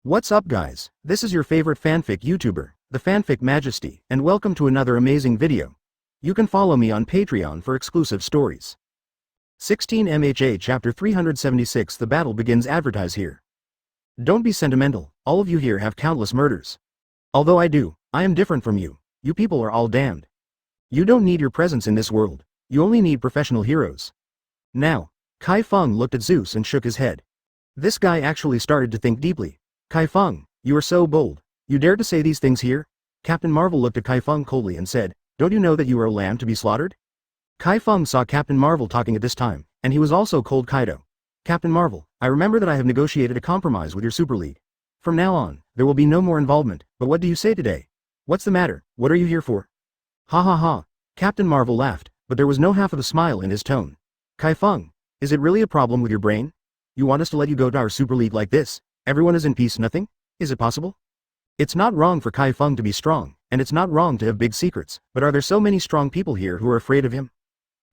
What's up guys, this is your favorite fanfic YouTuber, the Fanfic Majesty, and welcome to another amazing video. You can follow me on Patreon for exclusive stories. 16 MHA Chapter 376 The battle begins. Advertise here. Don't be sentimental, all of you here have countless murders. Although I am different from you. You people are all damned. You don't need your presence in this world, you only need professional heroes. Now, Chi Feng looked at Zeus and shook his head. This guy actually started to think deeply. Chi Feng, you are so bold. You dare to say these things here? Captain Marvel looked at Chi Feng coldly and said, don't you know that you are a lamb to be slaughtered? Chi Feng saw Captain Marvel talking at this time, and he was also cold. Kaido. Captain Marvel, I remember that I have negotiated a compromise with your Super League. From now on, there will be no more involvement, but what do you say today? What's the matter, what are you here for? Ha ha ha. Captain Marvel laughed, but there was no half of a smile in his tone. Chi Feng, is it really a problem with your brain? You want us to let you go to our Super League like this? Everyone is in peace, nothing? Is it possible? It's not wrong for Chi Feng to be strong, and it's not wrong to have big secrets, but are there so many strong people here who are afraid of him?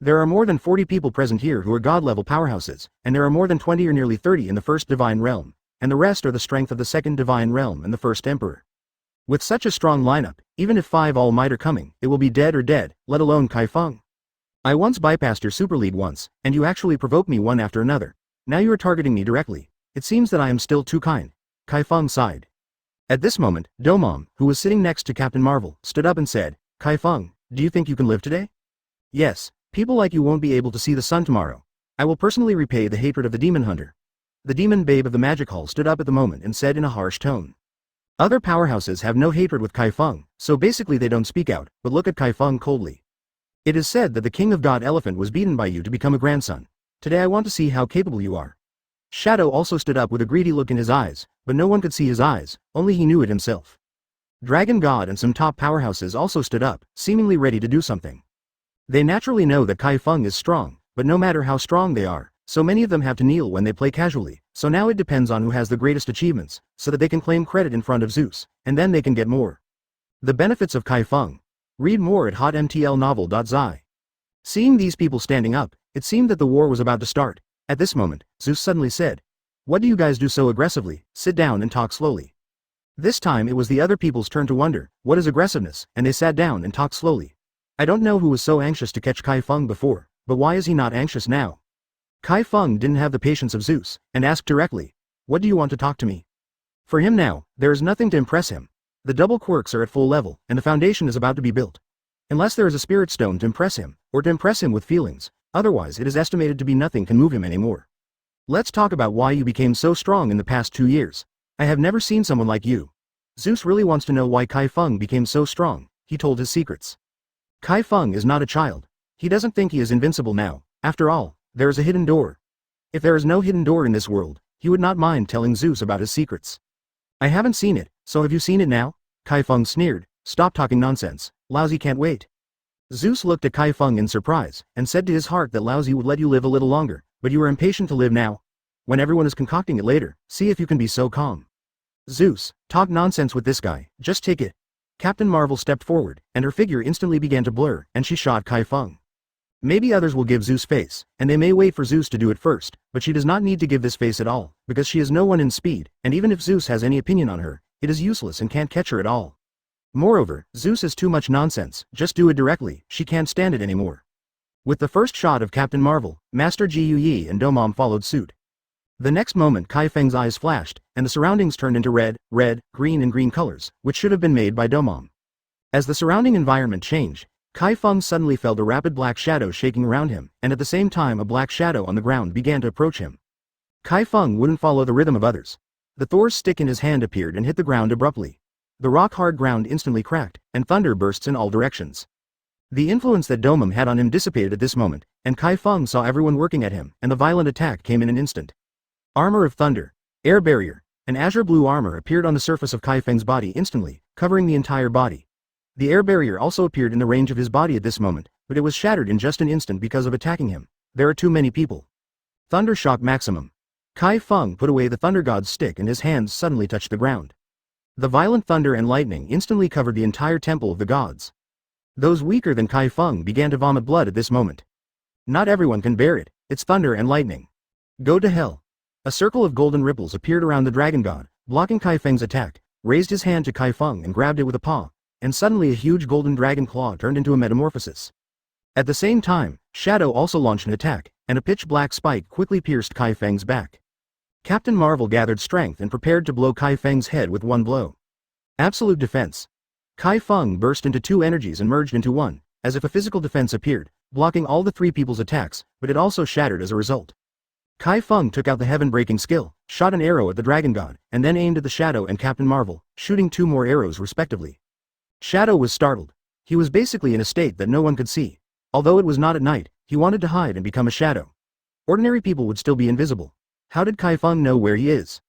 There are more than 40 people present here who are god-level powerhouses, and there are more than 20 or nearly 30 in the first divine realm, and the rest are the strength of the second divine realm and the first emperor. With such a strong lineup, even if 5 All Might are coming, it will be dead or dead, let alone Chi Feng. I once bypassed your Super League once, and you actually provoked me one after another. Now you are targeting me directly. It seems that I am still too kind. Chi Feng sighed. At this moment, Domam, who was sitting next to Captain Marvel, stood up and said, Chi Feng, do you think you can live today? Yes, people like you won't be able to see the sun tomorrow. I will personally repay the hatred of the demon hunter. The demon babe of the magic hall stood up at the moment and said in a harsh tone. Other powerhouses have no hatred with Chi Feng, so basically they don't speak out, but look at Chi Feng coldly. It is said that the king of God Elephant was beaten by you to become a grandson. Today I want to see how capable you are. Shadow also stood up with a greedy look in his eyes, but no one could see his eyes, only he knew it himself. Dragon God and some top powerhouses also stood up, seemingly ready to do something. They naturally know that Chi Feng is strong, but no matter how strong they are, so many of them have to kneel when they play casually, so now it depends on who has the greatest achievements, so that they can claim credit in front of Zeus, and then they can get more. The benefits of Chi Feng. Read more at hotmtlnovel.zi. Seeing these people standing up, it seemed that the war was about to start. At this moment, Zeus suddenly said, what do you guys do so aggressively? Sit down and talk slowly. This time it was the other people's turn to wonder, what is aggressiveness, and they sat down and talked slowly. I don't know who was so anxious to catch Chi Feng before, but why is he not anxious now? Chi Feng didn't have the patience of Zeus, and asked directly, what do you want to talk to me? For him now, there is nothing to impress him. The double quirks are at full level, and the foundation is about to be built. Unless there is a spirit stone to impress him, or to impress him with feelings, otherwise it is estimated to be nothing can move him anymore. Let's talk about why you became so strong in the past 2 years. I have never seen someone like you. Zeus really wants to know why Chi Feng became so strong. He told his secrets. Chi Feng is not a child. He doesn't think he is invincible now. After all, there is a hidden door. If there is no hidden door in this world, he would not mind telling Zeus about his secrets. I haven't seen it, so have you seen it now? Chi Feng sneered. Stop talking nonsense. Lousy can't wait. Zeus looked at Chi Feng in surprise, and said to his heart that Lousy would let you live a little longer, but you are impatient to live now. When everyone is concocting it later, see if you can be so calm. Zeus, talk nonsense with this guy, just take it. Captain Marvel stepped forward, and her figure instantly began to blur, and she shot Chi Feng. Maybe others will give Zeus face, and they may wait for Zeus to do it first, but she does not need to give this face at all, because she is no one in speed, and even if Zeus has any opinion on her, it is useless and can't catch her at all. Moreover, Zeus is too much nonsense, just do it directly, she can't stand it anymore. With the first shot of Captain Marvel, Master Gu Yi and Domam followed suit. The next moment Chi Feng's eyes flashed, and the surroundings turned into red, green and green colors, which should have been made by Domam. As the surrounding environment changed, Chi Feng suddenly felt a rapid black shadow shaking around him, and at the same time a black shadow on the ground began to approach him. Chi Feng wouldn't follow the rhythm of others. The Thor's stick in his hand appeared and hit the ground abruptly. The rock-hard ground instantly cracked, and thunder bursts in all directions. The influence that Domam had on him dissipated at this moment, and Chi Feng saw everyone working at him, and the violent attack came in an instant. Armor of Thunder. Air Barrier. An azure blue armor appeared on the surface of Chi Feng's body instantly, covering the entire body. The air barrier also appeared in the range of his body at this moment, but it was shattered in just an instant because of attacking him. There are too many people. Thunder Shock Maximum. Chi Feng put away the Thunder God's stick and his hands suddenly touched the ground. The violent thunder and lightning instantly covered the entire temple of the gods. Those weaker than Chi Feng began to vomit blood at this moment. Not everyone can bear it, it's thunder and lightning. Go to hell. A circle of golden ripples appeared around the dragon god, blocking Chi Feng's attack, raised his hand to Chi Feng and grabbed it with a paw, and suddenly a huge golden dragon claw turned into a metamorphosis. At the same time, Shadow also launched an attack, and a pitch-black spike quickly pierced Chi Feng's back. Captain Marvel gathered strength and prepared to blow Chi Feng's head with one blow. Absolute defense. Chi Feng burst into two energies and merged into one, as if a physical defense appeared, blocking all the three people's attacks, but it also shattered as a result. Chi Feng took out the heaven-breaking skill, shot an arrow at the dragon god, and then aimed at the Shadow and Captain Marvel, shooting two more arrows respectively. Shadow was startled. He was basically in a state that no one could see. Although it was not at night, he wanted to hide and become a shadow. Ordinary people would still be invisible. How did Chi Feng know where he is?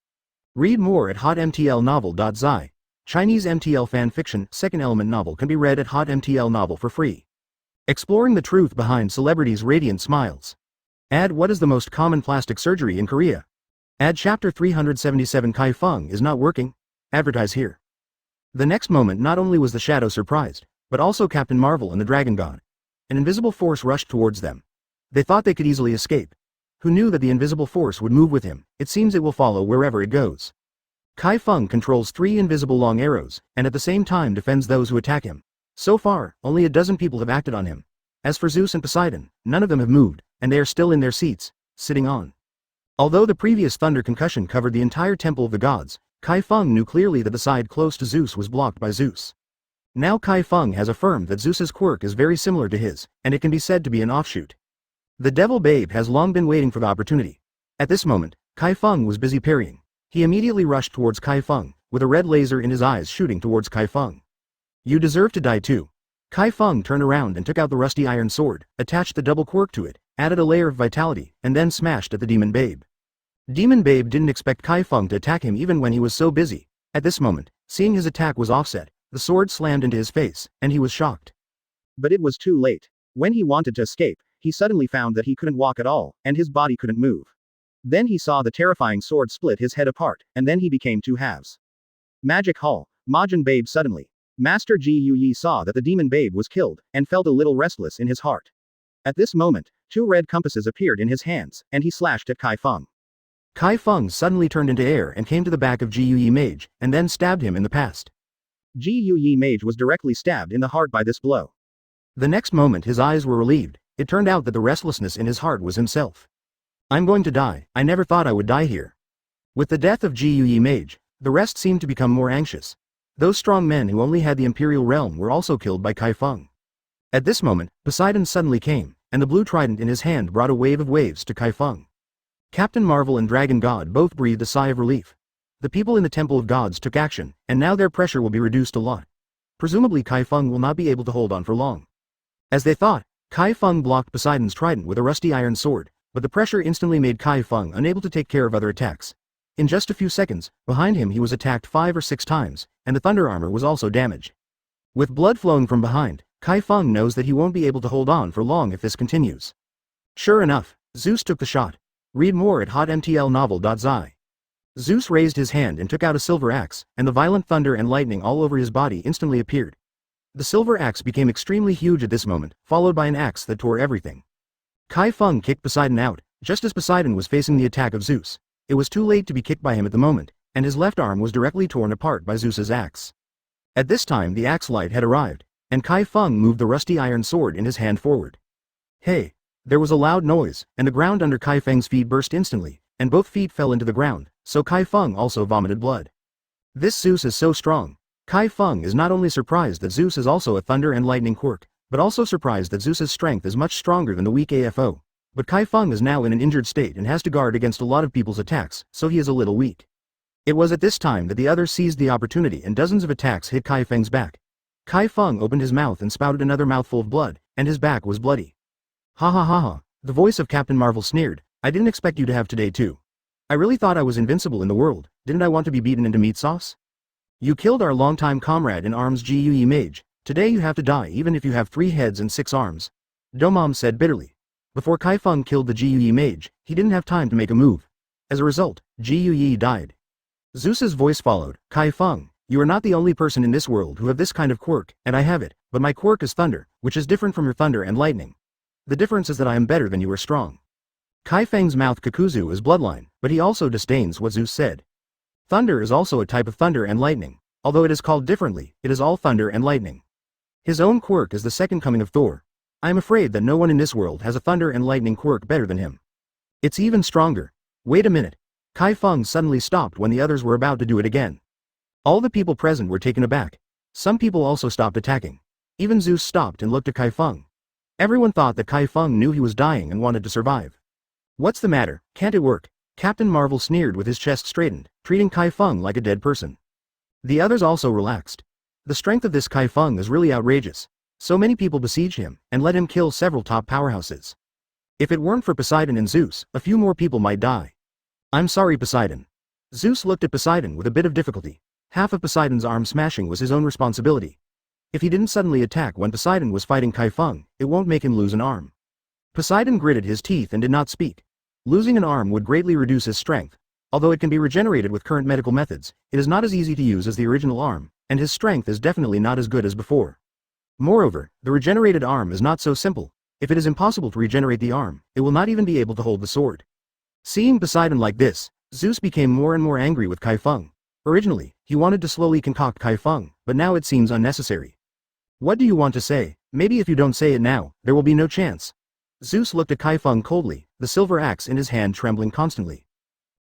Read more at hotmtlnovel.zi. Chinese MTL fan fiction, second element novel can be read at hotmtl novel for free. Exploring the truth behind celebrities' radiant smiles. Add what is the most common plastic surgery in Korea? Add chapter 377 Chi Feng is not working. Advertise here. The next moment not only was the Shadow surprised, but also Captain Marvel and the Dragon God. An invisible force rushed towards them. They thought they could easily escape. Who knew that the invisible force would move with him? It seems it will follow wherever it goes. Chi Feng controls 3 invisible long arrows, and at the same time defends those who attack him. So far, only a dozen people have acted on him. As for Zeus and Poseidon, none of them have moved, and they are still in their seats, sitting on. Although the previous thunder concussion covered the entire temple of the gods, Chi Feng knew clearly that the side close to Zeus was blocked by Zeus. Now Chi Feng has affirmed that Zeus's quirk is very similar to his, and it can be said to be an offshoot. The devil babe has long been waiting for the opportunity. At this moment, Chi Feng was busy parrying. He immediately rushed towards Chi Feng, with a red laser in his eyes shooting towards Chi Feng. You deserve to die too. Chi Feng turned around and took out the rusty iron sword, attached the double quirk to it, added a layer of vitality, and then smashed at the demon babe. Demon babe didn't expect Chi Feng to attack him even when he was so busy. At this moment, seeing his attack was offset, the sword slammed into his face, and he was shocked. But it was too late. When he wanted to escape, he suddenly found that he couldn't walk at all, and his body couldn't move. Then he saw the terrifying sword split his head apart, and then he became two halves. Magic Hall, Majin Babe suddenly. Master Ji Yi saw that the demon babe was killed, and felt a little restless in his heart. At this moment, 2 red compasses appeared in his hands, and he slashed at Chi Feng. Chi Feng suddenly turned into air and came to the back of Ji Yi Mage, and then stabbed him in the past. Ji Yi Mage was directly stabbed in the heart by this blow. The next moment his eyes were relieved. It turned out that the restlessness in his heart was himself. I'm going to die, I never thought I would die here. With the death of Ji Yi Mage, the rest seemed to become more anxious. Those strong men who only had the Imperial Realm were also killed by Chi Feng. At this moment, Poseidon suddenly came, and the blue trident in his hand brought a wave of waves to Chi Feng. Captain Marvel and Dragon God both breathed a sigh of relief. The people in the Temple of Gods took action, and now their pressure will be reduced a lot. Presumably Chi Feng will not be able to hold on for long. As they thought, Chi Feng blocked Poseidon's trident with a rusty iron sword, but the pressure instantly made Chi Feng unable to take care of other attacks. In just a few seconds, behind him he was attacked 5 or 6 times, and the thunder armor was also damaged. With blood flowing from behind, Chi Feng knows that he won't be able to hold on for long if this continues. Sure enough, Zeus took the shot. Read more at hotmtlnovel.zi. Zeus raised his hand and took out a silver axe, and the violent thunder and lightning all over his body instantly appeared. The silver axe became extremely huge at this moment, followed by an axe that tore everything. Chi Feng kicked Poseidon out, just as Poseidon was facing the attack of Zeus. It was too late to be kicked by him at the moment, and his left arm was directly torn apart by Zeus's axe. At this time the axe light had arrived, and Chi Feng moved the rusty iron sword in his hand forward. Hey! There was a loud noise, and the ground under Chi Feng's feet burst instantly, and both feet fell into the ground, so Chi Feng also vomited blood. This Zeus is so strong. Chi Feng is not only surprised that Zeus is also a thunder and lightning quirk, but also surprised that Zeus's strength is much stronger than the weak AFO. But Chi Feng is now in an injured state and has to guard against a lot of people's attacks, so he is a little weak. It was at this time that the others seized the opportunity and dozens of attacks hit Chi Feng's back. Chi Feng opened his mouth and spouted another mouthful of blood, and his back was bloody. Ha ha ha ha, the voice of Captain Marvel sneered, I didn't expect you to have today too. I really thought I was invincible in the world, didn't I want to be beaten into meat sauce? You killed our longtime comrade in arms Ji Yi Mage, today you have to die even if you have 3 heads and 6 arms. Domam said bitterly. Before Chi Feng killed the Ji Yi Mage, he didn't have time to make a move. As a result, Ji Yi died. Zeus's voice followed, Chi Feng, you are not the only person in this world who have this kind of quirk, and I have it, but my quirk is thunder, which is different from your thunder and lightning. The difference is that I am better than you are strong. Chi Feng's mouth Kakuzu is bloodline, but he also disdains what Zeus said. Thunder is also a type of thunder and lightning. Although it is called differently, it is all thunder and lightning. His own quirk is the second coming of Thor. I am afraid that no one in this world has a thunder and lightning quirk better than him. It's even stronger. Wait a minute. Chi Feng suddenly stopped when the others were about to do it again. All the people present were taken aback. Some people also stopped attacking. Even Zeus stopped and looked at Chi Feng. Everyone thought that Chi Feng knew he was dying and wanted to survive. What's the matter, can't it work? Captain Marvel sneered with his chest straightened, treating Chi Feng like a dead person. The others also relaxed. The strength of this Chi Feng is really outrageous. So many people besiege him, and let him kill several top powerhouses. If it weren't for Poseidon and Zeus, a few more people might die. I'm sorry, Poseidon. Zeus looked at Poseidon with a bit of difficulty. Half of Poseidon's arm smashing was his own responsibility. If he didn't suddenly attack when Poseidon was fighting Chi Feng, it won't make him lose an arm. Poseidon gritted his teeth and did not speak. Losing an arm would greatly reduce his strength. Although it can be regenerated with current medical methods, it is not as easy to use as the original arm, and his strength is definitely not as good as before. Moreover, the regenerated arm is not so simple. If it is impossible to regenerate the arm, it will not even be able to hold the sword. Seeing Poseidon like this, Zeus became more and more angry with Chi Feng. Originally, he wanted to slowly concoct Chi Feng, but now it seems unnecessary. What do you want to say? Maybe if you don't say it now, there will be no chance. Zeus looked at Chi Feng coldly, the silver axe in his hand trembling constantly.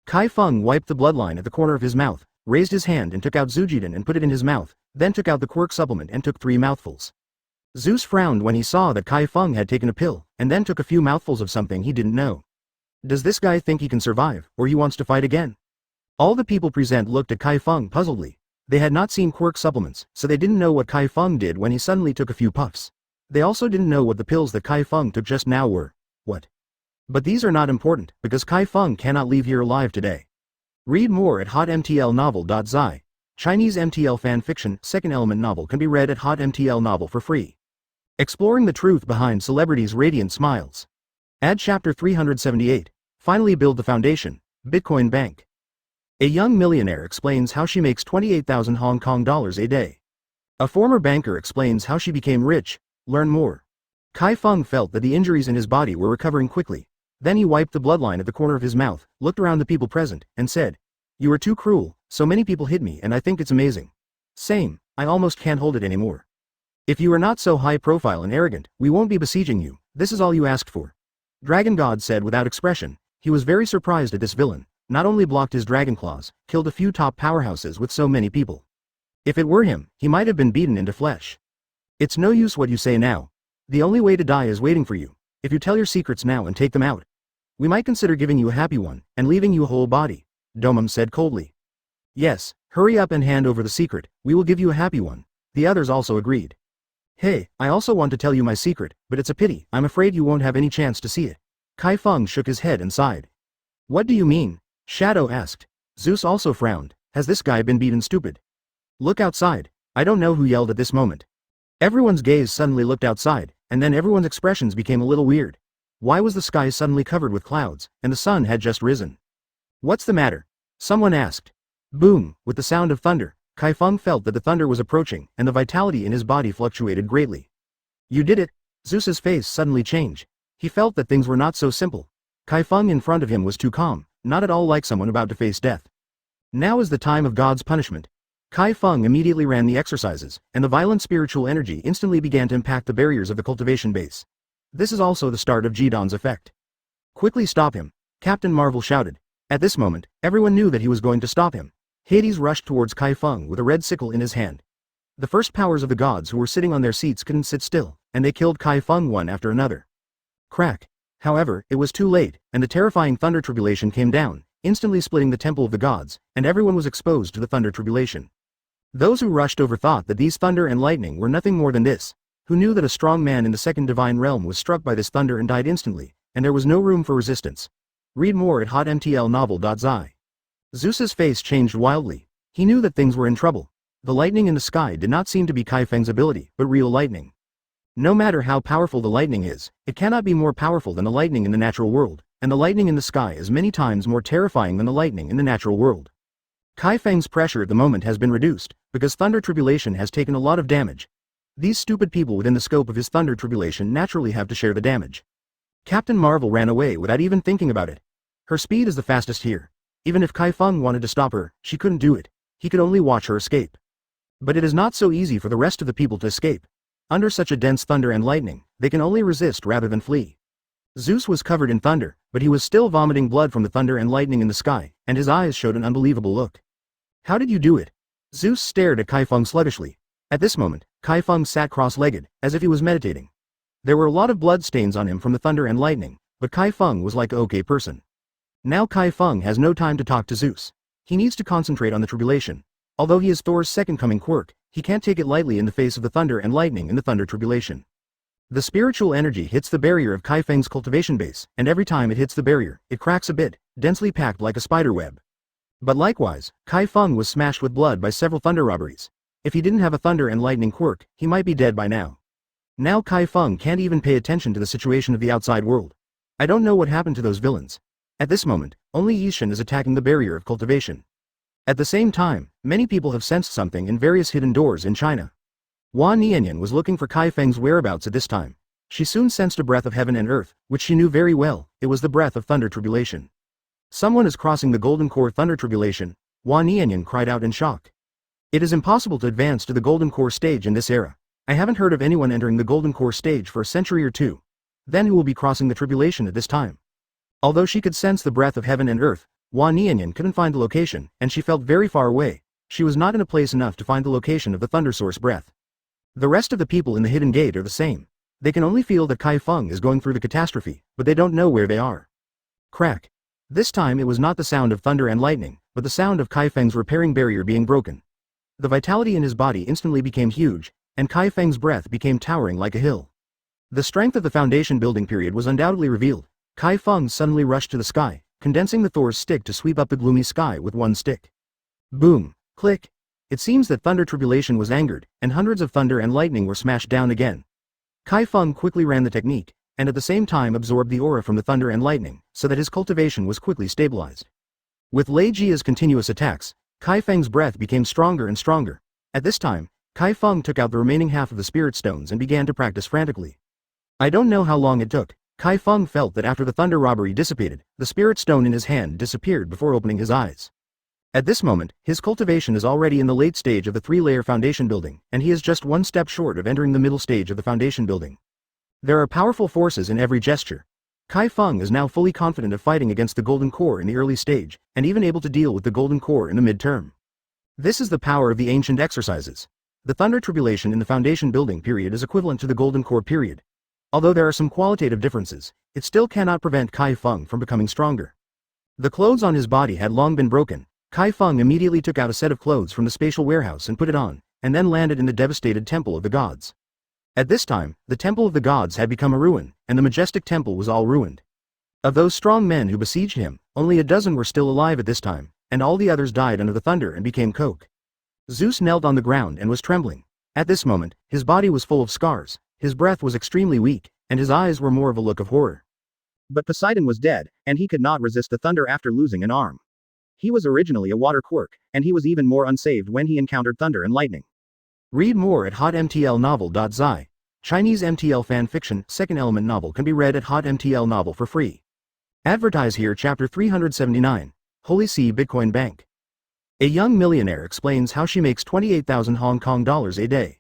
Chi Feng wiped the bloodline at the corner of his mouth, raised his hand and took out Zujiden and put it in his mouth, then took out the Quirk supplement and took 3 mouthfuls. Zeus frowned when he saw that Chi Feng had taken a pill, and then took a few mouthfuls of something he didn't know. Does this guy think he can survive, or he wants to fight again? All the people present looked at Chi Feng puzzledly. They had not seen Quirk supplements, so they didn't know what Chi Feng did when he suddenly took a few puffs. They also didn't know what the pills that Chi Feng took just now were. What? But these are not important, because Chi Feng cannot leave here alive today. Read more at hotmtlnovel.zi. Chinese MTL fanfiction, second element novel can be read at hotmtl novel for free. Exploring the truth behind celebrities' radiant smiles. Add chapter 378. Finally build the foundation. Bitcoin Bank. A young millionaire explains how she makes 28,000 Hong Kong dollars a day. A former banker explains how she became rich. Learn more. Chi Feng felt that the injuries in his body were recovering quickly. Then he wiped the bloodline at the corner of his mouth, looked around the people present, and said, "You are too cruel, so many people hit me and I think it's amazing. Same, I almost can't hold it anymore. If you are not so high profile and arrogant, we won't be besieging you, this is all you asked for." Dragon God said without expression. He was very surprised at this villain. Not only blocked his dragon claws, killed a few top powerhouses with so many people. If it were him, he might have been beaten into flesh. It's no use what you say now. The only way to die is waiting for you. If you tell your secrets now and take them out, we might consider giving you a happy one, and leaving you a whole body, Domum said coldly. Yes, hurry up and hand over the secret, we will give you a happy one. The others also agreed. Hey, I also want to tell you my secret, but it's a pity, I'm afraid you won't have any chance to see it. Chi Feng shook his head and sighed. What do you mean? Shadow asked. Zeus also frowned. Has this guy been beaten stupid? Look outside. I don't know who yelled at this moment. Everyone's gaze suddenly looked outside, and then everyone's expressions became a little weird. Why was the sky suddenly covered with clouds, and the sun had just risen? What's the matter? Someone asked. Boom, with the sound of thunder, Chi Feng felt that the thunder was approaching, and the vitality in his body fluctuated greatly. You did it. Zeus's face suddenly changed. He felt that things were not so simple. Chi Feng in front of him was too calm, not at all like someone about to face death. Now is the time of God's punishment. Chi Feng immediately ran the exercises, and the violent spiritual energy instantly began to impact the barriers of the cultivation base. This is also the start of Jidon's effect. Quickly stop him, Captain Marvel shouted. At this moment, everyone knew that he was going to stop him. Hades rushed towards Chi Feng with a red sickle in his hand. The first powers of the gods who were sitting on their seats couldn't sit still, and they killed Chi Feng one after another. Crack. However, it was too late, and the terrifying thunder tribulation came down, instantly splitting the temple of the gods, and everyone was exposed to the thunder tribulation. Those who rushed over thought that these thunder and lightning were nothing more than this, who knew that a strong man in the second divine realm was struck by this thunder and died instantly, and there was no room for resistance. Read more at hotmtlnovel.zi. Zeus's face changed wildly. He knew that things were in trouble. The lightning in the sky did not seem to be Chi Feng's ability, but real lightning. No matter how powerful the lightning is, it cannot be more powerful than the lightning in the natural world, and the lightning in the sky is many times more terrifying than the lightning in the natural world. Chi Feng's pressure at the moment has been reduced, because thunder tribulation has taken a lot of damage. These stupid people within the scope of his thunder tribulation naturally have to share the damage. Captain Marvel ran away without even thinking about it. Her speed is the fastest here. Even if Chi Feng wanted to stop her, she couldn't do it. He could only watch her escape. But it is not so easy for the rest of the people to escape. Under such a dense thunder and lightning, they can only resist rather than flee. Zeus was covered in thunder, but he was still vomiting blood from the thunder and lightning in the sky, and his eyes showed an unbelievable look. How did you do it? Zeus stared at Chi Feng sluggishly. At this moment, Chi Feng sat cross-legged, as if he was meditating. There were a lot of blood stains on him from the thunder and lightning, but Chi Feng was like an okay person. Now Chi Feng has no time to talk to Zeus. He needs to concentrate on the tribulation. Although he is Thor's second coming Quirk, he can't take it lightly in the face of the thunder and lightning in the thunder tribulation. The spiritual energy hits the barrier of Chi Feng's cultivation base, and every time it hits the barrier, it cracks a bit, densely packed like a spider web. But likewise, Chi Feng was smashed with blood by several thunder robberies. If he didn't have a thunder and lightning Quirk, he might be dead by now. Now Chi Feng can't even pay attention to the situation of the outside world. I don't know what happened to those villains. At this moment, only Yishan is attacking the barrier of cultivation. At the same time, many people have sensed something in various hidden doors in China. Hua Nianyan was looking for Chi Feng's whereabouts at this time. She soon sensed a breath of heaven and earth, which she knew very well. It was the breath of thunder tribulation. Someone is crossing the golden core thunder tribulation, Hua Nianyan cried out in shock. It is impossible to advance to the golden core stage in this era. I haven't heard of anyone entering the golden core stage for a century or two. Then who will be crossing the tribulation at this time? Although she could sense the breath of heaven and earth, Hua Nianyan couldn't find the location, and she felt very far away. She was not in a place enough to find the location of the thunder source breath. The rest of the people in the hidden gate are the same. They can only feel that Chi Feng is going through the catastrophe, but they don't know where they are. Crack. This time it was not the sound of thunder and lightning, but the sound of Chi Feng's repairing barrier being broken. The vitality in his body instantly became huge, and Chi Feng's breath became towering like a hill. The strength of the foundation building period was undoubtedly revealed. Chi Feng suddenly rushed to the sky, condensing the Thor's stick to sweep up the gloomy sky with one stick. Boom! Click! It seems that thunder tribulation was angered, and hundreds of thunder and lightning were smashed down again. Chi Feng quickly ran the technique, and at the same time absorbed the aura from the thunder and lightning, so that his cultivation was quickly stabilized. With Lei Jia's continuous attacks, Chi Feng's breath became stronger and stronger. At this time, Chi Feng took out the remaining half of the spirit stones and began to practice frantically. I don't know how long it took. Chi Feng felt that after the thunder robbery dissipated, the spirit stone in his hand disappeared before opening his eyes. At this moment, his cultivation is already in the late stage of the three-layer foundation building, and he is just one step short of entering the middle stage of the foundation building. There are powerful forces in every gesture. Chi Feng is now fully confident of fighting against the golden core in the early stage, and even able to deal with the golden core in the mid-term. This is the power of the ancient exercises. The thunder tribulation in the foundation building period is equivalent to the golden core period. Although there are some qualitative differences, it still cannot prevent Chi Feng from becoming stronger. The clothes on his body had long been broken. Chi Feng immediately took out a set of clothes from the spatial warehouse and put it on, and then landed in the devastated Temple of the Gods. At this time, the Temple of the Gods had become a ruin, and the majestic temple was all ruined. Of those strong men who besieged him, only a dozen were still alive at this time, and all the others died under the thunder and became coke. Zeus knelt on the ground and was trembling. At this moment, his body was full of scars, his breath was extremely weak, and his eyes were more of a look of horror. But Poseidon was dead, and he could not resist the thunder after losing an arm. He was originally a water quirk, and he was even more unsaved when he encountered thunder and lightning. Read more at hotmtlnovel.zi. Chinese MTL fan fiction, second element novel can be read at hotmtl novel for free. Advertise here chapter 379, Holy See Bitcoin Bank. A young millionaire explains how she makes 28,000 Hong Kong dollars a day.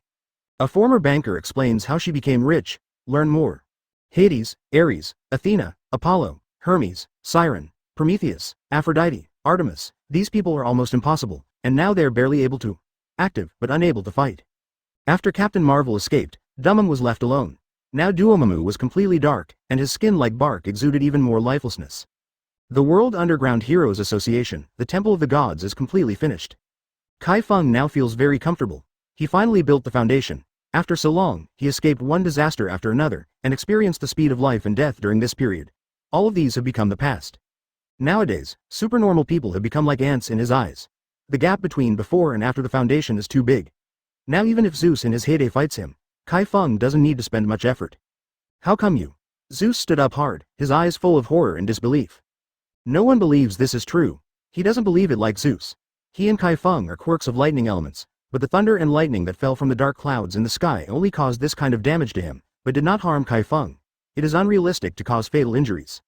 A former banker explains how she became rich. Learn more. Hades, Ares, Athena, Apollo, Hermes, Siren, Prometheus, Aphrodite, Artemis, these people are almost impossible, and now they are barely able to. Active, but unable to fight. After Captain Marvel escaped, Dummum was left alone. Now Duomamu was completely dark, and his skin like bark exuded even more lifelessness. The World Underground Heroes Association, the Temple of the Gods is completely finished. Chi Feng now feels very comfortable. He finally built the foundation. After so long, he escaped one disaster after another, and experienced the speed of life and death during this period. All of these have become the past. Nowadays, supernormal people have become like ants in his eyes. The gap between before and after the foundation is too big. Now even if Zeus in his heyday fights him, Chi Feng doesn't need to spend much effort. How come you? Zeus stood up hard, his eyes full of horror and disbelief. No one believes this is true. He doesn't believe it like Zeus. He and Chi Feng are quirks of lightning elements, but the thunder and lightning that fell from the dark clouds in the sky only caused this kind of damage to him, but did not harm Chi Feng. It is unrealistic to cause fatal injuries.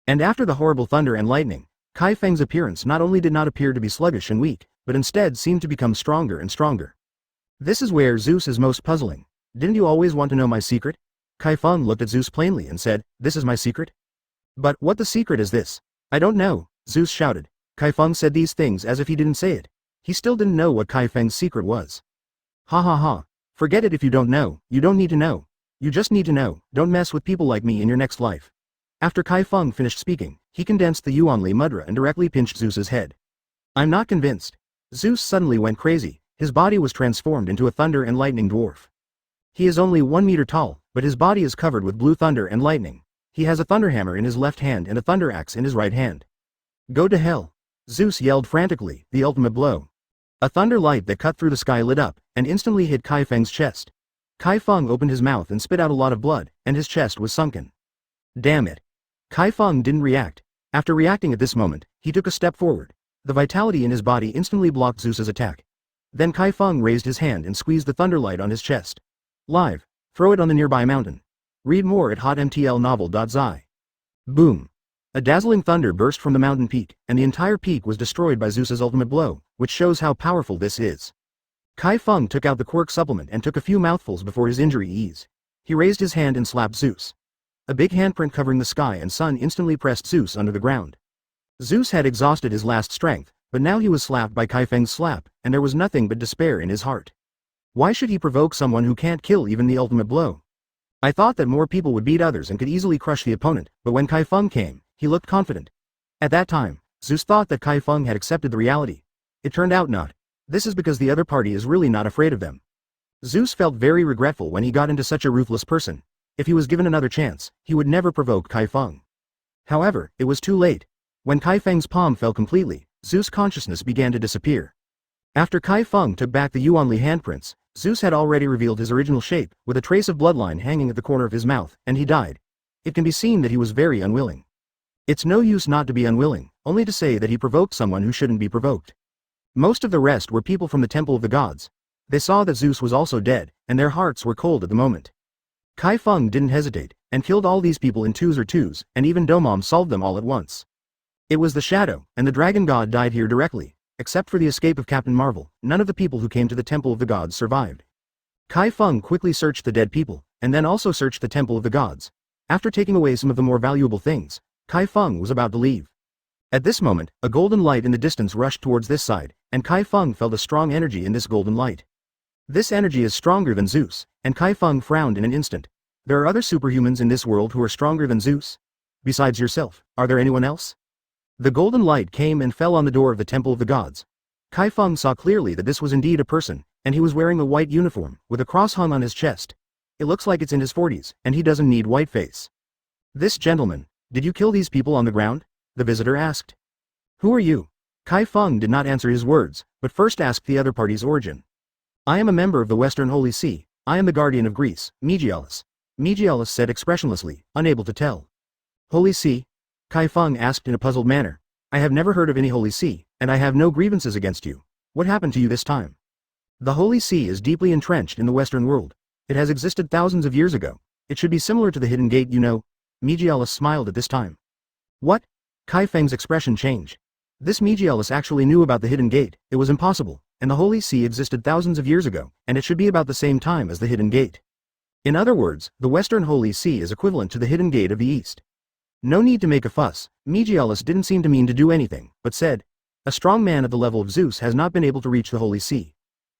And after the horrible thunder and lightning, Chi Feng's appearance not only did not appear to be sluggish and weak, but instead seemed to become stronger and stronger. This is where Zeus is most puzzling. Didn't you always want to know my secret? Chi Feng looked at Zeus plainly and said, this is my secret? But what the secret is this? I don't know, Zeus shouted. Chi Feng said these things as if he didn't say it. He still didn't know what Chi Feng's secret was. Ha ha ha. Forget it if you don't know, you don't need to know. You just need to know, don't mess with people like me in your next life. After Chi Feng finished speaking, he condensed the Yuanli mudra and directly pinched Zeus's head. I'm not convinced. Zeus suddenly went crazy, his body was transformed into a thunder and lightning dwarf. He is only 1 meter tall, but his body is covered with blue thunder and lightning. He has a thunder hammer in his left hand and a thunder axe in his right hand. Go to hell. Zeus yelled frantically, the ultimate blow. A thunder light that cut through the sky lit up, and instantly hit Chi Feng's chest. Chi Feng opened his mouth and spit out a lot of blood, and his chest was sunken. Damn it. Chi Feng didn't react. After reacting at this moment, he took a step forward. The vitality in his body instantly blocked Zeus's attack. Then Chi Feng raised his hand and squeezed the thunder light on his chest. Live. Throw it on the nearby mountain. Read more at hotmtlnovel.zi. Boom. A dazzling thunder burst from the mountain peak, and the entire peak was destroyed by Zeus's ultimate blow, which shows how powerful this is. Chi Feng took out the Quirk supplement and took a few mouthfuls before his injury eased. He raised his hand and slapped Zeus. A big handprint covering the sky and sun instantly pressed Zeus under the ground. Zeus had exhausted his last strength, but now he was slapped by Chi Feng's slap, and there was nothing but despair in his heart. Why should he provoke someone who can't kill even the ultimate blow? I thought that more people would beat others and could easily crush the opponent, but when Chi Feng came, he looked confident. At that time, Zeus thought that Chi Feng had accepted the reality. It turned out not. This is because the other party is really not afraid of them. Zeus felt very regretful when he got into such a ruthless person. If he was given another chance, he would never provoke Chi Feng. However, it was too late. When Chi Feng's palm fell completely, Zeus' consciousness began to disappear. After Chi Feng took back the Yuanli handprints, Zeus had already revealed his original shape, with a trace of bloodline hanging at the corner of his mouth, and he died. It can be seen that he was very unwilling. It's no use not to be unwilling, only to say that he provoked someone who shouldn't be provoked. Most of the rest were people from the Temple of the Gods. They saw that Zeus was also dead, and their hearts were cold at the moment. Chi Feng didn't hesitate, and killed all these people in twos, and even Domam solved them all at once. It was the shadow, and the dragon god died here directly. Except for the escape of Captain Marvel, none of the people who came to the Temple of the Gods survived. Chi Feng quickly searched the dead people, and then also searched the Temple of the Gods. After taking away some of the more valuable things, Chi Feng was about to leave. At this moment, a golden light in the distance rushed towards this side, and Chi Feng felt a strong energy in this golden light. This energy is stronger than Zeus, and Chi Feng frowned in an instant. There are other superhumans in this world who are stronger than Zeus? Besides yourself, are there anyone else? The golden light came and fell on the door of the Temple of the Gods. Chi Feng saw clearly that this was indeed a person, and he was wearing a white uniform, with a cross hung on his chest. It looks like it's in his 40s, and he doesn't need white face. This gentleman, did you kill these people on the ground? The visitor asked. Who are you? Chi Feng did not answer his words, but first asked the other party's origin. I am a member of the Western Holy See. I am the guardian of Greece, Megialus. Megialus said expressionlessly, unable to tell. Holy See? Chi Feng asked in a puzzled manner. I have never heard of any Holy See, and I have no grievances against you. What happened to you this time? The Holy See is deeply entrenched in the Western world. It has existed thousands of years ago. It should be similar to the Hidden Gate, you know. Megialus smiled at this time. What? Chi Feng's expression changed. This Megialus actually knew about the Hidden Gate. It was impossible, and the Holy See existed thousands of years ago, and it should be about the same time as the Hidden Gate. In other words, the Western Holy See is equivalent to the Hidden Gate of the East. No need to make a fuss. Megialus didn't seem to mean to do anything, but said, a strong man at the level of Zeus has not been able to reach the Holy See.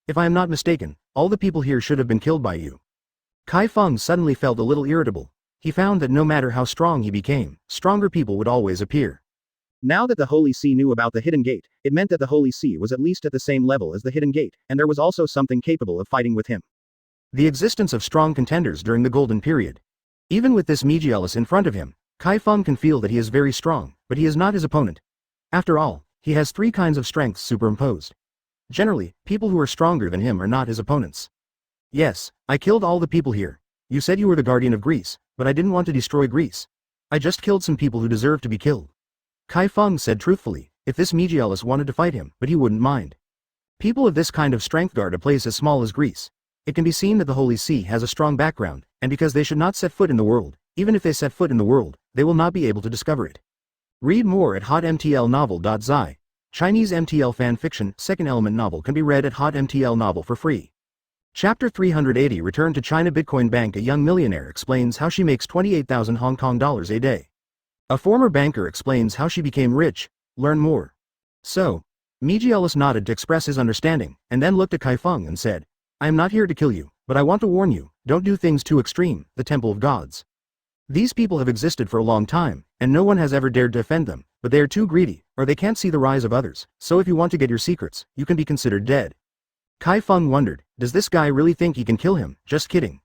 If I am not mistaken, all the people here should have been killed by you. Chi Feng suddenly felt a little irritable. He found that no matter how strong he became, stronger people would always appear. Now that the Holy See knew about the Hidden Gate, it meant that the Holy See was at least at the same level as the Hidden Gate, and there was also something capable of fighting with him. The existence of strong contenders during the Golden Period. Even with this Megialus in front of him, Chi Feng can feel that he is very strong, but he is not his opponent. After all, he has 3 kinds of strengths superimposed. Generally, people who are stronger than him are not his opponents. Yes, I killed all the people here. You said you were the guardian of Greece, but I didn't want to destroy Greece. I just killed some people who deserve to be killed. Chi Feng said truthfully, if this Megialus wanted to fight him, but he wouldn't mind. People of this kind of strength guard a place as small as Greece. It can be seen that the Holy See has a strong background, and because they should not set foot in the world, even if they set foot in the world, they will not be able to discover it. Read more at hotmtlnovel.zi. Chinese MTL fan fiction, second element novel can be read at hotmtl novel for free. Chapter 380 Return to China. Bitcoin Bank. A young millionaire explains how she makes 28,000 Hong Kong dollars a day. A former banker explains how she became rich. Learn more. So, Mijialis nodded to express his understanding, and then looked at Chi Feng and said, I am not here to kill you, but I want to warn you, don't do things too extreme, the Temple of Gods. These people have existed for a long time, and no one has ever dared to offend them, but they are too greedy, or they can't see the rise of others, so if you want to get your secrets, you can be considered dead. Chi Feng wondered, does this guy really think he can kill him? Just kidding.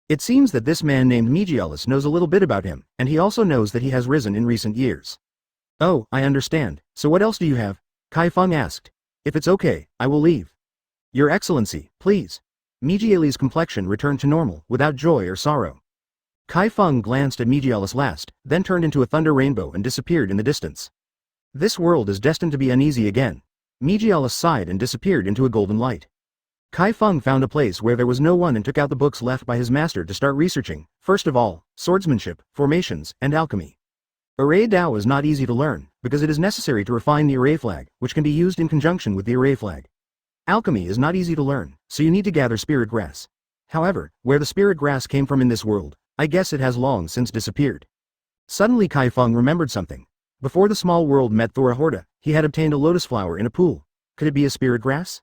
It seems that this man named Mijialis knows a little bit about him, and he also knows that he has risen in recent years. Oh, I understand, so what else do you have? Chi Feng asked. If it's okay, I will leave. Your Excellency, please. Mijiali's complexion returned to normal, without joy or sorrow. Chi Feng glanced at Mijialis last, then turned into a thunder rainbow and disappeared in the distance. This world is destined to be uneasy again. Mijialis sighed and disappeared into a golden light. Chi Feng found a place where there was no one and took out the books left by his master to start researching, first of all, swordsmanship, formations, and alchemy. Array Dao is not easy to learn, because it is necessary to refine the array flag, which can be used in conjunction with the array flag. Alchemy is not easy to learn, so you need to gather spirit grass. However, where the spirit grass came from in this world, I guess it has long since disappeared. Suddenly Chi Feng remembered something. Before the small world met Thor, he had obtained a lotus flower in a pool. Could it be a spirit grass?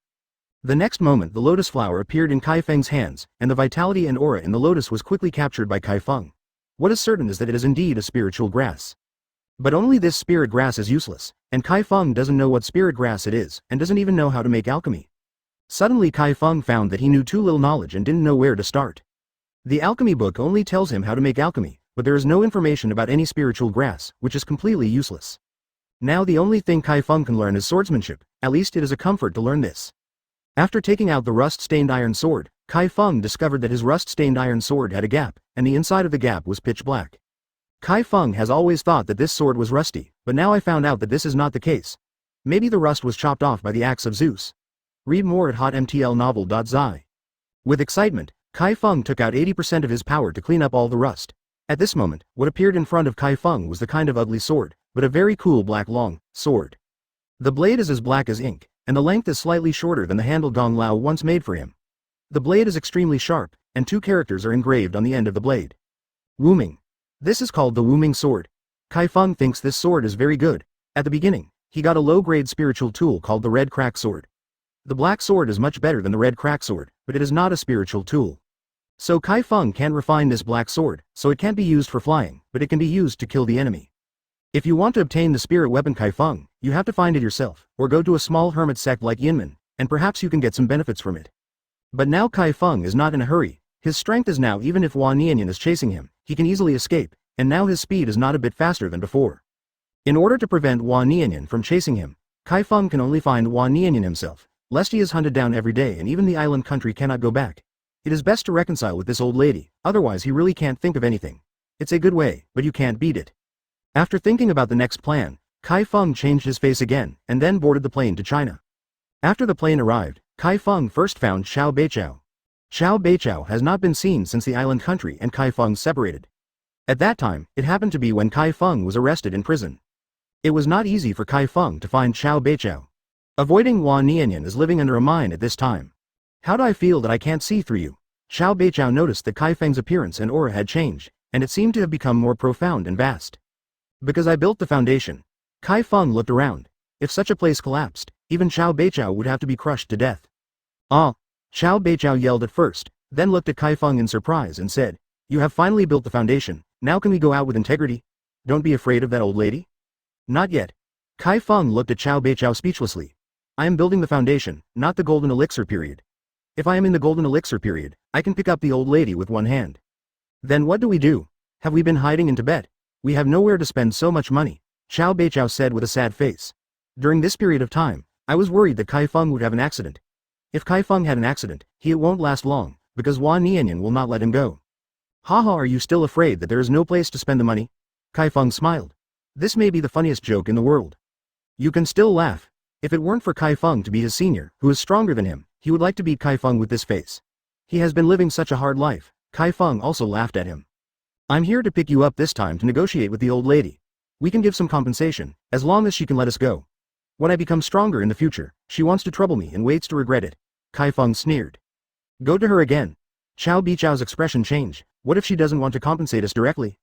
The next moment the lotus flower appeared in Chi Feng's hands, and the vitality and aura in the lotus was quickly captured by Chi Feng. What is certain is that it is indeed a spiritual grass. But only this spirit grass is useless, and Chi Feng doesn't know what spirit grass it is, and doesn't even know how to make alchemy. Suddenly Chi Feng found that he knew too little knowledge and didn't know where to start. The alchemy book only tells him how to make alchemy, but there is no information about any spiritual grass, which is completely useless. Now the only thing Chi Feng can learn is swordsmanship, at least it is a comfort to learn this. After taking out the rust-stained iron sword, Chi Feng discovered that his rust-stained iron sword had a gap, and the inside of the gap was pitch black. Chi Feng has always thought that this sword was rusty, but now I found out that this is not the case. Maybe the rust was chopped off by the axe of Zeus. Read more at hotmtlnovel.zi. With excitement, Chi Feng took out 80% of his power to clean up all the rust. At this moment, what appeared in front of Chi Feng was the kind of ugly sword, but a very cool black long sword. The blade is as black as ink, and the length is slightly shorter than the handle Gong Lao once made for him. The blade is extremely sharp, and two characters are engraved on the end of the blade. Wuming. This is called the Wuming sword. Chi Feng thinks this sword is very good. At the beginning, he got a low-grade spiritual tool called the Red Crack sword. The black sword is much better than the Red Crack sword, but it is not a spiritual tool. So Chi Feng can't refine this black sword, so it can't be used for flying, but it can be used to kill the enemy. If you want to obtain the spirit weapon Chi Feng, you have to find it yourself, or go to a small hermit sect like Yinmen, and perhaps you can get some benefits from it. But now Chi Feng is not in a hurry. His strength is now even if Wan Nianyan is chasing him, he can easily escape, and now his speed is not a bit faster than before. In order to prevent Wan Nianyan from chasing him, Chi Feng can only find Wan Nianyan himself, lest he is hunted down every day and even the island country cannot go back. It is best to reconcile with this old lady, otherwise he really can't think of anything. It's a good way, but you can't beat it. After thinking about the next plan, Chi Feng changed his face again, and then boarded the plane to China. After the plane arrived, Chi Feng first found Xiao Beichao. Xiao Beichao has not been seen since the island country and Chi Feng separated. At that time, it happened to be when Chi Feng was arrested in prison. It was not easy for Chi Feng to find Xiao Beichao. Avoiding Wan Nianyan is living under a mine at this time. How do I feel that I can't see through you? Xiao Beichao noticed that Chi Feng's appearance and aura had changed, and it seemed to have become more profound and vast. Because I built the foundation. Chi Feng looked around. If such a place collapsed, even Xiao Beichao would have to be crushed to death. Ah! Xiao Beichao yelled at first, then looked at Chi Feng in surprise and said, You have finally built the foundation, now can we go out with integrity? Don't be afraid of that old lady? Not yet. Chi Feng looked at Xiao Beichao speechlessly. I am building the foundation, not the golden elixir period. If I am in the golden elixir period, I can pick up the old lady with one hand. Then what do we do? Have we been hiding in Tibet? We have nowhere to spend so much money, Xiao Beichao said with a sad face. During this period of time, I was worried that Chi Feng would have an accident. If Chi Feng had an accident, it won't last long, because Wan Nianyan will not let him go. Haha, are you still afraid that there is no place to spend the money? Chi Feng smiled. This may be the funniest joke in the world. You can still laugh. If it weren't for Chi Feng to be his senior, who is stronger than him, he would like to beat Chi Feng with this face. He has been living such a hard life. Chi Feng also laughed at him. I'm here to pick you up this time to negotiate with the old lady. We can give some compensation, as long as she can let us go. When I become stronger in the future, she wants to trouble me and waits to regret it. Chi Feng sneered. Go to her again. Chao Bichao's expression changed. What if she doesn't want to compensate us directly?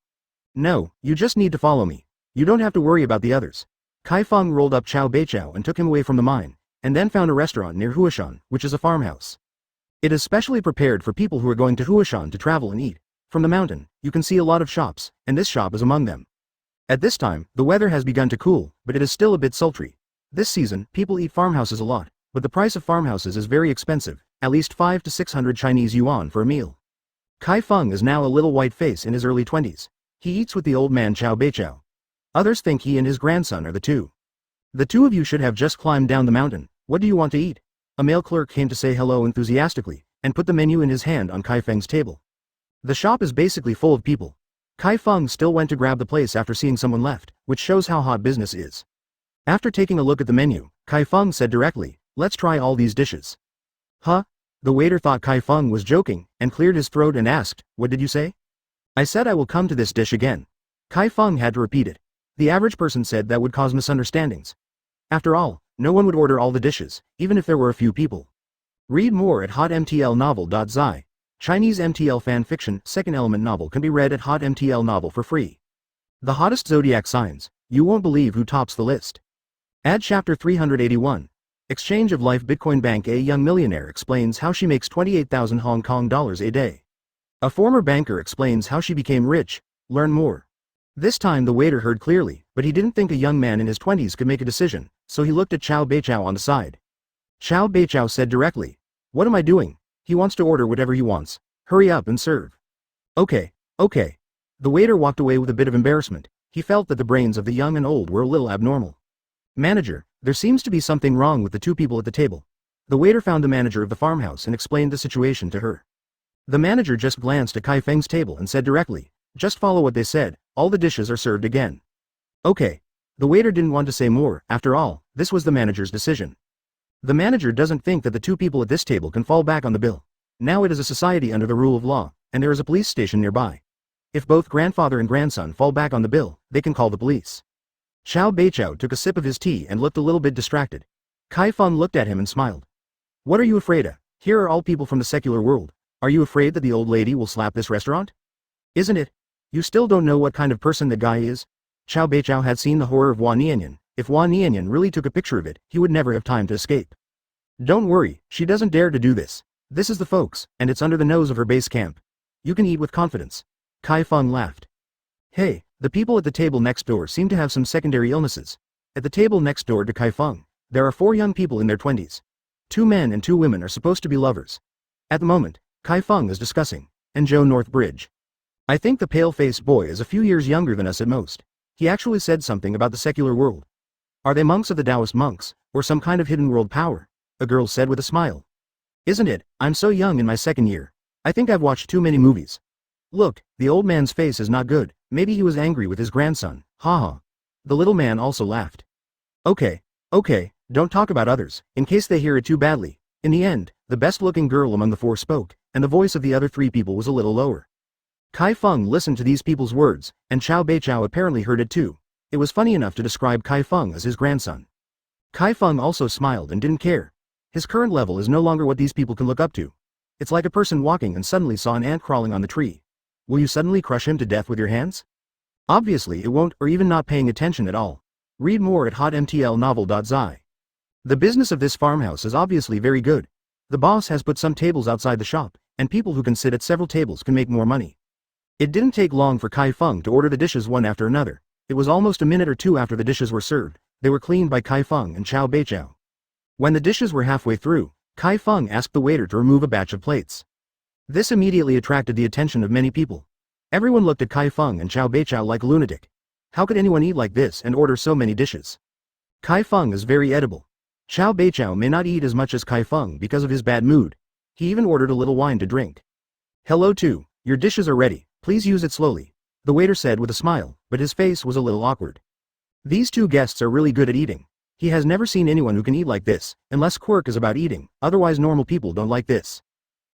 No, you just need to follow me. You don't have to worry about the others. Chi Feng rolled up Chao Bichao and took him away from the mine, and then found a restaurant near Huashan, which is a farmhouse. It is specially prepared for people who are going to Huashan to travel and eat. From the mountain, you can see a lot of shops, and this shop is among them. At this time, the weather has begun to cool, but it is still a bit sultry. This season, people eat farmhouses a lot, but the price of farmhouses is very expensive, at least 5 to 600 Chinese yuan for a meal. Chi Feng is now a little white face in his early 20s. He eats with the old man Chao Beichao. Others think he and his grandson are the two. The two of you should have just climbed down the mountain. What do you want to eat? A male clerk came to say hello enthusiastically, and put the menu in his hand on Chi Feng's table. The shop is basically full of people. Chi Feng still went to grab the place after seeing someone left, which shows how hot business is. After taking a look at the menu, Chi Feng said directly, let's try all these dishes. Huh? The waiter thought Chi Feng was joking, and cleared his throat and asked, what did you say? I said I will come to this dish again. Chi Feng had to repeat it. The average person said that would cause misunderstandings. After all, no one would order all the dishes, even if there were a few people. Read more at hotmtlnovel.zi. Chinese MTL fan fiction, second element novel can be read at hotmtl novel for free. The hottest zodiac signs. You won't believe who tops the list. Add chapter 381. Exchange of Life Bitcoin Bank. A young millionaire explains how she makes 28,000 Hong Kong dollars a day. A former banker explains how she became rich. Learn more. This time the waiter heard clearly, but he didn't think a young man in his 20s could make a decision, so he looked at Chao Beichao on the side. Chao Beichao said directly, what am I doing? He wants to order whatever he wants. Hurry up and serve. Okay. The waiter walked away with a bit of embarrassment. He felt that the brains of the young and old were a little abnormal. Manager, there seems to be something wrong with the two people at the table. The waiter found the manager of the farmhouse and explained the situation to her. The manager just glanced at Chi Feng's table and said directly, just follow what they said, all the dishes are served again. Okay. The waiter didn't want to say more, after all, this was the manager's decision. The manager doesn't think that the two people at this table can fall back on the bill. Now it is a society under the rule of law, and there is a police station nearby. If both grandfather and grandson fall back on the bill, they can call the police. Chao Beichao took a sip of his tea and looked a little bit distracted. Chi Feng looked at him and smiled. What are you afraid of? Here are all people from the secular world. Are you afraid that the old lady will slap this restaurant? Isn't it? You still don't know what kind of person that guy is? Chao Beichao had seen the horror of Wan Nianyan. If Wan Nianyan really took a picture of it, he would never have time to escape. Don't worry, she doesn't dare to do this. This is the folks, and it's under the nose of her base camp. You can eat with confidence. Chi Feng laughed. Hey, the people at the table next door seem to have some secondary illnesses. At the table next door to Chi Feng, there are 4 young people in their 20s. 2 men and 2 women are supposed to be lovers. At the moment, Chi Feng is discussing, and Joe North Bridge. I think the pale-faced boy is a few years younger than us at most. He actually said something about the secular world. Are they monks of the Taoist monks, or some kind of hidden world power? A girl said with a smile. Isn't it? I'm so young in my 2nd year. I think I've watched too many movies. Look, the old man's face is not good. Maybe he was angry with his grandson. Haha. The little man also laughed. Okay, don't talk about others, in case they hear it too badly. In the end, the best-looking girl among the 4 spoke, and the voice of the other 3 people was a little lower. Chi Feng listened to these people's words, and Chao Beichao apparently heard it too. It was funny enough to describe Chi Feng as his grandson. Chi Feng also smiled and didn't care. His current level is no longer what these people can look up to. It's like a person walking and suddenly saw an ant crawling on the tree. Will you suddenly crush him to death with your hands? Obviously it won't, or even not paying attention at all. Read more at hotmtlnovel.zi. The business of this farmhouse is obviously very good. The boss has put some tables outside the shop, and people who can sit at several tables can make more money. It didn't take long for Chi Feng to order the dishes one after another. It was almost a minute or 2 after the dishes were served. They were cleaned by Chi Feng and Chao Beichao. When the dishes were halfway through, Chi Feng asked the waiter to remove a batch of plates. This immediately attracted the attention of many people. Everyone looked at Chi Feng and Chao Beichao like a lunatic. How could anyone eat like this and order so many dishes? Chi Feng is very edible. Chao Beichao may not eat as much as Chi Feng because of his bad mood. He even ordered a little wine to drink. Hello too, your dishes are ready, please use it slowly, the waiter said with a smile, but his face was a little awkward. These 2 guests are really good at eating. He has never seen anyone who can eat like this, unless Quirk is about eating, otherwise normal people don't like this.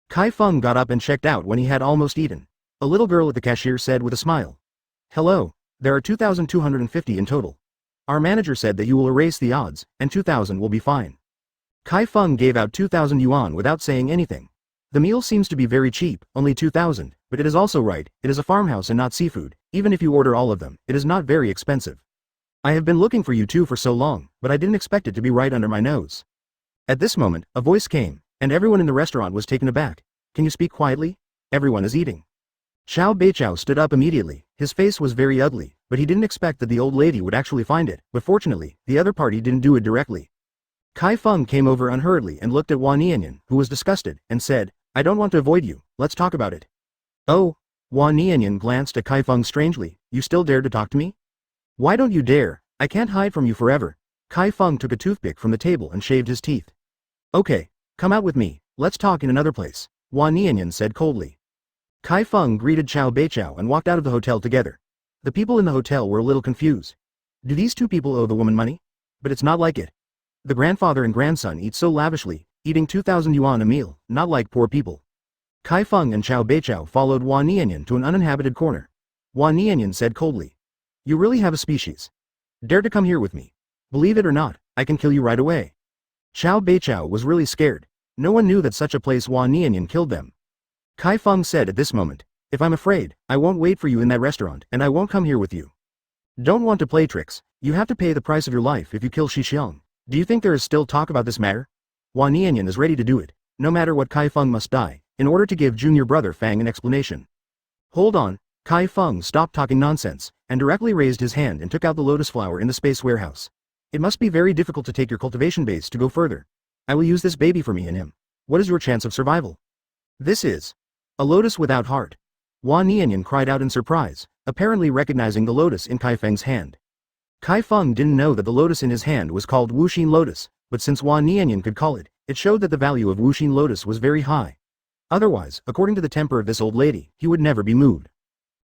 Chi Feng got up and checked out when he had almost eaten. A little girl at the cashier said with a smile. Hello, There are 2,250 in total. Our manager said that you will erase the odds, and 2,000 will be fine. Chi Feng gave out 2,000 yuan without saying anything. The meal seems to be very cheap, only 2,000, but it is also right, it is a farmhouse and not seafood. Even if you order all of them, it is not very expensive. I have been looking for you two for so long, but I didn't expect it to be right under my nose. At this moment, a voice came, and everyone in the restaurant was taken aback. Can you speak quietly? Everyone is eating. Xiao Beichao stood up immediately. His face was very ugly, but he didn't expect that the old lady would actually find it, but fortunately, the other party didn't do it directly. Chi Feng came over unhurriedly and looked at Wan Nianyan, who was disgusted, and said, I don't want to avoid you, let's talk about it. Oh, Wan Nianyan glanced at Chi Feng strangely, you still dare to talk to me? Why don't you dare? I can't hide from you forever. Chi Feng took a toothpick from the table and shaved his teeth. Okay, come out with me, let's talk in another place, Wan Nianyan said coldly. Chi Feng greeted Xiao Beichao and walked out of the hotel together. The people in the hotel were a little confused. Do these two people owe the woman money? But it's not like it. The grandfather and grandson eat so lavishly, eating 2,000 yuan a meal, not like poor people. Chi Feng and Xiao Beichao followed Wan Nianyan to an uninhabited corner. Wan Nianyan said coldly, you really have a species. Dare to come here with me. Believe it or not, I can kill you right away. Xiao Beichao was really scared. No one knew that such a place Wan Nianyan killed them. Chi Feng said at this moment, if I'm afraid, I won't wait for you in that restaurant and I won't come here with you. Don't want to play tricks, you have to pay the price of your life if you kill Shi Xiang. Do you think there is still talk about this matter? Wan Nianyan is ready to do it, no matter what. Chi Feng must die, in order to give junior brother Fang an explanation. Hold on, Chi Feng stopped talking nonsense, and directly raised his hand and took out the lotus flower in the space warehouse. It must be very difficult to take your cultivation base to go further. I will use this baby for me and him. What is your chance of survival? This is a lotus without heart. Wan Nianyan cried out in surprise, apparently recognizing the lotus in Chi Feng's hand. Chi Feng didn't know that the lotus in his hand was called Wuxin lotus, but since Wan Nianyan could call it, it showed that the value of Wuxin lotus was very high. Otherwise, according to the temper of this old lady, he would never be moved.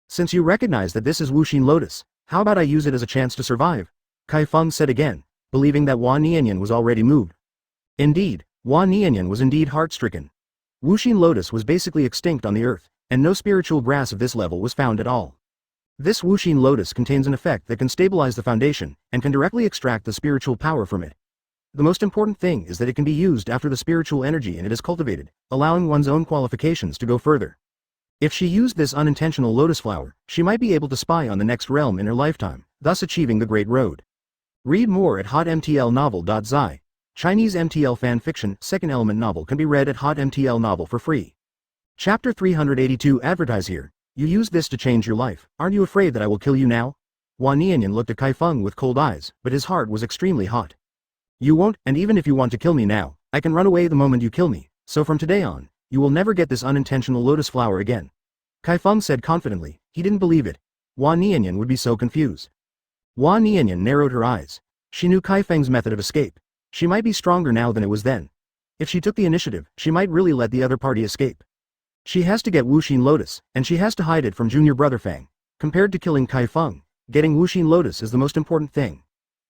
Since you recognize that this is Wuxin lotus, how about I use it as a chance to survive? Chi Feng said again, believing that Wan Nianyan was already moved. Indeed, Wan Nianyan was indeed heart-stricken. Wuxin lotus was basically extinct on the earth, and no spiritual grass of this level was found at all. This Wuxin lotus contains an effect that can stabilize the foundation, and can directly extract the spiritual power from it. The most important thing is that it can be used after the spiritual energy in it is cultivated, allowing one's own qualifications to go further. If she used this unintentional lotus flower, she might be able to spy on the next realm in her lifetime, thus achieving the Great Road. Read more at hotmtlnovel.zi. Chinese MTL fan fiction, second element novel can be read at hotmtl novel for free. Chapter 382 Advertise here. You used this to change your life, aren't you afraid that I will kill you now? Wan Nianyan looked at Chi Feng with cold eyes, but his heart was extremely hot. You won't, and even if you want to kill me now, I can run away the moment you kill me, so from today on, you will never get this unintentional lotus flower again. Chi Feng said confidently, he didn't believe it. Wan Nianyan would be so confused. Wan Nianyan narrowed her eyes. She knew Chi Feng's method of escape. She might be stronger now than it was then. If she took the initiative, she might really let the other party escape. She has to get Wuxin lotus, and she has to hide it from junior brother Fang. Compared to killing Chi Feng, getting Wuxin lotus is the most important thing.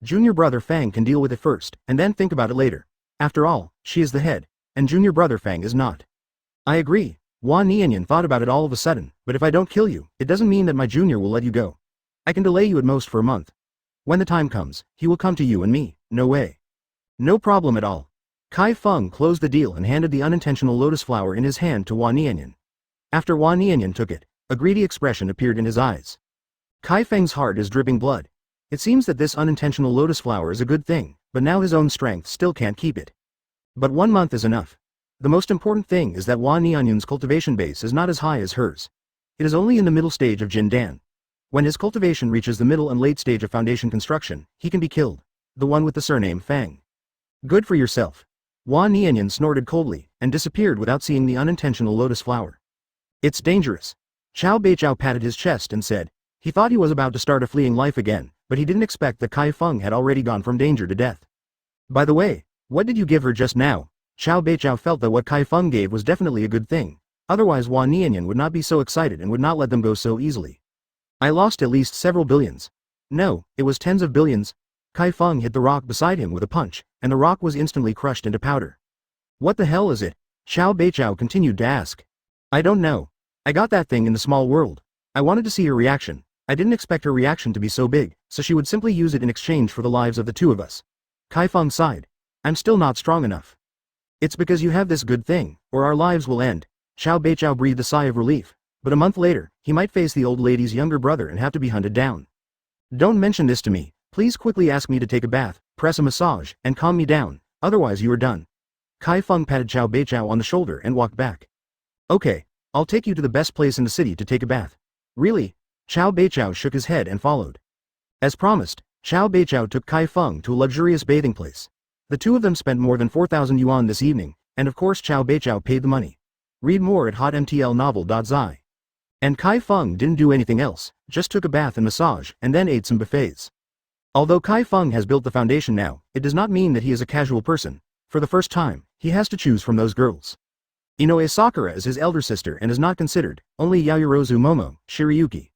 Junior brother Fang can deal with it first, and then think about it later. After all, she is the head, and junior brother Fang is not. I agree. Wan Nianyan thought about it all of a sudden, but if I don't kill you, it doesn't mean that my junior will let you go. I can delay you at most for a month. When the time comes, he will come to you and me, no way. No problem at all. Chi Feng closed the deal and handed the unintentional lotus flower in his hand to Wan Nianyan. After Wan Nianyan took it, a greedy expression appeared in his eyes. Chi Feng's heart is dripping blood. It seems that this unintentional lotus flower is a good thing, but now his own strength still can't keep it. But 1 month is enough. The most important thing is that Wan Nianyan's cultivation base is not as high as hers. It is only in the middle stage of Jindan. When his cultivation reaches the middle and late stage of foundation construction, he can be killed. The one with the surname Fang. Good for yourself. Wan Nianyan snorted coldly, and disappeared without seeing the unintentional lotus flower. It's dangerous. Xiao Beichao patted his chest and said, he thought he was about to start a fleeing life again, but he didn't expect that Chi Feng had already gone from danger to death. By the way, what did you give her just now? Xiao Beichao felt that what Chi Feng gave was definitely a good thing, otherwise Wan Nianyan would not be so excited and would not let them go so easily. I lost at least several billions. No, it was tens of billions. Chi Feng hit the rock beside him with a punch, and the rock was instantly crushed into powder. What the hell is it? Xiao Beichao continued to ask. I don't know. I got that thing in the small world. I wanted to see her reaction. I didn't expect her reaction to be so big, so she would simply use it in exchange for the lives of the two of us. Chi Feng sighed. I'm still not strong enough. It's because you have this good thing, or our lives will end. Xiao Beichao breathed a sigh of relief, but a month later, he might face the old lady's younger brother and have to be hunted down. Don't mention this to me, please quickly ask me to take a bath, press a massage, and calm me down, otherwise you are done. Chi Feng patted Xiao Beichao on the shoulder and walked back. Okay, I'll take you to the best place in the city to take a bath. Really? Xiao Beichao shook his head and followed. As promised, Xiao Beichao took Chi Feng to a luxurious bathing place. The two of them spent more than 4,000 yuan this evening, and of course Xiao Beichao paid the money. Read more at hotmtlnovel.zi. And Chi Feng didn't do anything else, just took a bath and massage, and then ate some buffets. Although Chi Feng has built the foundation now, it does not mean that he is a casual person. For the first time, he has to choose from those girls. Inoue Sakura is his elder sister and is not considered, only Yayorozu Momo, Shirayuki.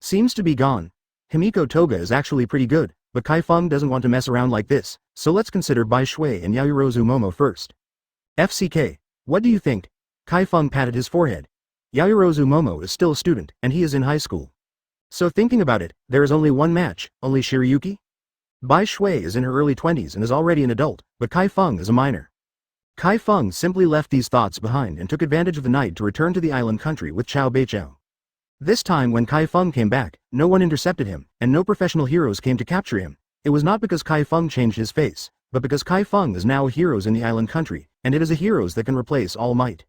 Seems to be gone. Himiko Toga is actually pretty good, but Chi Feng doesn't want to mess around like this, so let's consider Bai Shui and Yayorozu Momo first. FCK, what do you think? Chi Feng patted his forehead. Yayorozu Momo is still a student, and he is in high school. So thinking about it, there is only one match, only Shirayuki? Bai Shui is in her early 20s and is already an adult, but Chi Feng is a minor. Chi Feng simply left these thoughts behind and took advantage of the night to return to the island country with Xiao Beichao. This time when Chi Feng came back, no one intercepted him, and no professional heroes came to capture him. It was not because Chi Feng changed his face, but because Chi Feng is now a heroes in the island country, and it is a heroes that can replace All Might.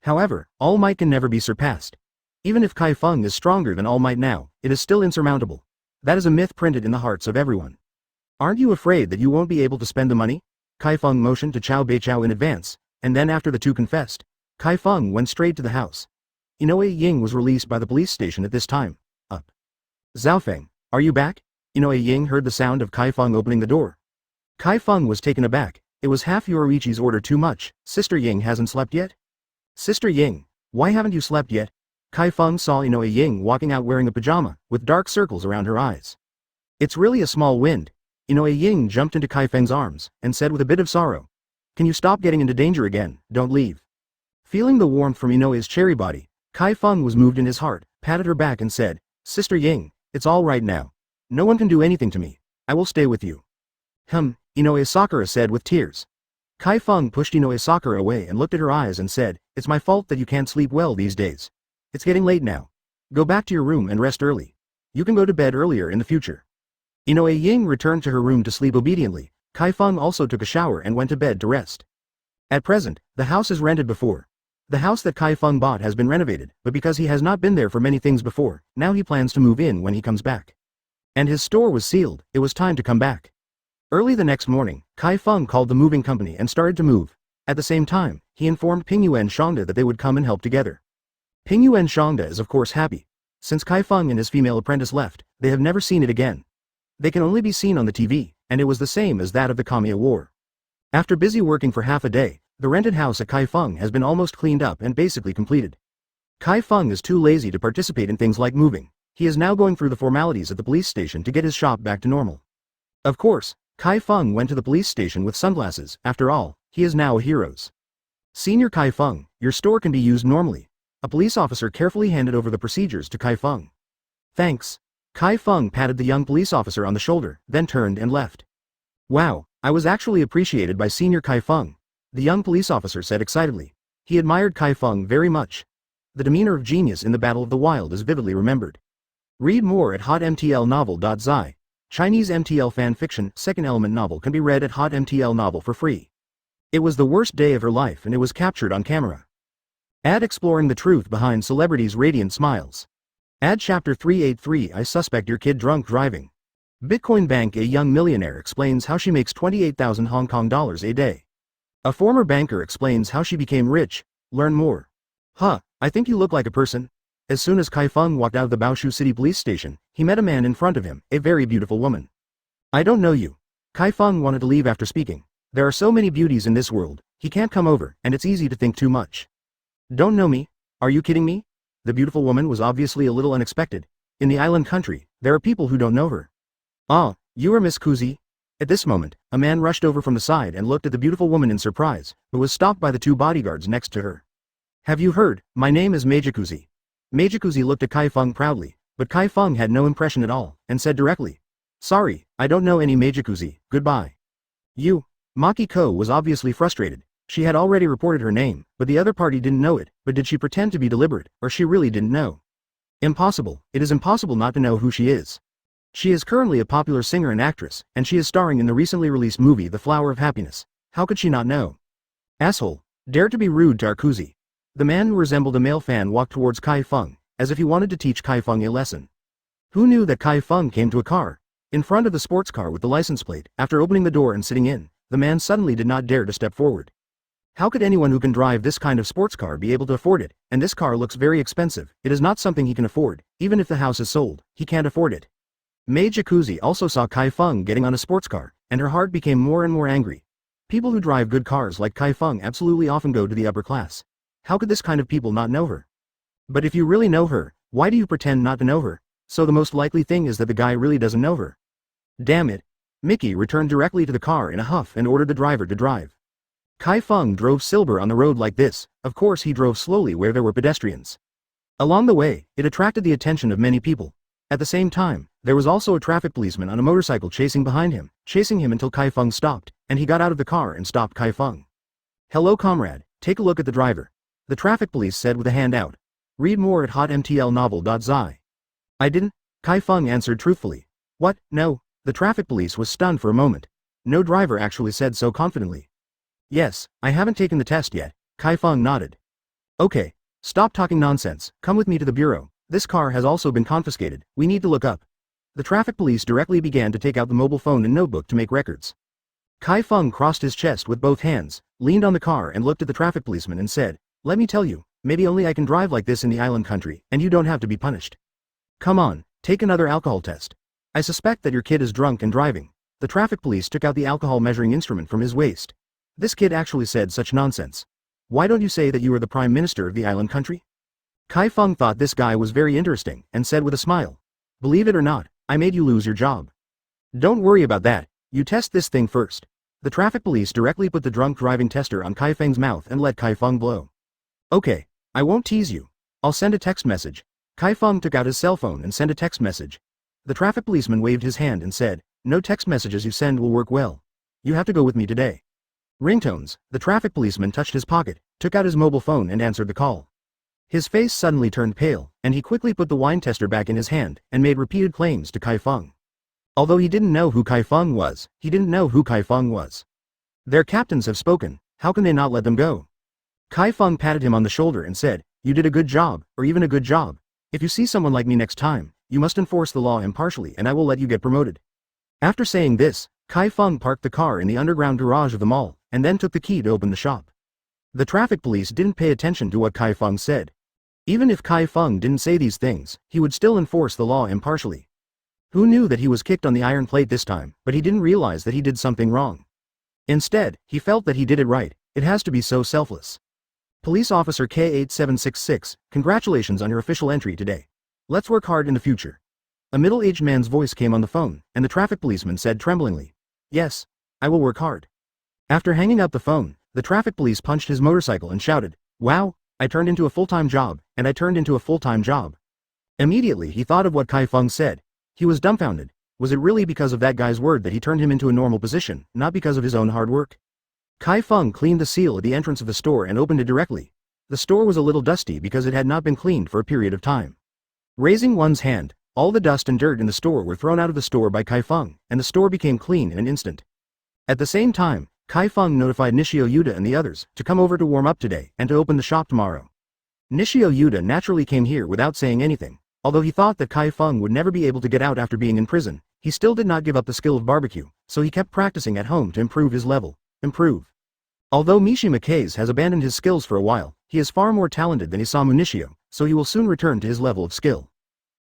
However, All Might can never be surpassed. Even if Chi Feng is stronger than All Might now, it is still insurmountable. That is a myth printed in the hearts of everyone. Aren't you afraid that you won't be able to spend the money? Chi Feng motioned to Xiao Beichao in advance, and then after the two confessed, Chi Feng went straight to the house. Inoue Ying was released by the police station at this time. Up. Zhao Feng, are you back? Inoue Ying heard the sound of Chi Feng opening the door. Chi Feng was taken aback. It was half Yoruichi's order too much. Sister Ying hasn't slept yet? Sister Ying, why haven't you slept yet? Chi Feng saw Inoue Ying walking out wearing a pajama, with dark circles around her eyes. It's really a small wind. Inoue Ying jumped into Chi Feng's arms, and said with a bit of sorrow. Can you stop getting into danger again, don't leave. Feeling the warmth from Inoue's cherry body, Chi Feng was moved in his heart, patted her back and said, Sister Ying, it's all right now. No one can do anything to me. I will stay with you. Inoue Sakura said with tears. Chi Feng pushed Inoue Sakura away and looked at her eyes and said, It's my fault that you can't sleep well these days. It's getting late now. Go back to your room and rest early. You can go to bed earlier in the future. Inoue Ying returned to her room to sleep obediently. Chi Feng also took a shower and went to bed to rest. At present, the house is rented before. The house that Chi Feng bought has been renovated, but because he has not been there for many things before, now he plans to move in when he comes back. And his store was sealed, it was time to come back. Early the next morning, Chi Feng called the moving company and started to move. At the same time, he informed Pingyue and Shangda that they would come and help together. Pingyue and Shangda is of course happy. Since Chi Feng and his female apprentice left, they have never seen it again. They can only be seen on the TV, and it was the same as that of the Kamiya War. After busy working for half a day, the rented house at Chi Feng has been almost cleaned up and basically completed. Chi Feng is too lazy to participate in things like moving. He is now going through the formalities at the police station to get his shop back to normal. Of course, Chi Feng went to the police station with sunglasses. After all, he is now a hero's. Senior Chi Feng, your store can be used normally. A police officer carefully handed over the procedures to Chi Feng. Thanks. Chi Feng patted the young police officer on the shoulder, then turned and left. Wow, I was actually appreciated by Senior Chi Feng. The young police officer said excitedly. He admired Chi Feng very much. The demeanor of genius in the Battle of the Wild is vividly remembered. Read more at hotmtlnovel.zi. Chinese MTL fan fiction, second element novel can be read at hotmtl novel for free. It was the worst day of her life and it was captured on camera. Ad exploring the truth behind celebrities' radiant smiles. Ad chapter 383 I suspect your kid drunk driving. Bitcoin Bank a young millionaire explains how she makes 28,000 Hong Kong dollars a day. A former banker explains how she became rich. Learn more. I think you look like a person. As soon as Chi Feng walked out of the Baoshu City Police Station, he met a man in front of him, a very beautiful woman. I don't know you. Chi Feng wanted to leave after speaking. There are so many beauties in this world, he can't come over, and it's easy to think too much. Don't know me? Are you kidding me? The beautiful woman was obviously a little unexpected. In the island country, there are people who don't know her. Ah, you are Miss Kuzi? At this moment, a man rushed over from the side and looked at the beautiful woman in surprise, but was stopped by the two bodyguards next to her. Have you heard? My name is Meijikuzi. Meijikuzi looked at Chi Feng proudly, but Chi Feng had no impression at all, and said directly, "Sorry, I don't know any Meijikuzi, goodbye." You. Maki Ko was obviously frustrated. She had already reported her name, but the other party didn't know it, but did she pretend to be deliberate, or she really didn't know? Impossible, it is impossible not to know who she is. She is currently a popular singer and actress, and she is starring in the recently released movie The Flower of Happiness. How could she not know? Asshole. Dare to be rude to our Kuzi. The man who resembled a male fan walked towards Chi Feng, as if he wanted to teach Chi Feng a lesson. Who knew that Chi Feng came to a car? In front of the sports car with the license plate, after opening the door and sitting in, the man suddenly did not dare to step forward. How could anyone who can drive this kind of sports car be able to afford it? And this car looks very expensive. It is not something he can afford. Even if the house is sold, he can't afford it. Mei Jikuzi also saw Chi Feng getting on a sports car, and her heart became more and more angry. People who drive good cars like Chi Feng absolutely often go to the upper class. How could this kind of people not know her? But if you really know her, why do you pretend not to know her? So the most likely thing is that the guy really doesn't know her. Damn it. Mickey returned directly to the car in a huff and ordered the driver to drive. Chi Feng drove silver on the road like this. Of course he drove slowly where there were pedestrians. Along the way, it attracted the attention of many people. At the same time, there was also a traffic policeman on a motorcycle chasing behind him, chasing him until Chi Feng stopped, and he got out of the car and stopped Chi Feng. "Hello comrade, take a look at the driver," the traffic police said with a hand out. Read more at hotmtlnovel.zi. "I didn't," Chi Feng answered truthfully. "What, no?" The traffic police was stunned for a moment. No driver actually said so confidently. "Yes, I haven't taken the test yet," Chi Feng nodded. "Okay, stop talking nonsense, come with me to the bureau. This car has also been confiscated, we need to look up." The traffic police directly began to take out the mobile phone and notebook to make records. Chi Feng crossed his chest with both hands, leaned on the car and looked at the traffic policeman and said, "Let me tell you, maybe only I can drive like this in the island country, and you don't have to be punished. Come on, take another alcohol test. I suspect that your kid is drunk and driving." The traffic police took out the alcohol measuring instrument from his waist. This kid actually said such nonsense. "Why don't you say that you are the prime minister of the island country?" Chi Feng thought this guy was very interesting, and said with a smile, "Believe it or not, I made you lose your job." "Don't worry about that, you test this thing first." The traffic police directly put the drunk driving tester on Chi Feng's mouth and let Chi Feng blow. "Okay, I won't tease you. I'll send a text message." Chi Feng took out his cell phone and sent a text message. The traffic policeman waved his hand and said, "No text messages you send will work well. You have to go with me today." Ringtones. The traffic policeman touched his pocket, took out his mobile phone and answered the call. His face suddenly turned pale, and he quickly put the wine tester back in his hand, and made repeated claims to Chi Feng. Although he didn't know who Chi Feng was, he didn't know who Chi Feng was. Their captains have spoken, how can they not let them go? Chi Feng patted him on the shoulder and said, "You did a good job, or even a good job. If you see someone like me next time, you must enforce the law impartially and I will let you get promoted." After saying this, Chi Feng parked the car in the underground garage of the mall, and then took the key to open the shop. The traffic police didn't pay attention to what Chi Feng said. Even if Chi Feng didn't say these things, he would still enforce the law impartially. Who knew that he was kicked on the iron plate this time, but he didn't realize that he did something wrong. Instead, he felt that he did it right. It has to be so selfless. Police Officer K8766, congratulations on your official entry today. Let's work hard in the future. A middle-aged man's voice came on the phone, and the traffic policeman said tremblingly, "Yes, I will work hard." After hanging up the phone, the traffic police punched his motorcycle and shouted, "Wow, I turned into a full-time job, and I turned into a full-time job." Immediately he thought of what Chi Feng said. He was dumbfounded. Was it really because of that guy's word that he turned him into a normal position, not because of his own hard work? Chi Feng cleaned the seal at the entrance of the store and opened it directly. The store was a little dusty because it had not been cleaned for a period of time. Raising one's hand, all the dust and dirt in the store were thrown out of the store by Chi Feng, and the store became clean in an instant. At the same time, Chi Feng notified Nishio Yuta and the others to come over to warm up today and to open the shop tomorrow. Nishio Yuta naturally came here without saying anything. Although he thought that Chi Feng would never be able to get out after being in prison, he still did not give up the skill of barbecue, so he kept practicing at home to improve his level. Although Mishima Case has abandoned his skills for a while, he is far more talented than Isamu Nishio, so he will soon return to his level of skill.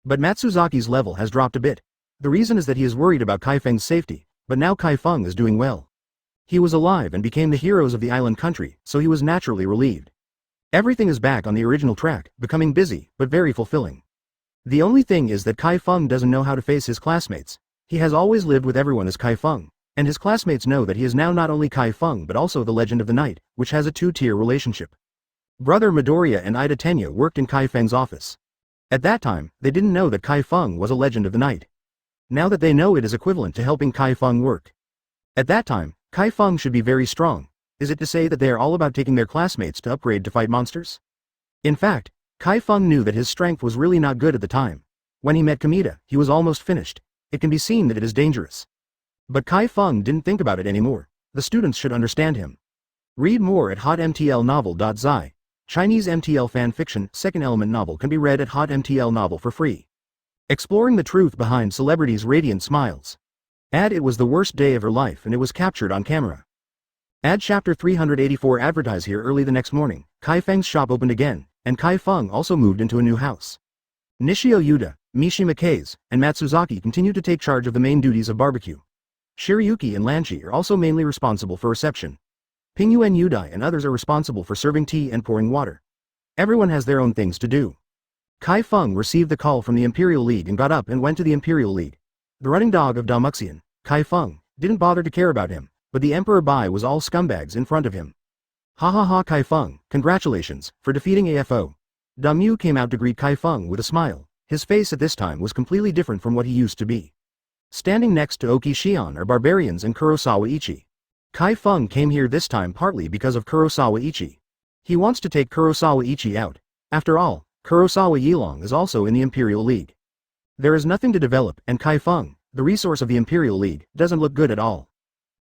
But Matsuzaki's level has dropped a bit. The reason is that he is worried about Chi Feng's safety, but now Chi Feng is doing well. He was alive and became the heroes of the island country, so he was naturally relieved. Everything is back on the original track, becoming busy, but very fulfilling. The only thing is that Chi Feng doesn't know how to face his classmates. He has always lived with everyone as Chi Feng, and his classmates know that he is now not only Chi Feng but also the Legend of the Night, which has a two-tier relationship. Brother Midoriya and Ida Tenya worked in Chi Feng's office. At that time, they didn't know that Chi Feng was a legend of the night. Now that they know, it is equivalent to helping Chi Feng work. At that time, Chi Feng should be very strong. Is it to say that they are all about taking their classmates to upgrade to fight monsters? In fact, Chi Feng knew that his strength was really not good at the time. When he met Kamita, he was almost finished. It can be seen that it is dangerous. But Chi Feng didn't think about it anymore. The students should understand him. Read more at hotmtlnovel.zi. Chinese MTL fan fiction, second element novel can be read at hotmtl novel for free. Exploring the truth behind celebrities' radiant smiles. Ad: it was the worst day of her life and it was captured on camera. Ad: chapter 384. Advertise here. Early the next morning, Chi Feng's shop opened again, and Chi Feng also moved into a new house. Nishio Yuda, Mishima Kaze, and Matsuzaki continue to take charge of the main duties of barbecue. Shirayuki and Lanchi are also mainly responsible for reception. Pingyuan Yudai and others are responsible for serving tea and pouring water. Everyone has their own things to do. Chi Feng received the call from the Imperial League and got up and went to the Imperial League. The running dog of Damuxian, Chi Feng, didn't bother to care about him, but the Emperor Bai was all scumbags in front of him. Ha ha ha. Chi Feng, congratulations for defeating AFO. Damu came out to greet Chi Feng with a smile. His face at this time was completely different from what he used to be. Standing next to Oki Shion are barbarians and Kurosawa Ichi. Chi Feng came here this time partly because of Kurosawa Ichi. He wants to take Kurosawa Ichi out. After all, Kurosawa Yilong is also in the Imperial League. There is nothing to develop, and Chi Feng, the resource of the Imperial League, doesn't look good at all.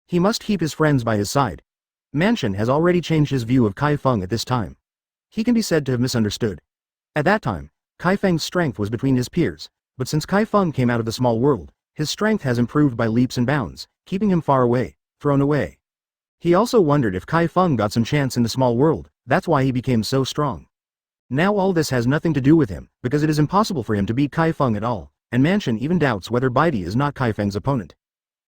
He must keep his friends by his side. Mansion has already changed his view of Chi Feng at this time. He can be said to have misunderstood. At that time, Chi Feng's strength was between his peers, but since Chi Feng came out of the small world, his strength has improved by leaps and bounds, keeping him far away, thrown away. He also wondered if Chi Feng got some chance in the small world, that's why he became so strong. Now all this has nothing to do with him, because it is impossible for him to beat Chi Feng at all, and Mansion even doubts whether Baidi is not Chi Feng's opponent.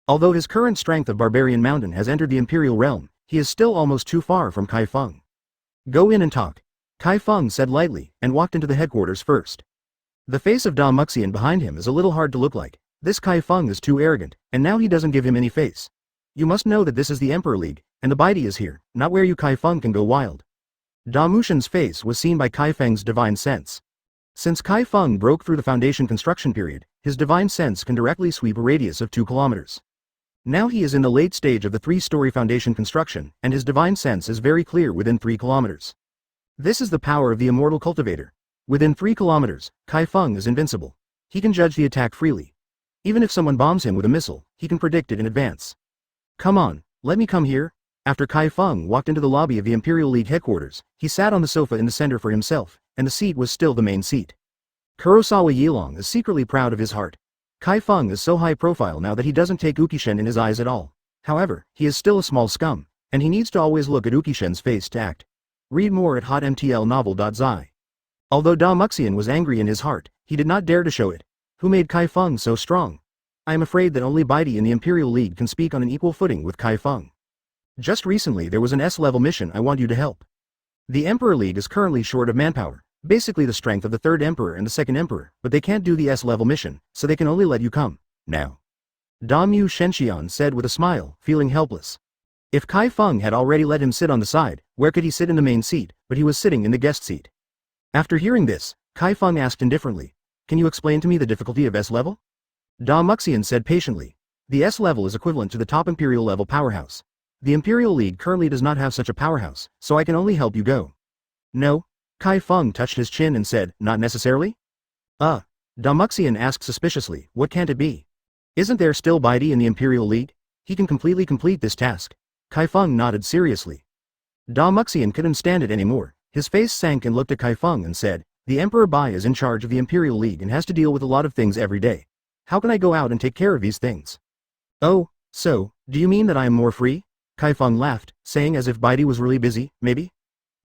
Although his current strength of Barbarian Mountain has entered the Imperial Realm, he is still almost too far from Chi Feng. Go in and talk. Chi Feng said lightly, and walked into the headquarters first. The face of Damuxian behind him is a little hard to look like. This Chi Feng is too arrogant, and now he doesn't give him any face. You must know that this is the Emperor League, and the Baidi is here, not where you Chi Feng can go wild. Damushan's face was seen by Chi Feng's divine sense. Since Chi Feng broke through the foundation construction period, his divine sense can directly sweep a radius of 2 kilometers. Now he is in the late stage of the 3-story foundation construction, and his divine sense is very clear within 3 kilometers. This is the power of the immortal cultivator. Within 3 kilometers, Chi Feng is invincible. He can judge the attack freely. Even if someone bombs him with a missile, he can predict it in advance. Come on, let me come here. After Chi Feng walked into the lobby of the Imperial League headquarters, he sat on the sofa in the center for himself, and the seat was still the main seat. Kurosawa Yilong is secretly proud of his heart. Chi Feng is so high profile now that he doesn't take Ukishen in his eyes at all. However, he is still a small scum, and he needs to always look at Ukishen's face to act. Read more at hotmtlnovel.zi. Although Damuxian was angry in his heart, he did not dare to show it. Who made Chi Feng so strong? I am afraid that only Baidi in the Imperial League can speak on an equal footing with Chi Feng. Just recently there was an S-level mission I want you to help. The Emperor League is currently short of manpower, basically the strength of the 3rd Emperor and the 2nd Emperor, but they can't do the S-level mission, so they can only let you come, now. Damu Shenxian said with a smile, feeling helpless. If Chi Feng had already let him sit on the side, where could he sit in the main seat, but he was sitting in the guest seat. After hearing this, Chi Feng asked indifferently, can you explain to me the difficulty of S-level? Damuxian said patiently, the S-level is equivalent to the top Imperial level powerhouse. The Imperial League currently does not have such a powerhouse, so I can only help you go. No? Chi Feng touched his chin and said, not necessarily? Damuxian asked suspiciously, what can't it be? Isn't there still Baidi in the Imperial League? He can completely complete this task. Chi Feng nodded seriously. Damuxian couldn't stand it anymore. His face sank and looked at Chi Feng and said, the Emperor Bai is in charge of the Imperial League and has to deal with a lot of things every day. How can I go out and take care of these things? Oh, so, do you mean that I am more free? Chi Feng laughed, saying as if Baidi was really busy, maybe?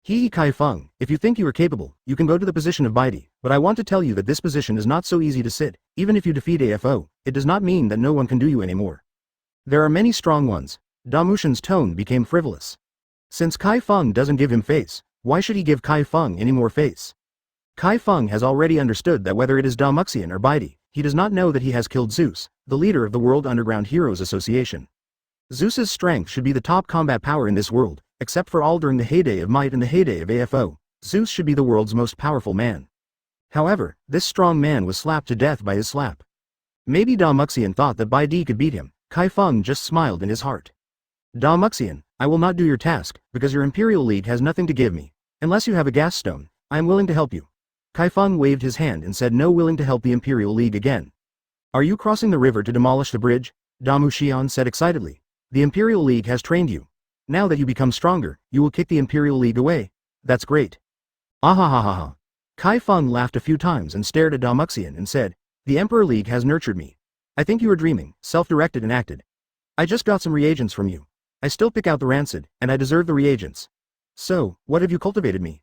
Chi Feng, if you think you are capable, you can go to the position of Baidi, but I want to tell you that this position is not so easy to sit. Even if you defeat AFO, it does not mean that no one can do you anymore. There are many strong ones. Damushan's tone became frivolous. Since Chi Feng doesn't give him face, why should he give Chi Feng any more face? Chi Feng has already understood that whether it is Damuxian or Baidi, he does not know that he has killed Zeus, the leader of the World Underground Heroes Association. Zeus's strength should be the top combat power in this world, except for all during the heyday of Might and the heyday of AFO. Zeus should be the world's most powerful man. However, this strong man was slapped to death by his slap. Maybe Da Muxian thought that Bai Di could beat him. Chi Feng just smiled in his heart. Da Muxian, I will not do your task, because your Imperial League has nothing to give me. Unless you have a gas stone, I am willing to help you. Chi Feng waved his hand and said no, willing to help the Imperial League again. Are you crossing the river to demolish the bridge? Da Muxian said excitedly. The Imperial League has trained you. Now that you become stronger, you will kick the Imperial League away. That's great. Ahahaha. Chi Feng laughed a few times and stared at Da Muxian and said, the Emperor League has nurtured me. I think you are dreaming, self-directed and acted. I just got some reagents from you. I still pick out the rancid, and I deserve the reagents. So, what have you cultivated me?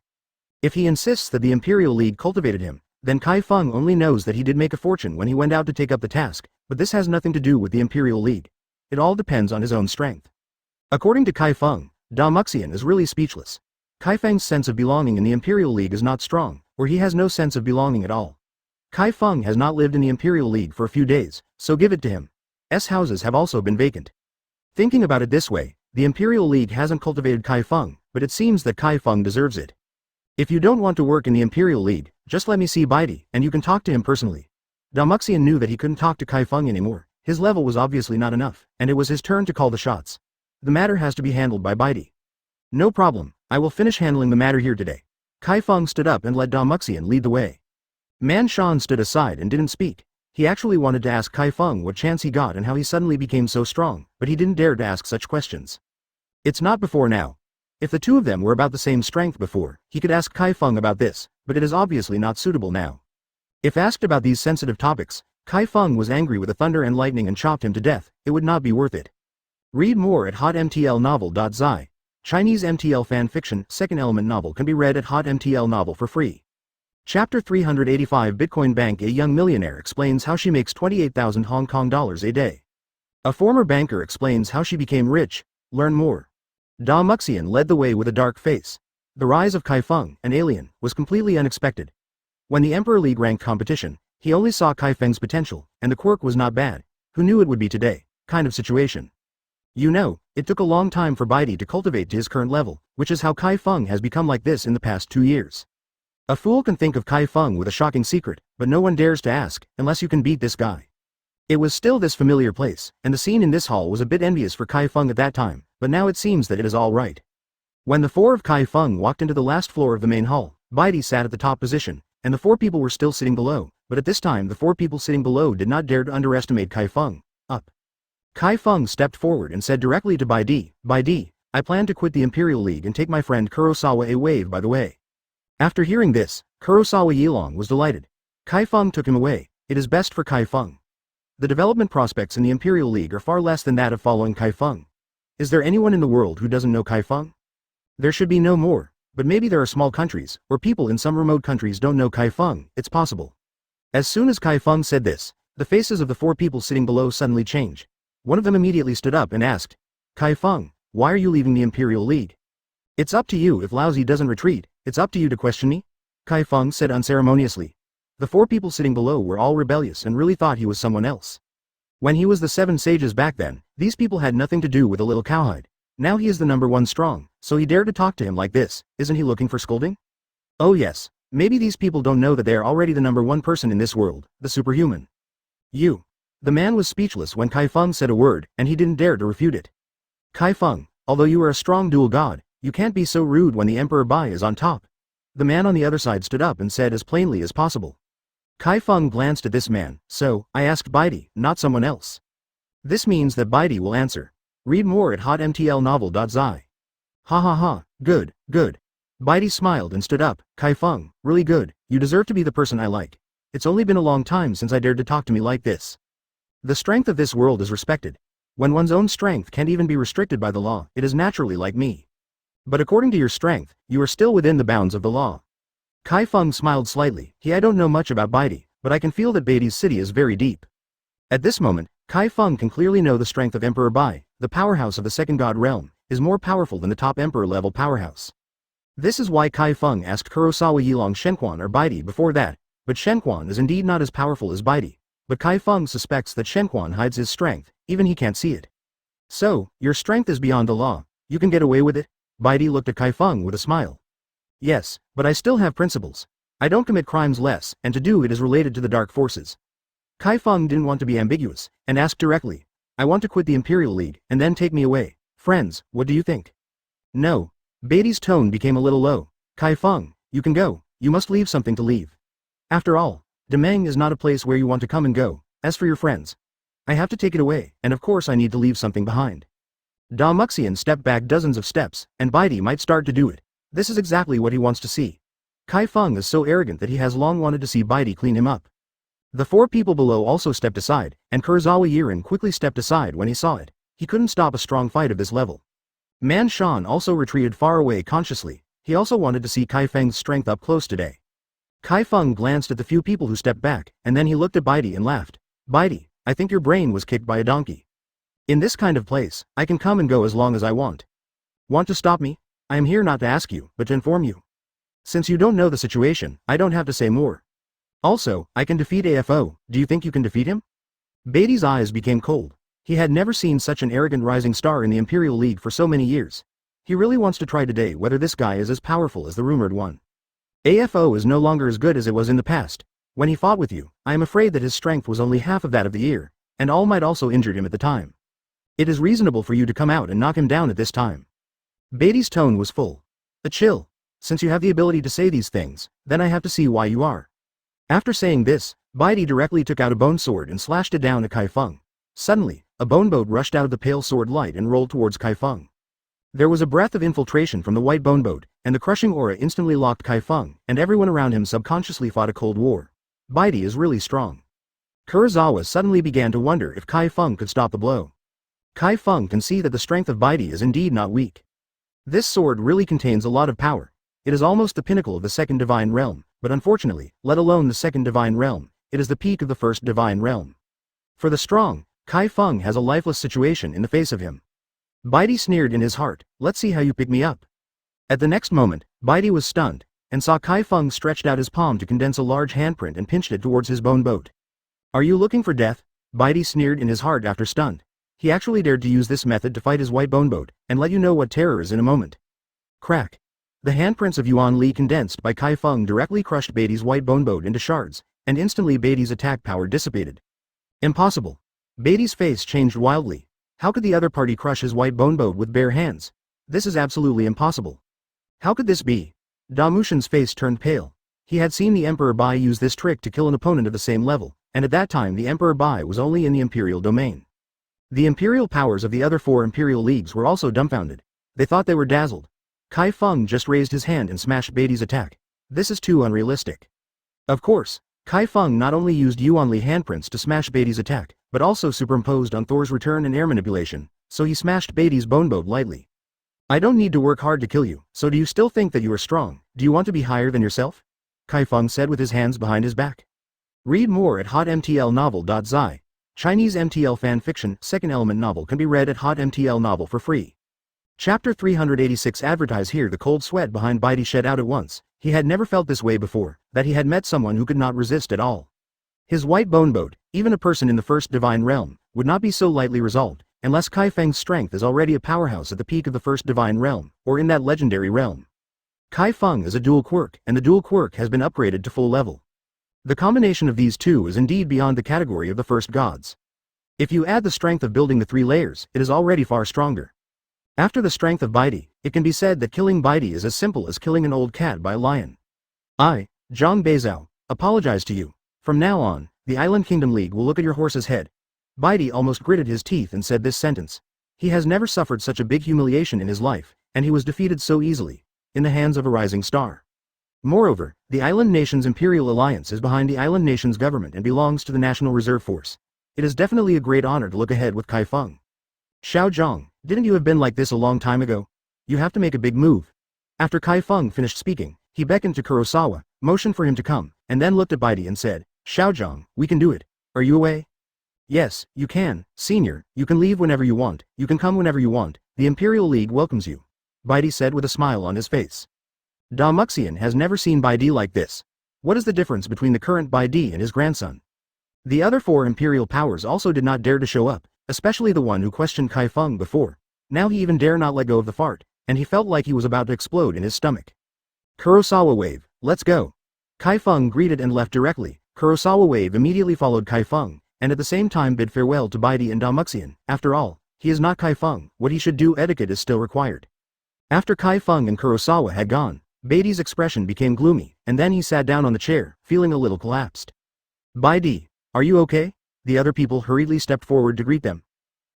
If he insists that the Imperial League cultivated him, then Chi Feng only knows that he did make a fortune when he went out to take up the task, but this has nothing to do with the Imperial League. It all depends on his own strength. According to Chi Feng, Da Muxian is really speechless. Chi Feng's sense of belonging in the Imperial League is not strong, or he has no sense of belonging at all. Chi Feng has not lived in the Imperial League for a few days, so give it to him. Houses have also been vacant. Thinking about it this way, the Imperial League hasn't cultivated Chi Feng, but it seems that Chi Feng deserves it. If you don't want to work in the Imperial League, just let me see Bai Di, and you can talk to him personally. Da Muxian knew that he couldn't talk to Chi Feng anymore. His level was obviously not enough, and it was his turn to call the shots. The matter has to be handled by Bai Di. No problem, I will finish handling the matter here today. Chi Feng stood up and let Da Muxian lead the way. Man Shan stood aside and didn't speak. He actually wanted to ask Chi Feng what chance he got and how he suddenly became so strong, but he didn't dare to ask such questions. It's not before now. If the two of them were about the same strength before, he could ask Chi Feng about this, but it is obviously not suitable now. If asked about these sensitive topics, Chi Feng was angry with the thunder and lightning and chopped him to death. It would not be worth it. Read more at hotmtlnovel.zi. Chinese MTL fan fiction, second element novel can be read at hotmtl novel for free. Chapter 385 Bitcoin Bank. A young millionaire explains how she makes 28,000 Hong Kong dollars a day. A former banker explains how she became rich. Learn more. Da Muxian led the way with a dark face. The rise of Chi Feng, an alien, was completely unexpected. When the Emperor League ranked competition, he only saw Chi Feng's potential, and the quirk was not bad. Who knew it would be today? Kind of situation. You know, it took a long time for Bai Di to cultivate to his current level, which is how Chi Feng has become like this in the past 2 years. A fool can think of Chi Feng with a shocking secret, but no one dares to ask, unless you can beat this guy. It was still this familiar place, and the scene in this hall was a bit envious for Chi Feng at that time, but now it seems that it is all right. When the four of Chi Feng walked into the last floor of the main hall, Bai Di sat at the top position, and the four people were still sitting below, but at this time the four people sitting below did not dare to underestimate Chi Feng. Up. Chi Feng stepped forward and said directly to Bai Di, I plan to quit the Imperial League and take my friend Kurosawa a wave by the way. After hearing this, Kurosawa Yilong was delighted. Chi Feng took him away. It is best for Chi Feng. The development prospects in the Imperial League are far less than that of following Chi Feng. Is there anyone in the world who doesn't know Chi Feng? There should be no more, but maybe there are small countries, or people in some remote countries don't know Chi Feng. It's possible. As soon as Chi Feng said this, the faces of the four people sitting below suddenly changed. One of them immediately stood up and asked, Chi Feng, why are you leaving the Imperial League? It's up to you. If Laozi doesn't retreat, it's up to you to question me? Chi Feng said unceremoniously. The four people sitting below were all rebellious and really thought he was someone else. When he was the 7 sages back then, these people had nothing to do with a little cowhide. Now he is the #1 strong, so he dared to talk to him like this. Isn't he looking for scolding? Oh yes, maybe these people don't know that they are already the #1 person in this world, the superhuman. You. The man was speechless when Chi Feng said a word, and he didn't dare to refute it. Chi Feng, although you are a strong dual god, you can't be so rude when the Emperor Bai is on top. The man on the other side stood up and said as plainly as possible. Chi Feng glanced at this man, so, I asked Bai Di, not someone else. This means that Bai Di will answer. Read more at hotmtlnovel.zi. Ha ha ha, good, good. Bai Di smiled and stood up. Chi Feng, really good, you deserve to be the person I like. It's only been a long time since I dared to talk to me like this. The strength of this world is respected. When one's own strength can't even be restricted by the law, it is naturally like me. But according to your strength, you are still within the bounds of the law. Chi Feng smiled slightly. I don't know much about Bai Di, but I can feel that Bai Di's city is very deep. At this moment, Chi Feng can clearly know the strength of Emperor Bai, the powerhouse of the second god realm, is more powerful than the top emperor level powerhouse. This is why Chi Feng asked Kurosawa Yilong Shenquan or Bai Di before that, but Shenquan is indeed not as powerful as Bai Di, but Chi Feng suspects that Shenquan hides his strength, even he can't see it. So, your strength is beyond the law, you can get away with it? Bai Di looked at Chi Feng with a smile. Yes, but I still have principles. I don't commit crimes less, and to do it is related to the dark forces. Chi Feng didn't want to be ambiguous, and asked directly, I want to quit the Imperial League, and then take me away. Friends, what do you think? No. Beatty's tone became a little low. Chi Feng, you can go, you must leave something to leave. After all, Demeng is not a place where you want to come and go. As for your friends, I have to take it away, and of course I need to leave something behind. Da Muxian stepped back dozens of steps, and Beatty might start to do it. This is exactly what he wants to see. Chi Feng is so arrogant that he has long wanted to see Beatty clean him up. The four people below also stepped aside, and Kurosawa Yiren quickly stepped aside when he saw it. He couldn't stop a strong fight of this level. Man Shan also retreated far away consciously. He also wanted to see Chi Feng's strength up close today. Chi Feng glanced at the few people who stepped back, and then he looked at Beatty and laughed. Beatty, I think your brain was kicked by a donkey. In this kind of place, I can come and go as long as I want. Want to stop me? I am here not to ask you, but to inform you. Since you don't know the situation, I don't have to say more. Also, I can defeat AFO, do you think you can defeat him? Beatty's eyes became cold. He had never seen such an arrogant rising star in the Imperial League for so many years. He really wants to try today whether this guy is as powerful as the rumored one. AFO is no longer as good as it was in the past. When he fought with you, I am afraid that his strength was only half of that of the year, and All Might also injured him at the time. It is reasonable for you to come out and knock him down at this time. Beatty's tone was full. A chill. Since you have the ability to say these things, then I have to see why you are. After saying this, Beatty directly took out a bone sword and slashed it down at Chi Feng. Suddenly, a bone boat rushed out of the pale sword light and rolled towards Chi Feng. There was a breath of infiltration from the white bone boat, and the crushing aura instantly locked Chi Feng, and everyone around him subconsciously fought a cold war. Beatty is really strong. Kurosawa suddenly began to wonder if Chi Feng could stop the blow. Chi Feng can see that the strength of Beatty is indeed not weak. This sword really contains a lot of power. It is almost the pinnacle of the second divine realm, but unfortunately, let alone the second divine realm, it is the peak of the first divine realm. For the strong, Chi Feng has a lifeless situation in the face of him. Beatty sneered in his heart, let's see how you pick me up. At the next moment, Beatty was stunned, and saw Chi Feng stretched out his palm to condense a large handprint and pinched it towards his bone boat. Are you looking for death? Beatty sneered in his heart after stunned. He actually dared to use this method to fight his white bone boat, and let you know what terror is in a moment. Crack. The handprints of Yuan Li condensed by Chi Feng directly crushed Beatty's white bone boat into shards, and instantly Beatty's attack power dissipated. Impossible. Beatty's face changed wildly. How could the other party crush his white bone boat with bare hands? This is absolutely impossible. How could this be? Da Mushin's face turned pale. He had seen the Emperor Bai use this trick to kill an opponent of the same level, and at that time the Emperor Bai was only in the Imperial domain. The Imperial powers of the other four Imperial Leagues were also dumbfounded. They thought they were dazzled. Chi Feng just raised his hand and smashed Beatty's attack. This is too unrealistic. Of course, Chi Feng not only used Yuan Li handprints to smash Beatty's attack, but also superimposed on Thor's return and air manipulation, so he smashed Beatty's bone boat lightly. I don't need to work hard to kill you, so do you still think that you are strong? Do you want to be higher than yourself? Chi Feng said with his hands behind his back. Read more at hotmtlnovel.zi. Chinese MTL fan fiction, second element novel can be read at hotmtl novel for free. Chapter 386 Advertise here. The cold sweat behind Beatty shed out at once. He had never felt this way before, that he had met someone who could not resist at all. His white bone boat, even a person in the first divine realm, would not be so lightly resolved, unless Chi Feng's strength is already a powerhouse at the peak of the first divine realm, or in that legendary realm. Chi Feng is a dual quirk, and the dual quirk has been upgraded to full level. The combination of these two is indeed beyond the category of the first gods. If you add the strength of building the 3 layers, it is already far stronger. After the strength of Beatty, it can be said that killing Beatty is as simple as killing an old cat by a lion. I, Zhang Beizhao, apologize to you. From now on, the Island Kingdom League will look at your horse's head. Beatty almost gritted his teeth and said this sentence. He has never suffered such a big humiliation in his life, and he was defeated so easily, in the hands of a rising star. Moreover, the island nation's imperial alliance is behind the island nation's government and belongs to the National Reserve Force. It is definitely a great honor to look ahead with Chi Feng. Xiao Zhang, didn't you have been like this a long time ago? You have to make a big move. After Chi Feng finished speaking, he beckoned to Kurosawa, motioned for him to come, and then looked at Beatty and said, Xiao Zhang, we can do it. Are you away? Yes, you can, senior, you can leave whenever you want, you can come whenever you want, the Imperial League welcomes you. Beatty said with a smile on his face. Da Muxian has never seen Beatty like this. What is the difference between the current Beatty and his grandson? The other 4 imperial powers also did not dare to show up, especially the one who questioned Chi Feng before. Now he even dare not let go of the fart, and he felt like he was about to explode in his stomach. Kurosawa wave, let's go. Chi Feng greeted and left directly. Kurosawa Wave immediately followed Chi Feng, and at the same time bid farewell to Baidi and Damuxian. After all, he is not Chi Feng, what he should do etiquette is still required. After Chi Feng and Kurosawa had gone, Baidi's expression became gloomy, and then he sat down on the chair, feeling a little collapsed. Baidi, are you okay? The other people hurriedly stepped forward to greet them.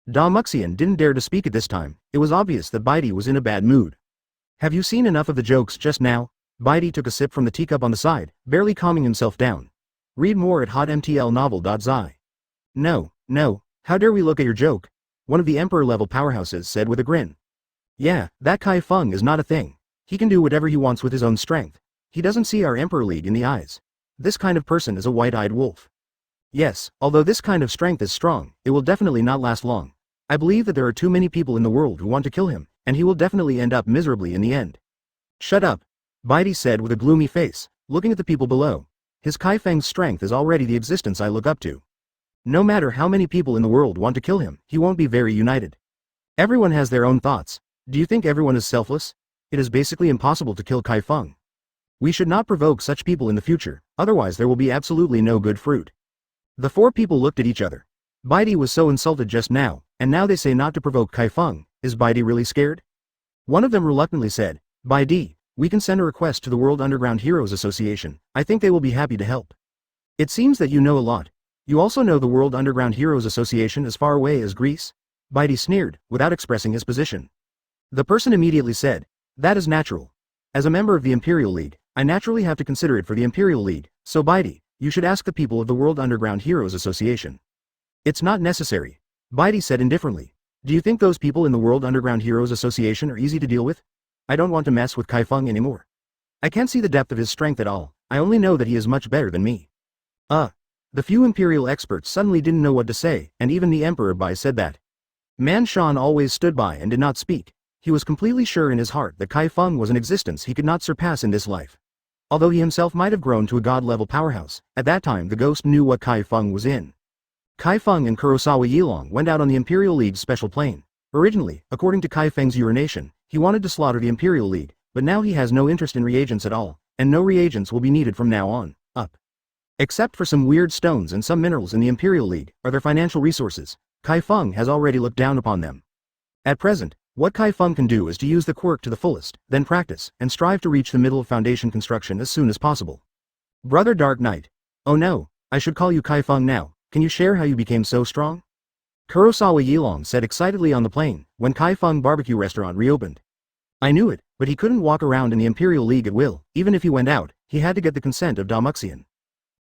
Damuxian didn't dare to speak at this time. It was obvious that Baidi was in a bad mood. Have you seen enough of the jokes just now? Baidi took a sip from the teacup on the side, barely calming himself down. Read more at hotmtlnovel.zi. No, how dare we look at your joke? One of the emperor-level powerhouses said with a grin. Yeah, that Chi Feng is not a thing. He can do whatever he wants with his own strength. He doesn't see our Emperor League in the eyes. This kind of person is a white-eyed wolf. Yes, although this kind of strength is strong, it will definitely not last long. I believe that there are too many people in the world who want to kill him, and he will definitely end up miserably in the end. Shut up, Baidi said with a gloomy face, looking at the people below. His Chi Feng's strength is already the existence I look up to. No matter how many people in the world want to kill him, he won't be very united. Everyone has their own thoughts. Do you think everyone is selfless? It is basically impossible to kill Chi Feng. We should not provoke such people in the future, otherwise there will be absolutely no good fruit. The four people looked at each other. Baidi was so insulted just now, and now they say not to provoke Chi Feng. Is Baidi really scared? One of them reluctantly said, Baidi, we can send a request to the World Underground Heroes Association. I think they will be happy to help. It seems that you know a lot. You also know the World Underground Heroes Association as far away as Greece? Baidi sneered, without expressing his position. The person immediately said, that is natural. As a member of the Imperial League, I naturally have to consider it for the Imperial League, so Baidi, you should ask the people of the World Underground Heroes Association. It's not necessary. Baidi said indifferently. Do you think those people in the World Underground Heroes Association are easy to deal with? I don't want to mess with Chi Feng anymore. I can't see the depth of his strength at all. I only know that he is much better than me. The few Imperial experts suddenly didn't know what to say, and even the Emperor Bai said that. Man Shan always stood by and did not speak. He was completely sure in his heart that Chi Feng was an existence he could not surpass in this life. Although he himself might have grown to a god-level powerhouse, at that time the ghost knew what Chi Feng was in. Chi Feng and Kurosawa Yilong went out on the Imperial League's special plane. Originally, according to Chi Feng's urination, he wanted to slaughter the Imperial League, but now he has no interest in reagents at all, and no reagents will be needed from now on, up. Except for some weird stones and some minerals in the Imperial League, are their financial resources. Chi Feng has already looked down upon them. At present, what Chi Feng can do is to use the quirk to the fullest, then practice, and strive to reach the middle of foundation construction as soon as possible. Brother Dark Knight. Oh no, I should call you Chi Feng now. Can you share how you became so strong? Kurosawa Yilong said excitedly on the plane, when Chi Feng barbecue restaurant reopened. I knew it, but he couldn't walk around in the Imperial League at will. Even if he went out, he had to get the consent of Damuxian.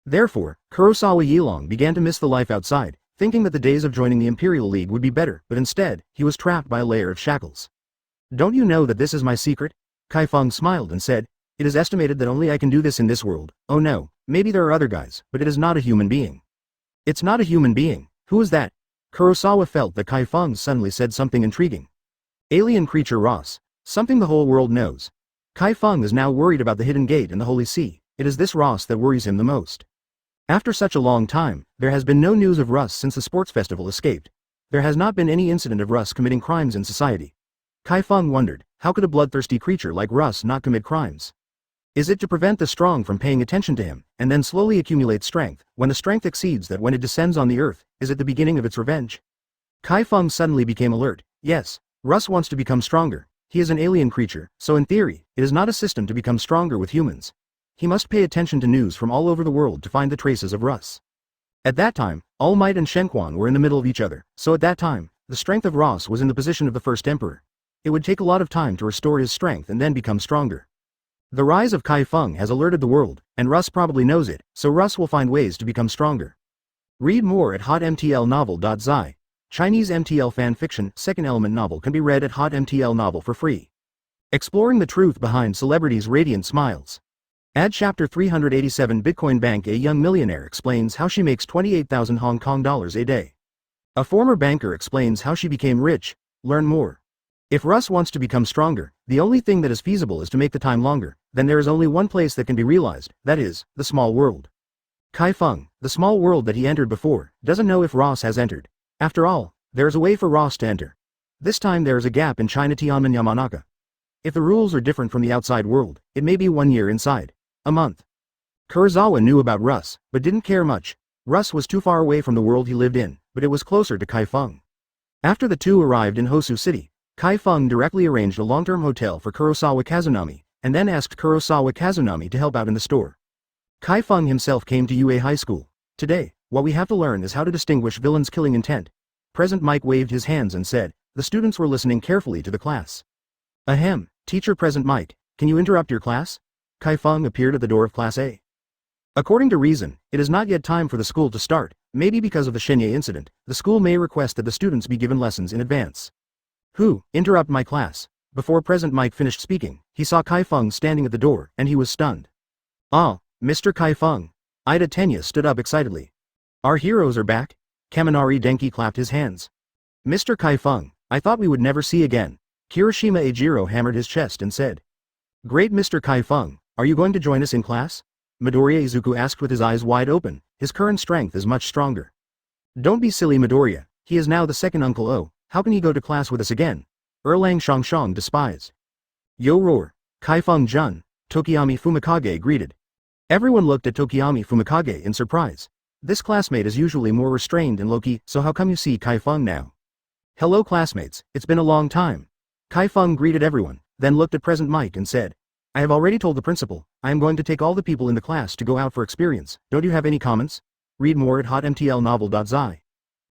Therefore, Kurosawa Yilong began to miss the life outside, thinking that the days of joining the Imperial League would be better, but instead, he was trapped by a layer of shackles. Don't you know that this is my secret? Chi Feng smiled and said, it is estimated that only I can do this in this world. Oh no, maybe there are other guys, but it is not a human being. It's not a human being. Who is that? Kurosawa felt that Chi Feng suddenly said something intriguing. Alien creature Ross. Something the whole world knows. Chi Feng is now worried about the Hidden Gate and the Holy See. It is this Ross that worries him the most. After such a long time, there has been no news of Russ since the sports festival escaped. There has not been any incident of Russ committing crimes in society. Chi Feng wondered, how could a bloodthirsty creature like Russ not commit crimes? Is it to prevent the strong from paying attention to him, and then slowly accumulate strength? When the strength exceeds that when it descends on the earth, is it the beginning of its revenge? Chi Feng suddenly became alert. Yes, Russ wants to become stronger. He is an alien creature, so in theory, it is not a system to become stronger with humans. He must pay attention to news from all over the world to find the traces of Russ. At that time, All Might and Shenquan were in the middle of each other, so at that time, the strength of Ross was in the position of the first emperor. It would take a lot of time to restore his strength and then become stronger. The rise of Chi Feng has alerted the world, and Russ probably knows it, so Russ will find ways to become stronger. Read more at hotmtlnovel.zi. Chinese MTL fan fiction, second element novel can be read at hotmtl novel for free. Exploring the truth behind celebrities' radiant smiles. Add chapter 387 Bitcoin Bank. A young millionaire explains how she makes 28,000 Hong Kong dollars a day. A former banker explains how she became rich. Learn more. If Russ wants to become stronger, the only thing that is feasible is to make the time longer. Then there is only one place that can be realized, that is, the small world. Chi Feng, the small world that he entered before, doesn't know if Ross has entered. After all, there is a way for Ross to enter. This time there is a gap in China Tianmen Yamanaka. If the rules are different from the outside world, it may be 1 year inside. A month. Kurosawa knew about Russ, but didn't care much. Russ was too far away from the world he lived in, but it was closer to Chi Feng. After the two arrived in Hosu City, Chi Feng directly arranged a long-term hotel for Kurosawa Kazunami, and then asked Kurosawa Kazunami to help out in the store. Chi Feng himself came to UA High School. Today, what we have to learn is how to distinguish villains' killing intent. President Mike waved his hands and said, the students were listening carefully to the class. Ahem, Teacher President Mike, can you interrupt your class? Chi Feng appeared at the door of Class A. According to reason, it is not yet time for the school to start. Maybe because of the Shenye incident, the school may request that the students be given lessons in advance. Who, interrupt my class? Before President Mike finished speaking, he saw Chi Feng standing at the door, and he was stunned. Ah, Mr. Chi Feng. Ida Tenya stood up excitedly. Our heroes are back? Kaminari Denki clapped his hands. Mr. Chi Feng, I thought we would never see again. Kirishima Eijiro hammered his chest and said. Great Mr. Chi Feng, are you going to join us in class? Midoriya Izuku asked with his eyes wide open. His current strength is much stronger. Don't be silly, Midoriya, he is now the second Uncle O, how can he go to class with us again? Erlang Shangshang despised. Yo roar, Chi Feng Jun, Tokiyami Fumikage greeted. Everyone looked at Tokiyami Fumikage in surprise. This classmate is usually more restrained and low-key, so how come you see Chi Feng now? Hello classmates, it's been a long time. Chi Feng greeted everyone, then looked at President Mike and said, I have already told the principal, I am going to take all the people in the class to go out for experience, don't you have any comments? Read more at hotmtlnovel.zi.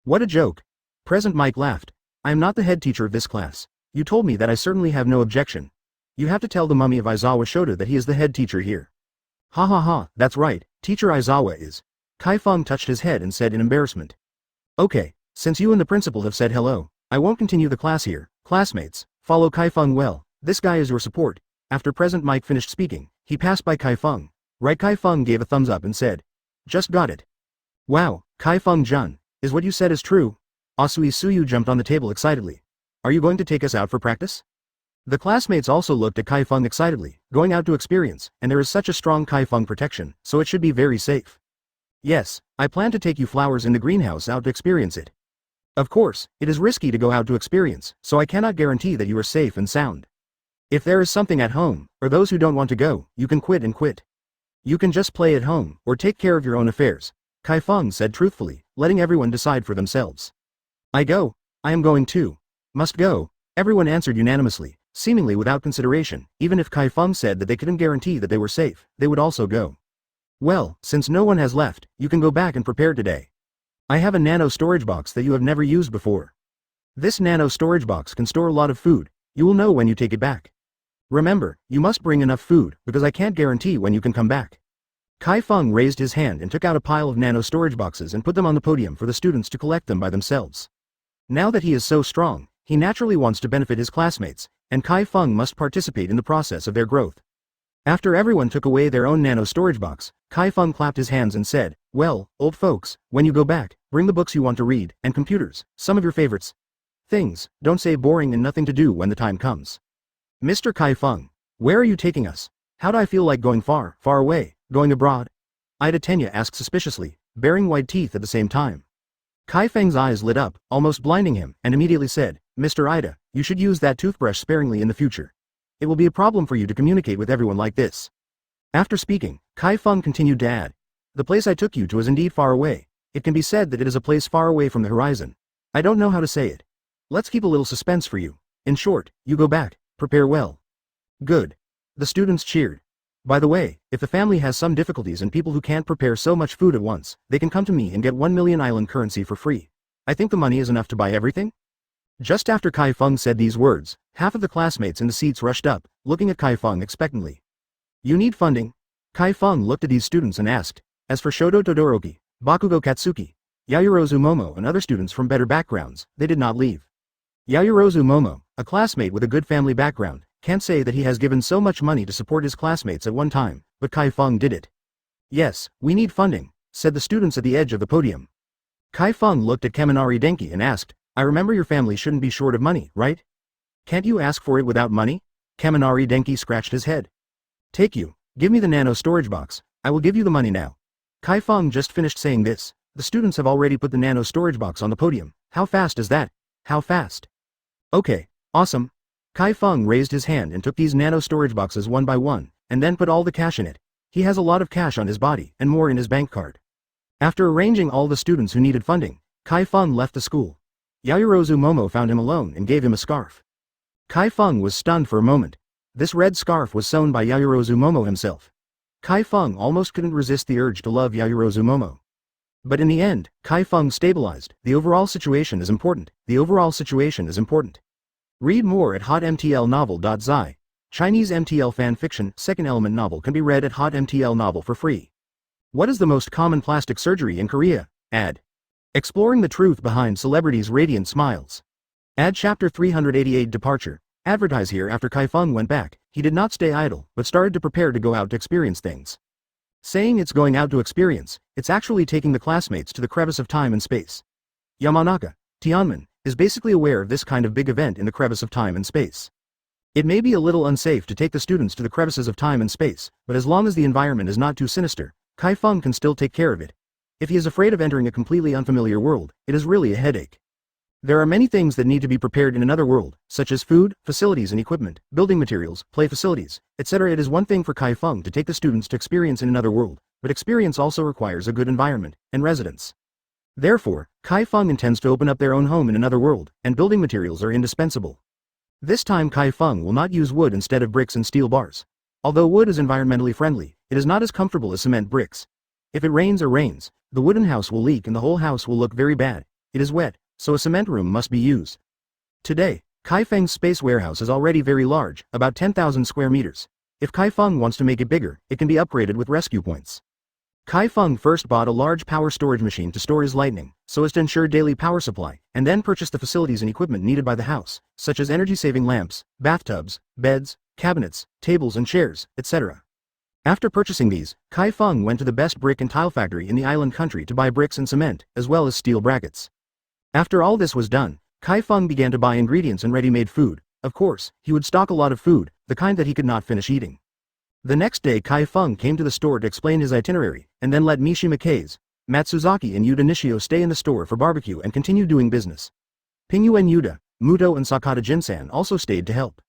What a joke. President Mike laughed. I am not the head teacher of this class. You told me that I certainly have no objection. You have to tell the mummy of Aizawa Shoto that he is the head teacher here. Ha ha ha, that's right, Teacher Aizawa is. Chi Feng touched his head and said in embarrassment. Okay, since you and the principal have said hello, I won't continue the class here. Classmates, follow Chi Feng well, this guy is your support. After President Mike finished speaking, he passed by Chi Feng. Right, Chi Feng gave a thumbs up and said. Just got it. Wow, Chi Feng Jun, is what you said is true? Asui Suyu jumped on the table excitedly. Are you going to take us out for practice? The classmates also looked at Chi Feng excitedly, going out to experience, and there is such a strong Chi Feng protection, so it should be very safe. Yes, I plan to take you flowers in the greenhouse out to experience it. Of course, it is risky to go out to experience, so I cannot guarantee that you are safe and sound. If there is something at home, or those who don't want to go, you can quit and quit. You can just play at home, or take care of your own affairs, Chi Feng said truthfully, letting everyone decide for themselves. I go. I am going too. Must go. Everyone answered unanimously, seemingly without consideration. Even if Chi Feng said that they couldn't guarantee that they were safe, they would also go. Well, since no one has left, you can go back and prepare today. I have a nano storage box that you have never used before. This nano storage box can store a lot of food. You will know when you take it back. Remember, you must bring enough food, because I can't guarantee when you can come back. Chi Feng raised his hand and took out a pile of nano storage boxes and put them on the podium for the students to collect them by themselves. Now that he is so strong, he naturally wants to benefit his classmates, and Chi Feng must participate in the process of their growth. After everyone took away their own nano storage box, Chi Feng clapped his hands and said, well, old folks, when you go back, bring the books you want to read, and computers, some of your favorites. Things, don't say boring and nothing to do when the time comes. Mr. Chi Feng, where are you taking us? How do I feel like going far, far away, going abroad? Ida Tenya asked suspiciously, baring white teeth at the same time. Chi Feng's eyes lit up, almost blinding him, and immediately said, Mr. Ida, you should use that toothbrush sparingly in the future. It will be a problem for you to communicate with everyone like this. After speaking, Chi Feng continued to add, the place I took you to is indeed far away. It can be said that it is a place far away from the horizon. I don't know how to say it. Let's keep a little suspense for you. In short, you go back. Prepare well. Good. The students cheered. By the way, if the family has some difficulties and people who can't prepare so much food at once, they can come to me and get 1 million island currency for free. I think the money is enough to buy everything? Just after Chi Feng said these words, half of the classmates in the seats rushed up, looking at Chi Feng expectantly. You need funding? Chi Feng looked at these students and asked. As for Shoto Todoroki, Bakugo Katsuki, Yayorozu Momo and other students from better backgrounds, they did not leave. Yayorozu Momo, a classmate with a good family background, can't say that he has given so much money to support his classmates at one time, but Chi Feng did it. Yes, we need funding, said the students at the edge of the podium. Chi Feng looked at Kaminari Denki and asked, I remember your family shouldn't be short of money, right? Can't you ask for it without money? Kaminari Denki scratched his head. Take you, give me the nano storage box, I will give you the money now. Chi Feng just finished saying this. The students have already put the nano storage box on the podium. How fast is that? How fast? Okay, awesome. Chi Feng raised his hand and took these nano storage boxes one by one, and then put all the cash in it. He has a lot of cash on his body and more in his bank card. After arranging all the students who needed funding, Chi Feng left the school. Yaoyorozu Momo found him alone and gave him a scarf. Chi Feng was stunned for a moment. This red scarf was sewn by Yaoyorozu Momo himself. Chi Feng almost couldn't resist the urge to love Yaoyorozu Momo. But in the end, Chi Feng stabilized. The overall situation is important. The overall situation is important. Read more at hotmtlnovel.zi. Chinese MTL fan fiction, second element novel can be read at hotmtl novel for free. What is the most common plastic surgery in Korea? Ad. Exploring the truth behind celebrities' radiant smiles. Ad chapter 388 Departure. Advertise here. After Chi Feng went back, he did not stay idle, but started to prepare to go out to experience things. Saying it's going out to experience, it's actually taking the classmates to the crevice of time and space. Yamanaka, Tianmen, is basically aware of this kind of big event in the crevice of time and space. It may be a little unsafe to take the students to the crevices of time and space, but as long as the environment is not too sinister, Chi Feng can still take care of it. If he is afraid of entering a completely unfamiliar world, it is really a headache. There are many things that need to be prepared in another world, such as food, facilities and equipment, building materials, play facilities, etc. It is one thing for Chi Feng to take the students to experience in another world, but experience also requires a good environment and residence. Therefore, Chi Feng intends to open up their own home in another world, and building materials are indispensable. This time Chi Feng will not use wood instead of bricks and steel bars. Although wood is environmentally friendly, it is not as comfortable as cement bricks. If it rains or rains, the wooden house will leak and the whole house will look very bad. It is wet, so a cement room must be used. Today, Chi Feng's space warehouse is already very large, about 10,000 square meters. If Chi Feng wants to make it bigger, it can be upgraded with rescue points. Chi Feng first bought a large power storage machine to store his lightning, so as to ensure daily power supply, and then purchased the facilities and equipment needed by the house, such as energy-saving lamps, bathtubs, beds, cabinets, tables and chairs, etc. After purchasing these, Chi Feng went to the best brick and tile factory in the island country to buy bricks and cement, as well as steel brackets. After all this was done, Chi Feng began to buy ingredients and ready-made food. Of course, he would stock a lot of food, the kind that he could not finish eating. The next day Chi Feng came to the store to explain his itinerary, and then let Mishima Kaze, Matsuzaki and Yuda Nishio stay in the store for barbecue and continue doing business. Pingyuan Yuda, Muto and Sakata Jinsan also stayed to help.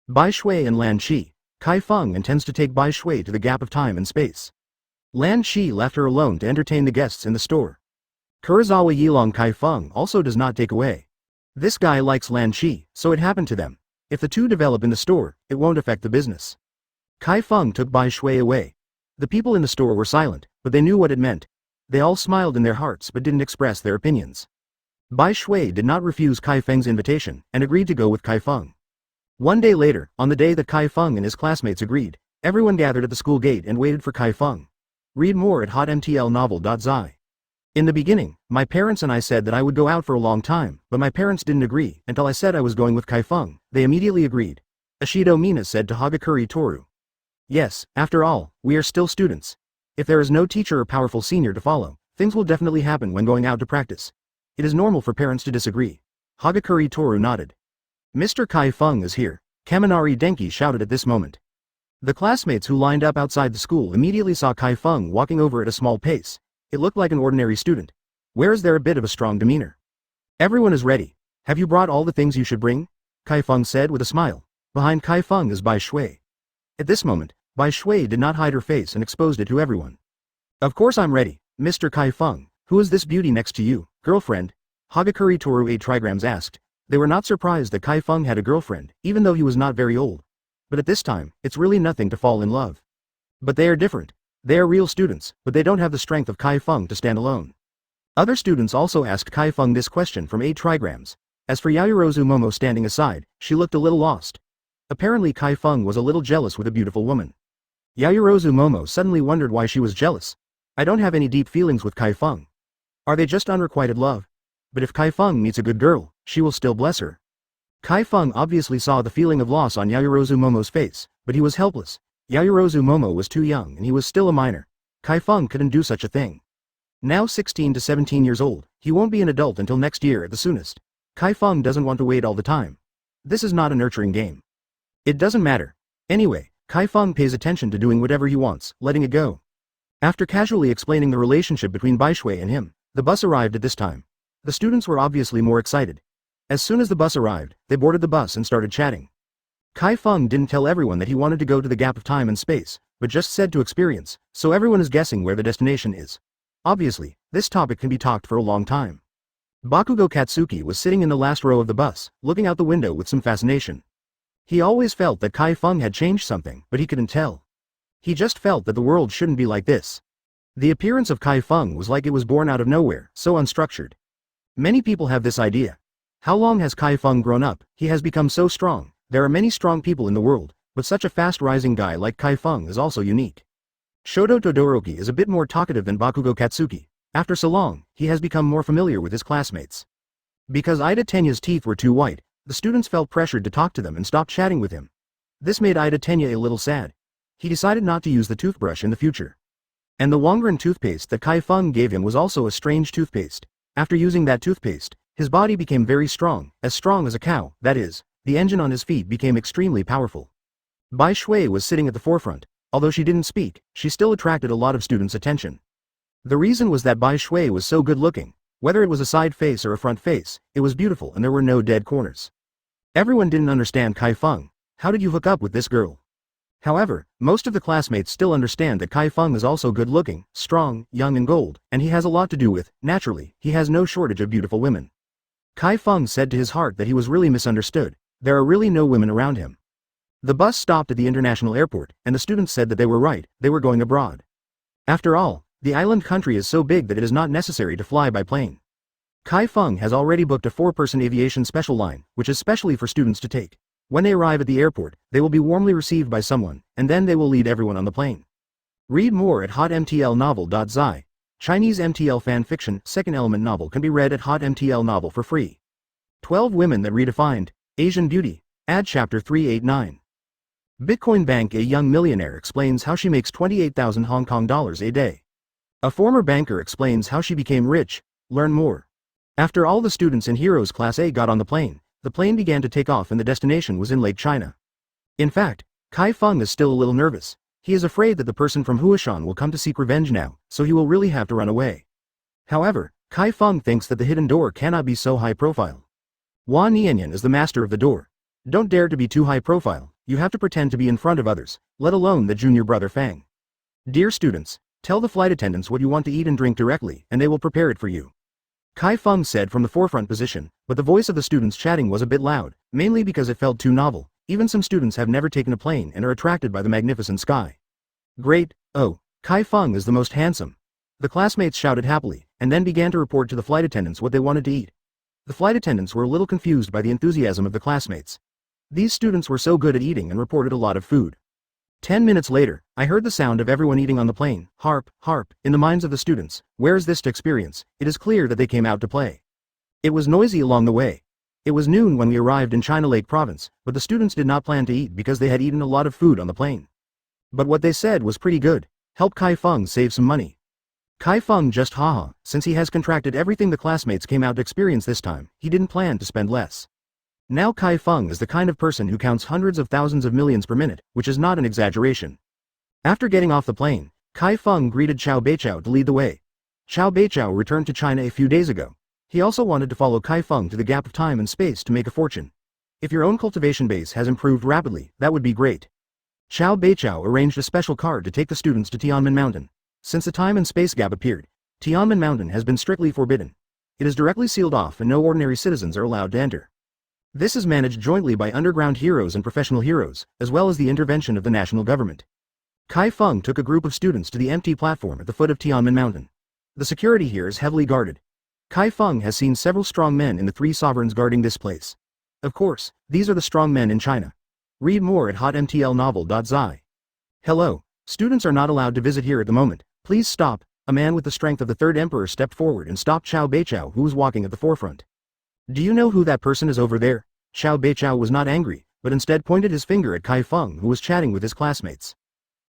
Bai Shui and Lan Shi. Chi Feng intends to take Bai Shui to the gap of time and space. Lan Shi left her alone to entertain the guests in the store. Kurosawa Yilong Chi Feng also does not take away. This guy likes Lan Shi, so it happened to them. If the two develop in the store, it won't affect the business. Chi Feng took Bai Shui away. The people in the store were silent, but they knew what it meant. They all smiled in their hearts but didn't express their opinions. Bai Shui did not refuse Chi Feng's invitation, and agreed to go with Chi Feng. One day later, on the day that Chi Feng and his classmates agreed, everyone gathered at the school gate and waited for Chi Feng. Read more at hotmtlnovel.zi. In the beginning, my parents and I said that I would go out for a long time, but my parents didn't agree, until I said I was going with Chi Feng. They immediately agreed. Ashido Mina said to Hagakure Toru. Yes, after all, we are still students. If there is no teacher or powerful senior to follow, things will definitely happen when going out to practice. It is normal for parents to disagree. Hagakure Toru nodded. Mr. Chi Feng is here, Kaminari Denki shouted at this moment. The classmates who lined up outside the school immediately saw Chi Feng walking over at a small pace. It looked like an ordinary student. Where is there a bit of a strong demeanor? Everyone is ready. Have you brought all the things you should bring? Chi Feng said with a smile. Behind Chi Feng is Bai Shui. At this moment, Bai Shui did not hide her face and exposed it to everyone. Of course I'm ready, Mr. Chi Feng. Who is this beauty next to you, girlfriend? Hagakure Toru 8 trigrams asked. They were not surprised that Chi Feng had a girlfriend, even though he was not very old. But at this time, it's really nothing to fall in love. But they are different. They are real students, but they don't have the strength of Chi Feng to stand alone. Other students also asked Chi Feng this question from 8 trigrams. As for Yaoyorozu Momo standing aside, she looked a little lost. Apparently Chi Feng was a little jealous with a beautiful woman. Yaoyorozu Momo suddenly wondered why she was jealous. I don't have any deep feelings with Chi Feng. Are they just unrequited love? But if Chi Feng meets a good girl, she will still bless her. Chi Feng obviously saw the feeling of loss on Yaoyorozu Momo's face, but he was helpless. Yaoyorozu Momo was too young and he was still a minor. Chi Feng couldn't do such a thing. Now 16 to 17 years old, he won't be an adult until next year at the soonest. Chi Feng doesn't want to wait all the time. This is not a nurturing game. It doesn't matter. Anyway, Chi Feng pays attention to doing whatever he wants, letting it go. After casually explaining the relationship between Bai Shui and him, the bus arrived at this time. The students were obviously more excited. As soon as the bus arrived, they boarded the bus and started chatting. Chi Feng didn't tell everyone that he wanted to go to the gap of time and space, but just said to experience, so everyone is guessing where the destination is. Obviously, this topic can be talked for a long time. Bakugo Katsuki was sitting in the last row of the bus, looking out the window with some fascination. He always felt that Chi Feng had changed something, but he couldn't tell. He just felt that the world shouldn't be like this. The appearance of Chi Feng was like it was born out of nowhere, so unstructured. Many people have this idea. How long has Chi Feng grown up? He has become so strong. There are many strong people in the world, but such a fast-rising guy like Chi Feng is also unique. Shoto Todoroki is a bit more talkative than Bakugo Katsuki. After so long, he has become more familiar with his classmates. Because Ida Tenya's teeth were too white, the students felt pressured to talk to them and stopped chatting with him. This made Ida Tenya a little sad. He decided not to use the toothbrush in the future. And the Wangren toothpaste that Chi Feng gave him was also a strange toothpaste. After using that toothpaste, his body became very strong as a cow, that is, the engine on his feet became extremely powerful. Bai Shui was sitting at the forefront. Although she didn't speak, she still attracted a lot of students' attention. The reason was that Bai Shui was so good looking. Whether it was a side face or a front face, it was beautiful and there were no dead corners. Everyone didn't understand Chi Feng. How did you hook up with this girl? However, most of the classmates still understand that Chi Feng is also good looking, strong, young and gold, and he has a lot to do with, naturally, he has no shortage of beautiful women. Chi Feng said to his heart that he was really misunderstood. There are really no women around him. The bus stopped at the international airport, and the students said that they were right, they were going abroad. After all, the island country is so big that it is not necessary to fly by plane. Chi Feng has already booked a 4-person aviation special line, which is specially for students to take. When they arrive at the airport, they will be warmly received by someone, and then they will lead everyone on the plane. Read more at hotmtlnovel.zi. Chinese MTL fan fiction, second element novel can be read at hotmtl novel for free. 12 Women That Redefined Asian Beauty. Add chapter 389. Bitcoin Bank. A young millionaire explains how she makes 28,000 Hong Kong dollars a day. A former banker explains how she became rich. Learn more. After all the students in Heroes Class A got on the plane began to take off and the destination was in Lake China. In fact, Chi Feng is still a little nervous. He is afraid that the person from Huashan will come to seek revenge now, so he will really have to run away. However, Chi Feng thinks that the hidden door cannot be so high profile. Hua Nianyan is the master of the door. Don't dare to be too high profile, you have to pretend to be in front of others, let alone the junior brother Fang. Dear students, tell the flight attendants what you want to eat and drink directly, and they will prepare it for you. Chi Feng said from the forefront position, but the voice of the students chatting was a bit loud, mainly because it felt too novel. Even some students have never taken a plane and are attracted by the magnificent sky. Great, oh, Chi Feng is the most handsome. The classmates shouted happily, and then began to report to the flight attendants what they wanted to eat. The flight attendants were a little confused by the enthusiasm of the classmates. These students were so good at eating and reported a lot of food. 10 minutes later, I heard the sound of everyone eating on the plane, harp, in the minds of the students. Where is this to experience? It is clear that they came out to play. It was noisy along the way. It was noon when we arrived in China Lake Province, but the students did not plan to eat because they had eaten a lot of food on the plane. But what they said was pretty good. Help Chi Feng save some money. Chi Feng just haha, since he has contracted everything the classmates came out to experience this time, he didn't plan to spend less. Now Chi Feng is the kind of person who counts hundreds of thousands of millions per minute, which is not an exaggeration. After getting off the plane, Chi Feng greeted Chao Beichao to lead the way. Chao Beichao returned to China a few days ago. He also wanted to follow Chi Feng to the gap of time and space to make a fortune. If your own cultivation base has improved rapidly, that would be great. Chao Beichao arranged a special card to take the students to Tianmen Mountain. Since the time and space gap appeared, Tianmen Mountain has been strictly forbidden. It is directly sealed off and no ordinary citizens are allowed to enter. This is managed jointly by underground heroes and professional heroes, as well as the intervention of the national government. Chi Feng took a group of students to the empty platform at the foot of Tianmen Mountain. The security here is heavily guarded. Chi Feng has seen several strong men in the 3 sovereigns guarding this place. Of course, these are the strong men in China. Read more at hotmtlnovel.zi. Hello, students are not allowed to visit here at the moment. Please stop. A man with the strength of the 3rd emperor stepped forward and stopped Chao Beichao, who was walking at the forefront. Do you know who that person is over there? Chao Beichao was not angry, but instead pointed his finger at Chi Feng, who was chatting with his classmates.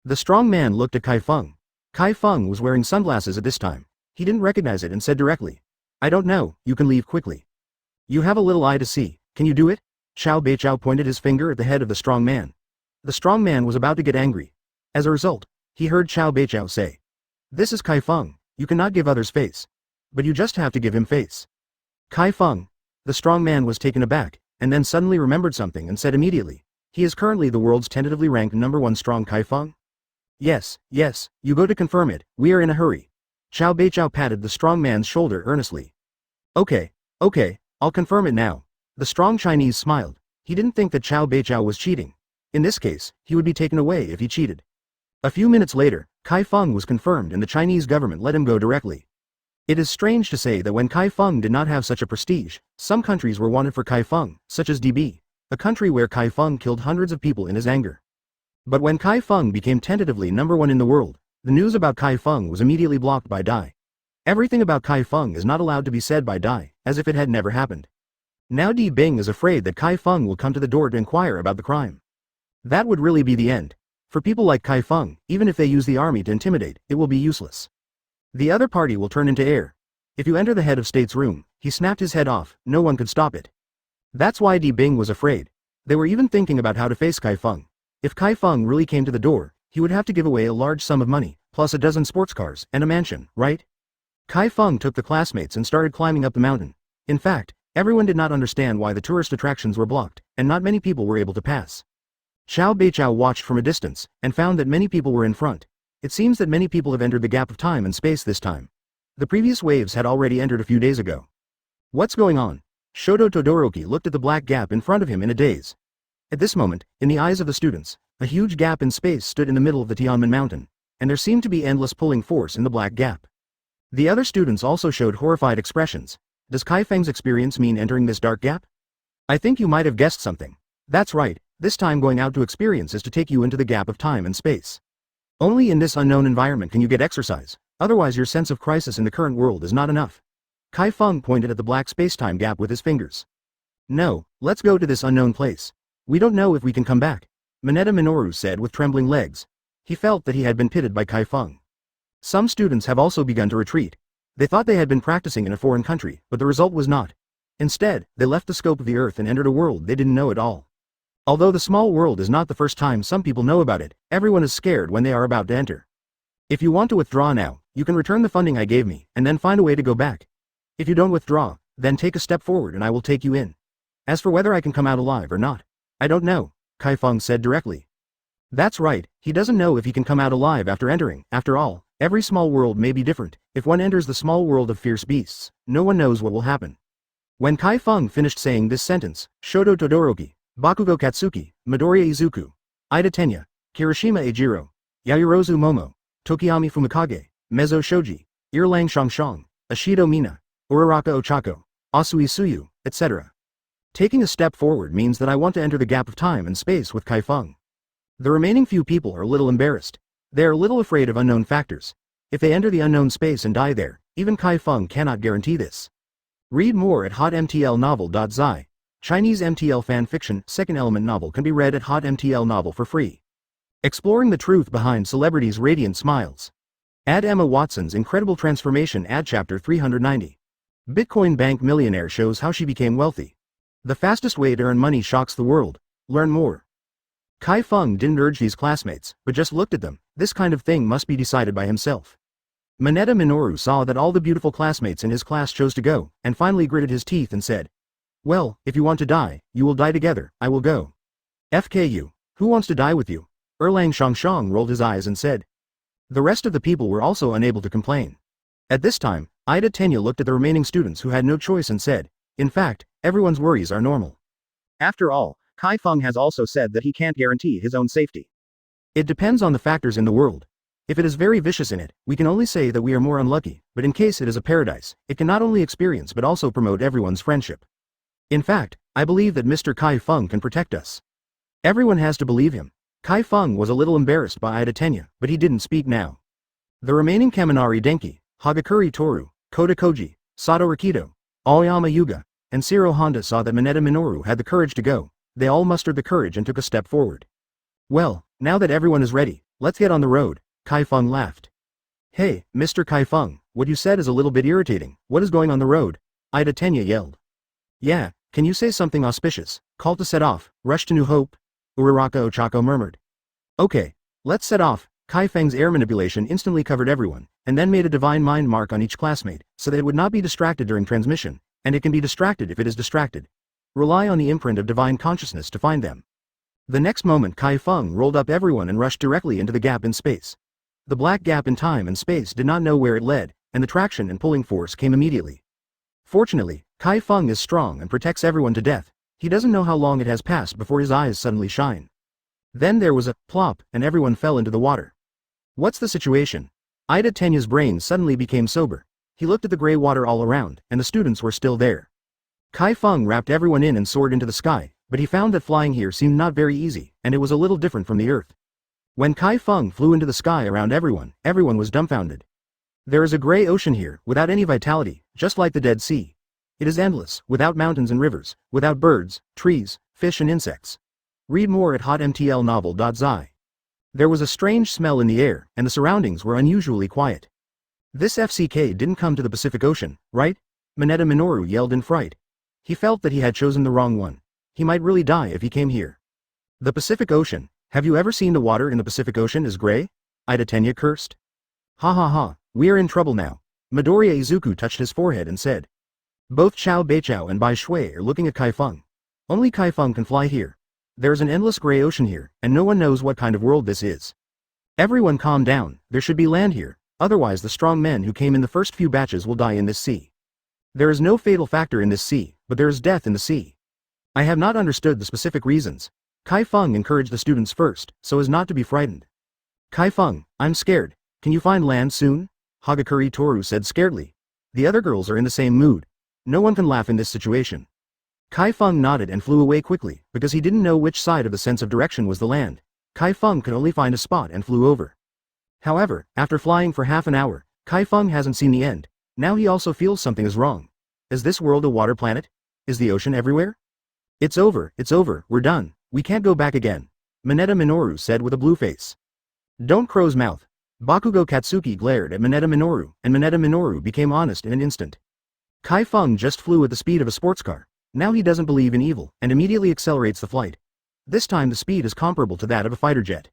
The strong man looked at Chi Feng. Chi Feng was wearing sunglasses at this time. He didn't recognize it and said directly, I don't know, you can leave quickly. You have a little eye to see, can you do it? Chao Beichao pointed his finger at the head of the strong man. The strong man was about to get angry. As a result, he heard Chao Beichao say, This is Chi Feng, you cannot give others face. But you just have to give him face. Chi Feng. The strong man was taken aback, and then suddenly remembered something and said immediately, he is currently the world's tentatively ranked #1 strong Chi Feng. Yes, yes, you go to confirm it, we are in a hurry. Xiao Beichao patted the strong man's shoulder earnestly. Okay, okay, I'll confirm it now. The strong Chinese smiled. He didn't think that Xiao Beichao was cheating. In this case, he would be taken away if he cheated. A few minutes later, Chi Feng was confirmed and the Chinese government let him go directly. It is strange to say that when Chi Feng did not have such a prestige, some countries were wanted for Chi Feng, such as DB, a country where Chi Feng killed hundreds of people in his anger. But when Chi Feng became tentatively #1 in the world, the news about Chi Feng was immediately blocked by Dai. Everything about Chi Feng is not allowed to be said by Dai, as if it had never happened. Now Di Bing is afraid that Chi Feng will come to the door to inquire about the crime. That would really be the end. For people like Chi Feng, even if they use the army to intimidate, it will be useless. The other party will turn into air. If you enter the head of state's room, he snapped his head off, no one could stop it. That's why Di Bing was afraid. They were even thinking about how to face Chi Feng. If Chi Feng really came to the door, he would have to give away a large sum of money, plus a dozen sports cars, and a mansion, right? Chi Feng took the classmates and started climbing up the mountain. In fact, everyone did not understand why the tourist attractions were blocked, and not many people were able to pass. Xiao Beichao watched from a distance, and found that many people were in front. It seems that many people have entered the gap of time and space this time. The previous waves had already entered a few days ago. What's going on? Shoto Todoroki looked at the black gap in front of him in a daze. At this moment, in the eyes of the students, a huge gap in space stood in the middle of the Tianmen Mountain, and there seemed to be endless pulling force in the black gap. The other students also showed horrified expressions. Does Chi Feng's experience mean entering this dark gap? I think you might have guessed something. That's right, this time going out to experience is to take you into the gap of time and space. Only in this unknown environment can you get exercise, otherwise your sense of crisis in the current world is not enough. Chi Feng pointed at the black space-time gap with his fingers. No, let's go to this unknown place. We don't know if we can come back, Mineta Minoru said with trembling legs. He felt that he had been pitted by Chi Feng. Some students have also begun to retreat. They thought they had been practicing in a foreign country, but the result was not. Instead, they left the scope of the earth and entered a world they didn't know at all. Although the small world is not the first time some people know about it, everyone is scared when they are about to enter. If you want to withdraw now, you can return the funding I gave me, and then find a way to go back. If you don't withdraw, then take a step forward and I will take you in. As for whether I can come out alive or not, I don't know, Chi Feng said directly. That's right, he doesn't know if he can come out alive after entering. After all, every small world may be different. If one enters the small world of fierce beasts, no one knows what will happen. When Chi Feng finished saying this sentence, Shoto Todoroki, Bakugo Katsuki, Midoriya Izuku, Ida Tenya, Kirishima Eijiro, Yayorozu Momo, Tokiyami Fumikage, Mezzo Shoji, Erlang Shangshang, Ashido Mina, Uraraka Ochako, Asui Suyu, etc. Taking a step forward means that I want to enter the gap of time and space with Chi Feng. The remaining few people are a little embarrassed. They are a little afraid of unknown factors. If they enter the unknown space and die there, even Chi Feng cannot guarantee this. Read more at hotmtlnovel.zi. Chinese MTL fan fiction, second element novel can be read at hotmtl novel for free. Exploring the truth behind celebrities' radiant smiles. Add Emma Watson's incredible transformation. Add chapter 390. Bitcoin bank millionaire shows how she became wealthy. The fastest way to earn money shocks the world. Learn more. Chi Feng didn't urge these classmates, but just looked at them. This kind of thing must be decided by himself. Mineta Minoru saw that all the beautiful classmates in his class chose to go, and finally gritted his teeth and said, well, if you want to die, you will die together, I will go. FKU, who wants to die with you? Erlang Shangshang rolled his eyes and said. The rest of the people were also unable to complain. At this time, Ida Tenya looked at the remaining students who had no choice and said, in fact, everyone's worries are normal. After all, Chi Feng has also said that he can't guarantee his own safety. It depends on the factors in the world. If it is very vicious in it, we can only say that we are more unlucky, but in case it is a paradise, it can not only experience but also promote everyone's friendship. In fact, I believe that Mr. Chi Feng can protect us. Everyone has to believe him. Chi Feng was a little embarrassed by Ida Tenya, but he didn't speak now. The remaining Kaminari Denki, Hagakuri Toru, Kota Koji, Sato Rikido, Aoyama Yuga, and Shiro Honda saw that Mineta Minoru had the courage to go. They all mustered the courage and took a step forward. Well, now that everyone is ready, let's get on the road, Chi Feng laughed. Hey, Mr. Chi Feng, what you said is a little bit irritating. What is going on the road? Ida Tenya yelled. Yeah, can you say something auspicious? Call to set off, rush to New Hope? Uraraka Ochako murmured. Okay, let's set off. Chi Feng's air manipulation instantly covered everyone, and then made a divine mind mark on each classmate, so that it would not be distracted during transmission, and it can be distracted if it is distracted. Rely on the imprint of divine consciousness to find them. The next moment Chi Feng rolled up everyone and rushed directly into the gap in space. The black gap in time and space did not know where it led, and the traction and pulling force came immediately. Fortunately, Chi Feng is strong and protects everyone to death. He doesn't know how long it has passed before his eyes suddenly shine. Then there was a plop, and everyone fell into the water. What's the situation? Ida Tenya's brain suddenly became sober. He looked at the gray water all around, and the students were still there. Chi Feng wrapped everyone in and soared into the sky, but he found that flying here seemed not very easy, and it was a little different from the earth. When Chi Feng flew into the sky around everyone, everyone was dumbfounded. There is a gray ocean here, without any vitality, just like the Dead Sea. It is endless, without mountains and rivers, without birds, trees, fish and insects. Read more at hotmtlnovel.zi. There was a strange smell in the air, and the surroundings were unusually quiet. This FCK didn't come to the Pacific Ocean, right? Mineta Minoru yelled in fright. He felt that he had chosen the wrong one. He might really die if he came here. The Pacific Ocean. Have you ever seen the water in the Pacific Ocean is gray? Ida Tenya cursed. Ha ha ha, we are in trouble now. Midoriya Izuku touched his forehead and said. Both Chao Beichao and Bai Shui are looking at Chi Feng. Only Chi Feng can fly here. There is an endless gray ocean here, and no one knows what kind of world this is. Everyone calm down, there should be land here, otherwise the strong men who came in the first few batches will die in this sea. There is no fatal factor in this sea, but there is death in the sea. I have not understood the specific reasons. Chi Feng encouraged the students first, so as not to be frightened. Chi Feng, I'm scared. Can you find land soon? Hagakure Toru said scaredly. The other girls are in the same mood. No one can laugh in this situation. Chi Feng nodded and flew away quickly, because he didn't know which side of the sense of direction was the land. Chi Feng could only find a spot and flew over. However, after flying for half an hour, Chi Feng hasn't seen the end. Now he also feels something is wrong. Is this world a water planet? Is the ocean everywhere? It's over, we're done. We can't go back again. Mineta Minoru said with a blue face. Don't crow's mouth. Bakugo Katsuki glared at Mineta Minoru, and Mineta Minoru became honest in an instant. Chi Feng just flew at the speed of a sports car. Now he doesn't believe in evil, and immediately accelerates the flight. This time the speed is comparable to that of a fighter jet.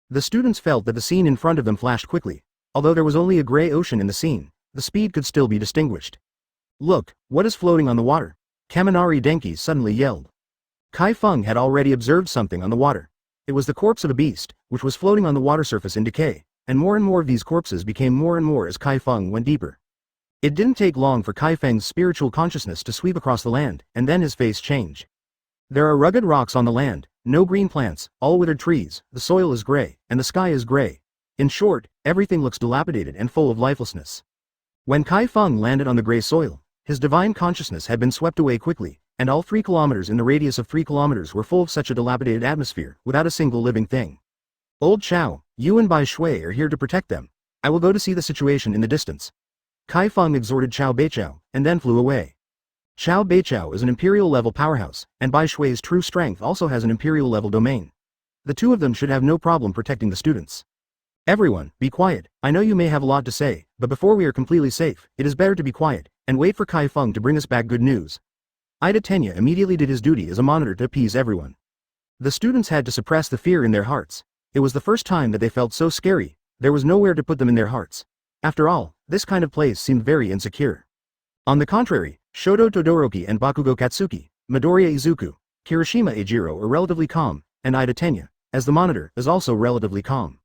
The students felt that the scene in front of them flashed quickly. Although there was only a gray ocean in the scene, the speed could still be distinguished. Look, what is floating on the water? Kaminari Denki suddenly yelled. Chi Feng had already observed something on the water. It was the corpse of a beast, which was floating on the water surface in decay, and more of these corpses became more and more as Chi Feng went deeper. It didn't take long for Chi Feng's spiritual consciousness to sweep across the land, and then his face changed. There are rugged rocks on the land, no green plants, all withered trees, the soil is gray, and the sky is gray. In short, everything looks dilapidated and full of lifelessness. When Chi Feng landed on the gray soil, his divine consciousness had been swept away quickly, and all 3 kilometers in the radius of 3 kilometers were full of such a dilapidated atmosphere, without a single living thing. Old Chao, you and Bai Shui are here to protect them. I will go to see the situation in the distance. Chi Feng exhorted Chao Beichao, and then flew away. Chao Beichao is an imperial-level powerhouse, and Bai Shui's true strength also has an imperial-level domain. The two of them should have no problem protecting the students. Everyone, be quiet. I know you may have a lot to say, but before we are completely safe, it is better to be quiet, and wait for Chi Feng to bring us back good news. Ida Tenya immediately did his duty as a monitor to appease everyone. The students had to suppress the fear in their hearts. It was the first time that they felt so scary. There was nowhere to put them in their hearts. After all, this kind of place seemed very insecure. On the contrary, Shoto Todoroki and Bakugo Katsuki, Midoriya Izuku, Kirishima Eijiro are relatively calm, and Ida Tenya, as the monitor, is also relatively calm.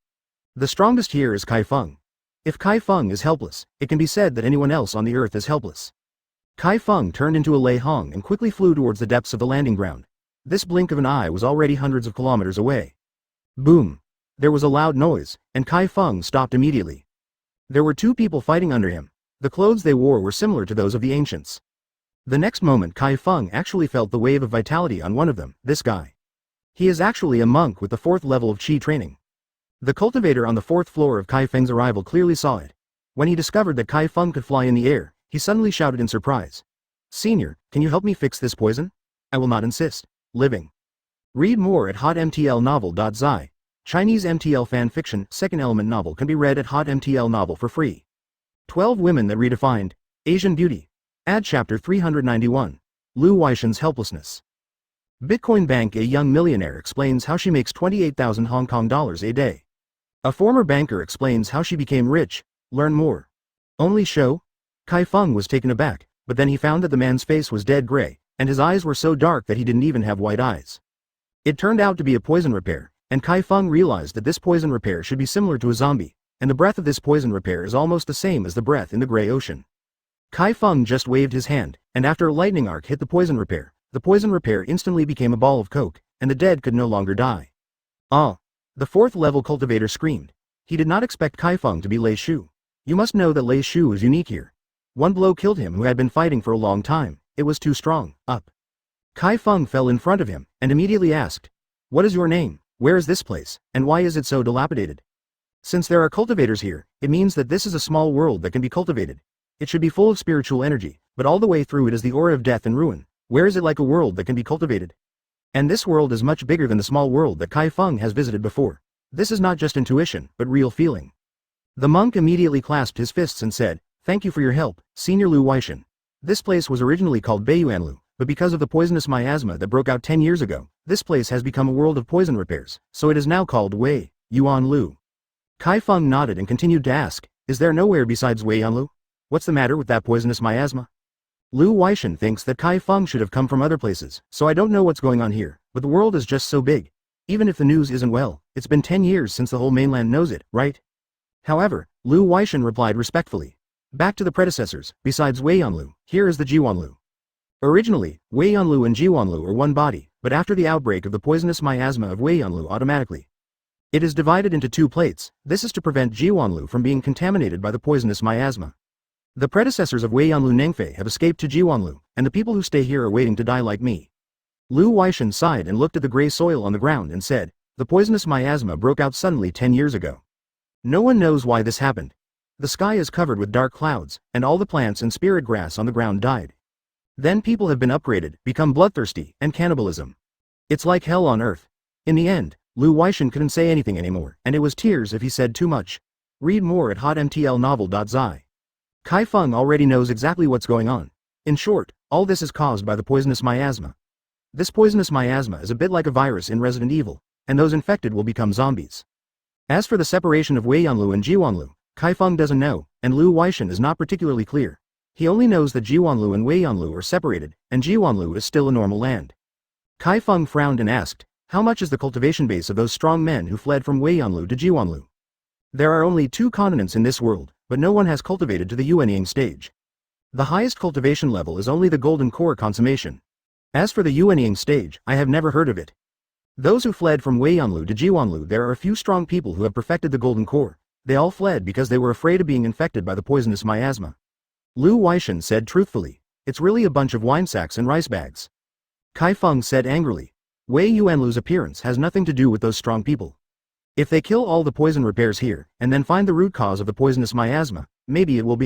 The strongest here is Chi Feng. If Chi Feng is helpless, it can be said that anyone else on the earth is helpless. Chi Feng turned into a Lei Hong and quickly flew towards the depths of the landing ground. This blink of an eye was already hundreds of kilometers away. Boom! There was a loud noise, and Chi Feng stopped immediately. There were 2 people fighting under him. The clothes they wore were similar to those of the ancients. The next moment Chi Feng actually felt the wave of vitality on one of them, this guy. He is actually a monk with the 4th level of Chi training. The cultivator on the 4th floor of Chi Feng's arrival clearly saw it. When he discovered that Chi Feng could fly in the air, he suddenly shouted in surprise. Senior, can you help me fix this poison? I will not insist. Living. Read more at hotmtlnovel.zi. Chinese MTL fan fiction, second element novel can be read at hotmtl novel for free. 12 Women That Redefined Asian Beauty. Add chapter 391. Lu Weishan's helplessness. Bitcoin Bank. A young millionaire explains how she makes 28,000 Hong Kong dollars a day. A former banker explains how she became rich. Learn more. Only show? Chi Feng was taken aback, but then he found that the man's face was dead gray, and his eyes were so dark that he didn't even have white eyes. It turned out to be a poison repair, and Chi Feng realized that this poison repair should be similar to a zombie, and the breath of this poison repair is almost the same as the breath in the gray ocean. Chi Feng just waved his hand, and after a lightning arc hit the poison repair instantly became a ball of coke, and the dead could no longer die. Ah! The fourth level cultivator screamed. He did not expect Chi Feng to be Lei Shu. You must know that Lei Shu is unique here. One blow killed him who had been fighting for a long time. It was too strong. Up. Chi Feng fell in front of him, and immediately asked, "What is your name? Where is this place, and why is it so dilapidated?" Since there are cultivators here, it means that this is a small world that can be cultivated. It should be full of spiritual energy, but all the way through it is the aura of death and ruin. Where is it like a world that can be cultivated? And this world is much bigger than the small world that Chi Feng has visited before. This is not just intuition, but real feeling. The monk immediately clasped his fists and said, "Thank you for your help, Senior Lu Weishan. This place was originally called Beiyuanlu, but because of the poisonous miasma that broke out 10 years ago, this place has become a world of poison repairs, so it is now called Wei Yuanlu." Chi Feng nodded and continued to ask, "Is there nowhere besides Wei Yuanlu? What's the matter with that poisonous miasma?" Lu Weishan thinks that Chi Feng should have come from other places, so I don't know what's going on here, but the world is just so big. Even if the news isn't well, it's been 10 years since the whole mainland knows it, right? However, Lu Weishan replied respectfully. Back to the predecessors, besides Wei Yuanlu, here is the Jiwanlu. Originally, Wei Yuanlu and Jiwanlu are one body, but after the outbreak of the poisonous miasma of Wei Yuanlu automatically, it is divided into two plates. This is to prevent Jiwanlu from being contaminated by the poisonous miasma. The predecessors of Wei Yuanlu Nengfei have escaped to Jiwanlu, and the people who stay here are waiting to die like me. Lu Weishan sighed and looked at the gray soil on the ground and said, "The poisonous miasma broke out suddenly 10 years ago. No one knows why this happened. The sky is covered with dark clouds, and all the plants and spirit grass on the ground died. Then people have been upgraded, become bloodthirsty, and cannibalism. It's like hell on earth." In the end, Lu Weishan couldn't say anything anymore, and it was tears if he said too much. Read more at hotmtlnovel.zi. Chi Feng already knows exactly what's going on. In short, all this is caused by the poisonous miasma. This poisonous miasma is a bit like a virus in Resident Evil, and those infected will become zombies. As for the separation of Wei Yuanlu and Jiwanlu, Chi Feng doesn't know, and Lu Weishan is not particularly clear. He only knows that Jiwanlu and Wei Yuanlu are separated, and Jiwanlu is still a normal land. Chi Feng frowned and asked, "How much is the cultivation base of those strong men who fled from Wei Yuanlu to Jiwanlu?" There are only 2 continents in this world, but no one has cultivated to the Yuanying stage. The highest cultivation level is only the golden core consummation. As for the Yuanying stage, I have never heard of it. Those who fled from Wei Yuanlu to Jiwanlu, there are a few strong people who have perfected the golden core. They all fled because they were afraid of being infected by the poisonous miasma. Lu Weishan said truthfully, "It's really a bunch of wine sacks and rice bags." Chi Feng said angrily, "Wei Yuanlu's appearance has nothing to do with those strong people. If they kill all the poison repairs here, and then find the root cause of the poisonous miasma, maybe it will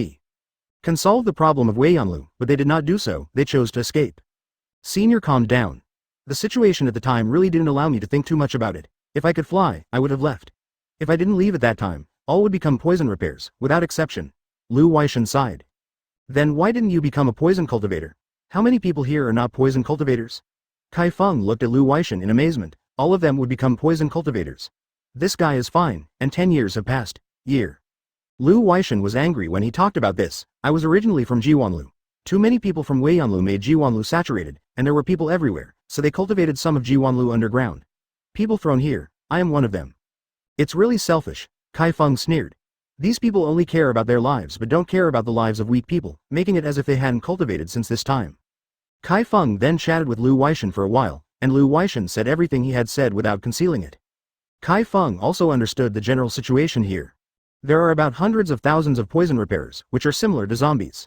can solve the problem of Wei Yuanlu, but they did not do so, they chose to escape." Senior calmed down. "The situation at the time really didn't allow me to think too much about it. If I could fly, I would have left. If I didn't leave at that time, all would become poison repairs, without exception." Lu Weishan sighed. "Then why didn't you become a poison cultivator? How many people here are not poison cultivators?" Chi Feng looked at Lu Weishan in amazement. All of them would become poison cultivators. This guy is fine, and 10 years have passed. Lu Weishan was angry when he talked about this. "I was originally from Jiwanlu. Too many people from Wei Yuanlu made Jiwanlu saturated, and there were people everywhere, so they cultivated some of Jiwanlu underground. People thrown here, I am one of them." "It's really selfish," Chi Feng sneered. "These people only care about their lives but don't care about the lives of weak people, making it as if they hadn't cultivated since this time." Chi Feng then chatted with Lu Weishan for a while, and Lu Weishan said everything he had said without concealing it. Chi Feng also understood the general situation here. There are about hundreds of thousands of poison repairers, which are similar to zombies.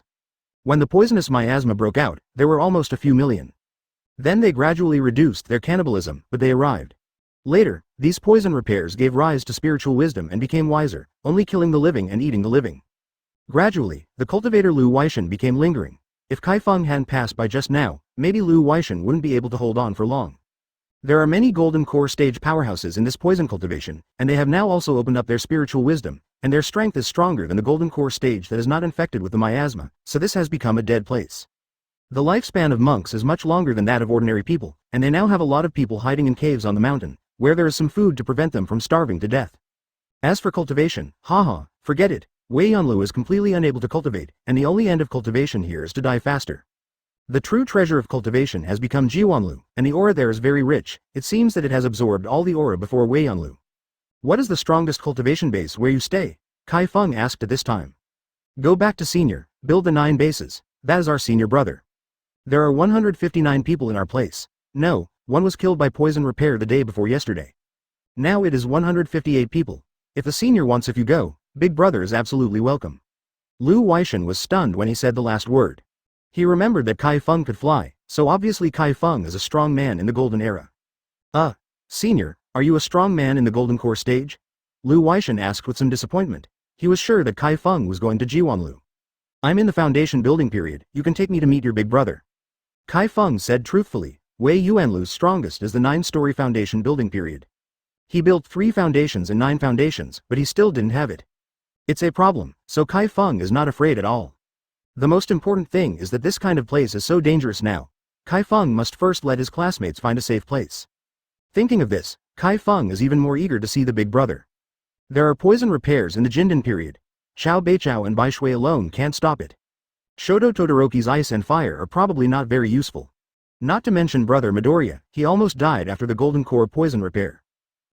When the poisonous miasma broke out, there were almost a few million. Then they gradually reduced their cannibalism, but they arrived. Later, these poison repairs gave rise to spiritual wisdom and became wiser, only killing the living and eating the living. Gradually, the cultivator Lu Weishan became lingering. If Chi Feng hadn't passed by just now, maybe Lu Weishan wouldn't be able to hold on for long. There are many golden core stage powerhouses in this poison cultivation, and they have now also opened up their spiritual wisdom, and their strength is stronger than the golden core stage that is not infected with the miasma, so this has become a dead place. The lifespan of monks is much longer than that of ordinary people, and they now have a lot of people hiding in caves on the mountain, where there is some food to prevent them from starving to death. As for cultivation, forget it. Wei Yuanlu is completely unable to cultivate, and the only end of cultivation here is to die faster. The true treasure of cultivation has become Jiwanlu, and the aura there is very rich. It seems that it has absorbed all the aura before Weiyanlu. What is the strongest cultivation base where you stay? Chi Feng asked at this time. Go back to senior, build the 9 bases. That is our senior brother. There are 159 people in our place. No, one was killed by poison repair the day before yesterday. Now it is 158 people. If the senior wants, if you go, big brother is absolutely welcome. Lu Weishan was stunned when he said the last word. He remembered that Chi Feng could fly, so obviously Chi Feng is a strong man in the golden era. Senior, are you a strong man in the golden core stage? Lu Weishan asked with some disappointment. He was sure that Chi Feng was going to Jiwanlu. I'm in the foundation building period, you can take me to meet your big brother. Chi Feng said truthfully, Wei Yuanlu's strongest is the 9-story foundation building period. He built 3 foundations and 9 foundations, but he still didn't have it. It's a problem, so Chi Feng is not afraid at all. The most important thing is that this kind of place is so dangerous now. Chi Feng must first let his classmates find a safe place. Thinking of this, Chi Feng is even more eager to see the big brother. There are poison repairs in the Jindan period. Chao Beichao and Bai Shui alone can't stop it. Shoto Todoroki's ice and fire are probably not very useful. Not to mention brother Midoriya, he almost died after the golden core poison repair.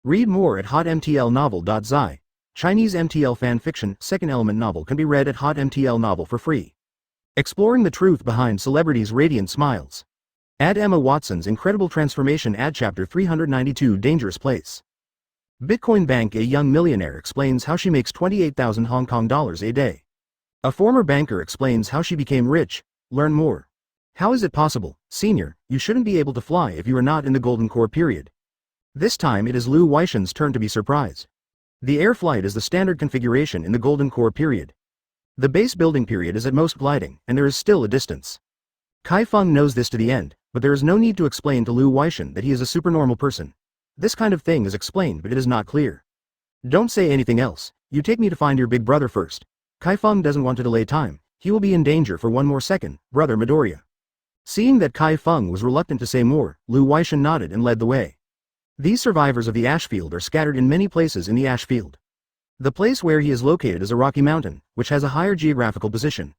Read more at hotmtlnovel.zi. Chinese MTL fan fiction, second element novel can be read at hotmtl novel for free. Exploring the truth behind celebrities' radiant smiles. Add Emma Watson's incredible transformation. Add chapter 392 Dangerous Place. Bitcoin Bank. A young millionaire explains how she makes 28,000 Hong Kong dollars a day. A former banker explains how she became rich. Learn more. How is it possible, senior, you shouldn't be able to fly if you are not in the golden core period? This time it is Lu Weishan's turn to be surprised. The air flight is the standard configuration in the golden core period. The base building period is at most gliding, and there is still a distance. Chi Feng knows this to the end, but there is no need to explain to Lu Weishan that he is a supernormal person. This kind of thing is explained, but it is not clear. Don't say anything else, you take me to find your big brother first. Chi Feng doesn't want to delay time, he will be in danger for one more second, brother Midoriya. Seeing that Chi Feng was reluctant to say more, Lu Weishan nodded and led the way. These survivors of the Ashfield are scattered in many places in the Ashfield. The place where he is located is a rocky mountain, which has a higher geographical position.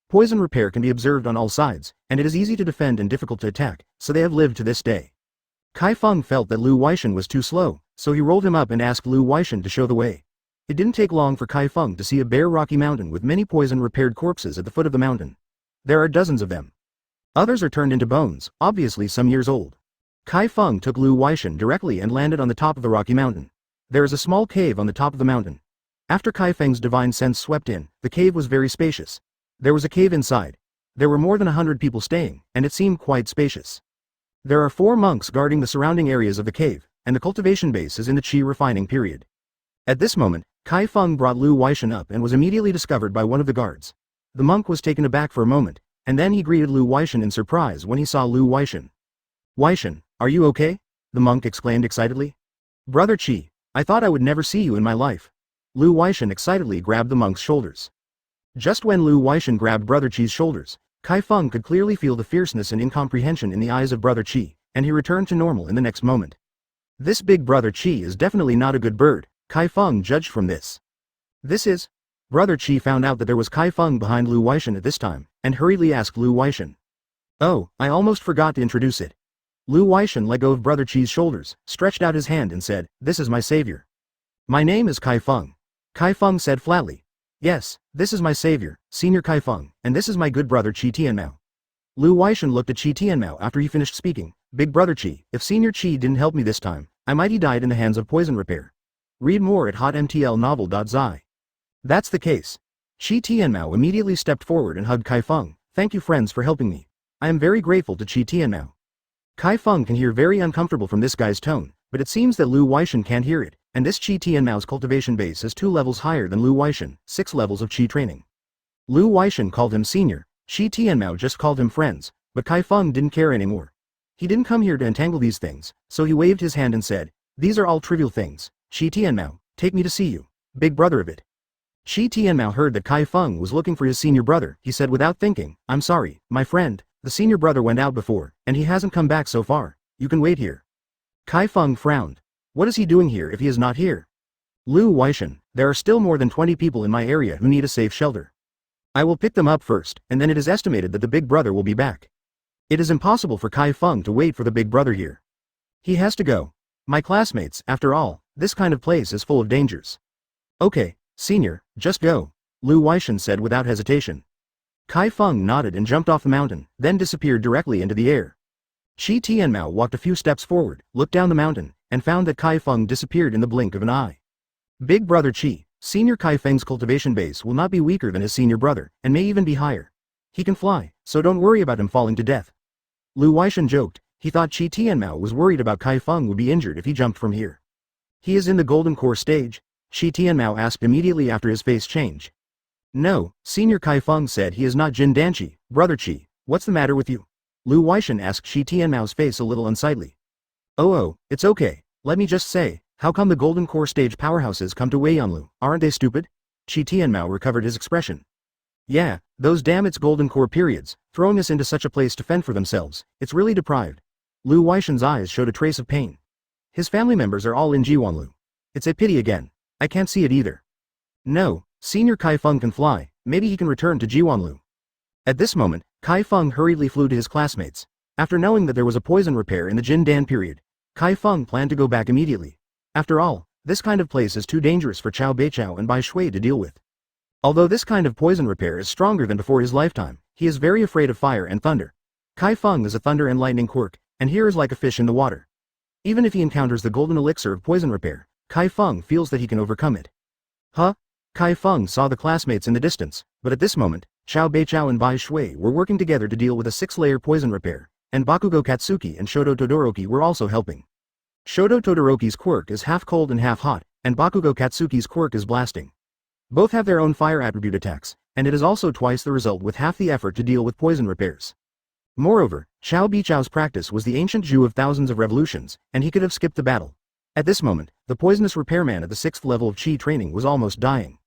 Poison repair can be observed on all sides, and it is easy to defend and difficult to attack, so they have lived to this day. Chi Feng felt that Lu Weishan was too slow, so he rolled him up and asked Lu Weishan to show the way. It didn't take long for Chi Feng to see a bare rocky mountain with many poison-repaired corpses at the foot of the mountain. There are dozens of them. Others are turned into bones, obviously some years old. Chi Feng took Lu Weishan directly and landed on the top of the rocky mountain. There is a small cave on the top of the mountain. After Chi Feng's divine sense swept in, the cave was very spacious. There was a cave inside. There were more than 100 people staying, and it seemed quite spacious. There are 4 monks guarding the surrounding areas of the cave, and the cultivation base is in the Chi refining period. At this moment, Chi Feng brought Lu Weishan up and was immediately discovered by one of the guards. The monk was taken aback for a moment, and then he greeted Lu Weishan in surprise when he saw Lu Weishan. Weishan, are you okay? The monk exclaimed excitedly. Brother Chi, I thought I would never see you in my life. Lu Weishan excitedly grabbed the monk's shoulders. Just when Lu Weishan grabbed Brother Chi's shoulders, Chi Feng could clearly feel the fierceness and incomprehension in the eyes of Brother Chi, and he returned to normal in the next moment. This big Brother Chi is definitely not a good bird, Chi Feng judged from this. This is... Brother Chi found out that there was Chi Feng behind Lu Weishan at this time, and hurriedly asked Lu Weishan. Oh, I almost forgot to introduce it. Lu Weishan let go of Brother Chi's shoulders, stretched out his hand and said, this is my savior. My name is Chi Feng. Chi Feng said flatly. Yes, this is my savior, Senior Chi Feng, and this is my good brother Chi Tianmao. Lu Weishan looked at Chi Tianmao after he finished speaking. Big brother Chi, if Senior Chi didn't help me this time, I might he died in the hands of poison repair. Read more at hotmtlnovel.zi. That's the case. Chi Tianmao immediately stepped forward and hugged Chi Feng. Thank you friends for helping me. I am very grateful to Chi Tianmao. Chi Feng can hear very uncomfortable from this guy's tone, but it seems that Lu Weishan can't hear it, and this Chi Tianmao's cultivation base is 2 levels higher than Lu Weishan, 6 levels of Chi training. Lu Weishan called him senior, Chi Tianmao just called him friends, but Chi Feng didn't care anymore. He didn't come here to entangle these things, so he waved his hand and said, these are all trivial things, Chi Tianmao, take me to see you, big brother of it. Chi Tianmao heard that Chi Feng was looking for his senior brother. He said without thinking, I'm sorry, my friend, the senior brother went out before, and he hasn't come back so far, you can wait here. Chi Feng frowned. What is he doing here if he is not here? Lu Weishan, there are still more than 20 people in my area who need a safe shelter. I will pick them up first, and then it is estimated that the big brother will be back. It is impossible for Chi Feng to wait for the big brother here. He has to go. My classmates, after all, this kind of place is full of dangers. Okay, senior, just go, Lu Weishan said without hesitation. Chi Feng nodded and jumped off the mountain, then disappeared directly into the air. Shi Tianmao walked a few steps forward, looked down the mountain, and found that Chi Feng disappeared in the blink of an eye. Big brother Chi, senior Chi Feng's cultivation base will not be weaker than his senior brother, and may even be higher. He can fly, so don't worry about him falling to death. Lu Weishan joked. He thought Shi Tianmao was worried about Chi Feng would be injured if he jumped from here. He is in the golden core stage? Shi Tianmao asked immediately after his face change. No, senior Chi Feng said he is not Jin Danchi, brother Chi, what's the matter with you? Lu Weishan asked Shi Tianmao's face a little unsightly. Oh, it's okay, let me just say, how come the golden core stage powerhouses come to Weiyanlu, aren't they stupid? Shi Tianmao recovered his expression. Yeah, those damn it's golden core periods, throwing us into such a place to fend for themselves, it's really deprived. Lu Weishan's eyes showed a trace of pain. His family members are all in Jiwanlu. It's a pity again. I can't see it either. No, senior Chi Feng can fly, maybe he can return to Jiwanlu. At this moment, Chi Feng hurriedly flew to his classmates. After knowing that there was a poison repair in the Jin Dan period, Chi Feng planned to go back immediately. After all, this kind of place is too dangerous for Chao Beichao and Bai Shui to deal with. Although this kind of poison repair is stronger than before his lifetime, he is very afraid of fire and thunder. Chi Feng is a thunder and lightning quirk, and here is like a fish in the water. Even if he encounters the golden elixir of poison repair, Chi Feng feels that he can overcome it. Huh? Chi Feng saw the classmates in the distance, but at this moment, Chao Beichao and Bai Shui were working together to deal with a 6-layer poison repair, and Bakugo Katsuki and Shoto Todoroki were also helping. Shoto Todoroki's quirk is half cold and half hot, and Bakugo Katsuki's quirk is blasting. Both have their own fire attribute attacks, and it is also twice the result with half the effort to deal with poison repairs. Moreover, Chao Beichao's practice was the ancient Zhu of thousands of revolutions, and he could have skipped the battle. At this moment, the poisonous repairman at the 6th level of Qi training was almost dying.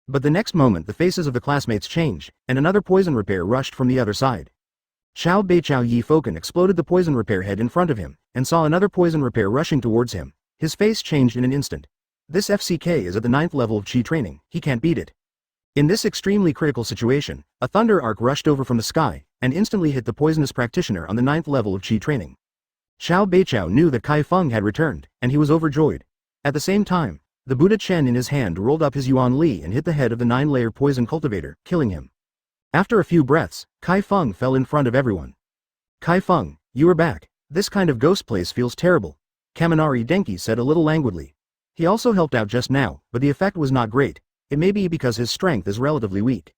But the next moment the faces of the classmates changed, and another poison repair rushed from the other side. Chao Beichao Yi Foken exploded the poison repair head in front of him, and saw another poison repair rushing towards him. His face changed in an instant. This FCK is at the 9th level of Qi training, he can't beat it. In this extremely critical situation, a thunder arc rushed over from the sky, and instantly hit the poisonous practitioner on the 9th level of Qi training. Chao Beichao knew that Chi Feng had returned, and he was overjoyed. At the same time, the Buddha Chen in his hand rolled up his Yuan Li and hit the head of the 9-layer poison cultivator, killing him. After a few breaths, Chi Feng fell in front of everyone. Chi Feng, you are back. This kind of ghost place feels terrible, Kaminari Denki said a little languidly. He also helped out just now, but the effect was not great. It may be because his strength is relatively weak.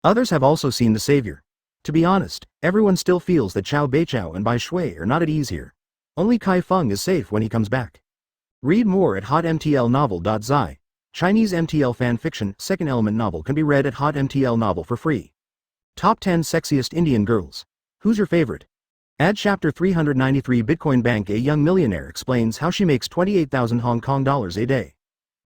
Others have also seen the savior. To be honest, everyone still feels that Chao Beichao and Bai Shui are not at ease here. Only Chi Feng is safe when he comes back. Read more at hotmtlnovel.zi. Chinese MTL fan fiction, second element novel can be read at hotmtl novel for free. Top 10 sexiest Indian girls. Who's your favorite? Add chapter 393 Bitcoin Bank. A young millionaire explains how she makes 28,000 Hong Kong dollars a day.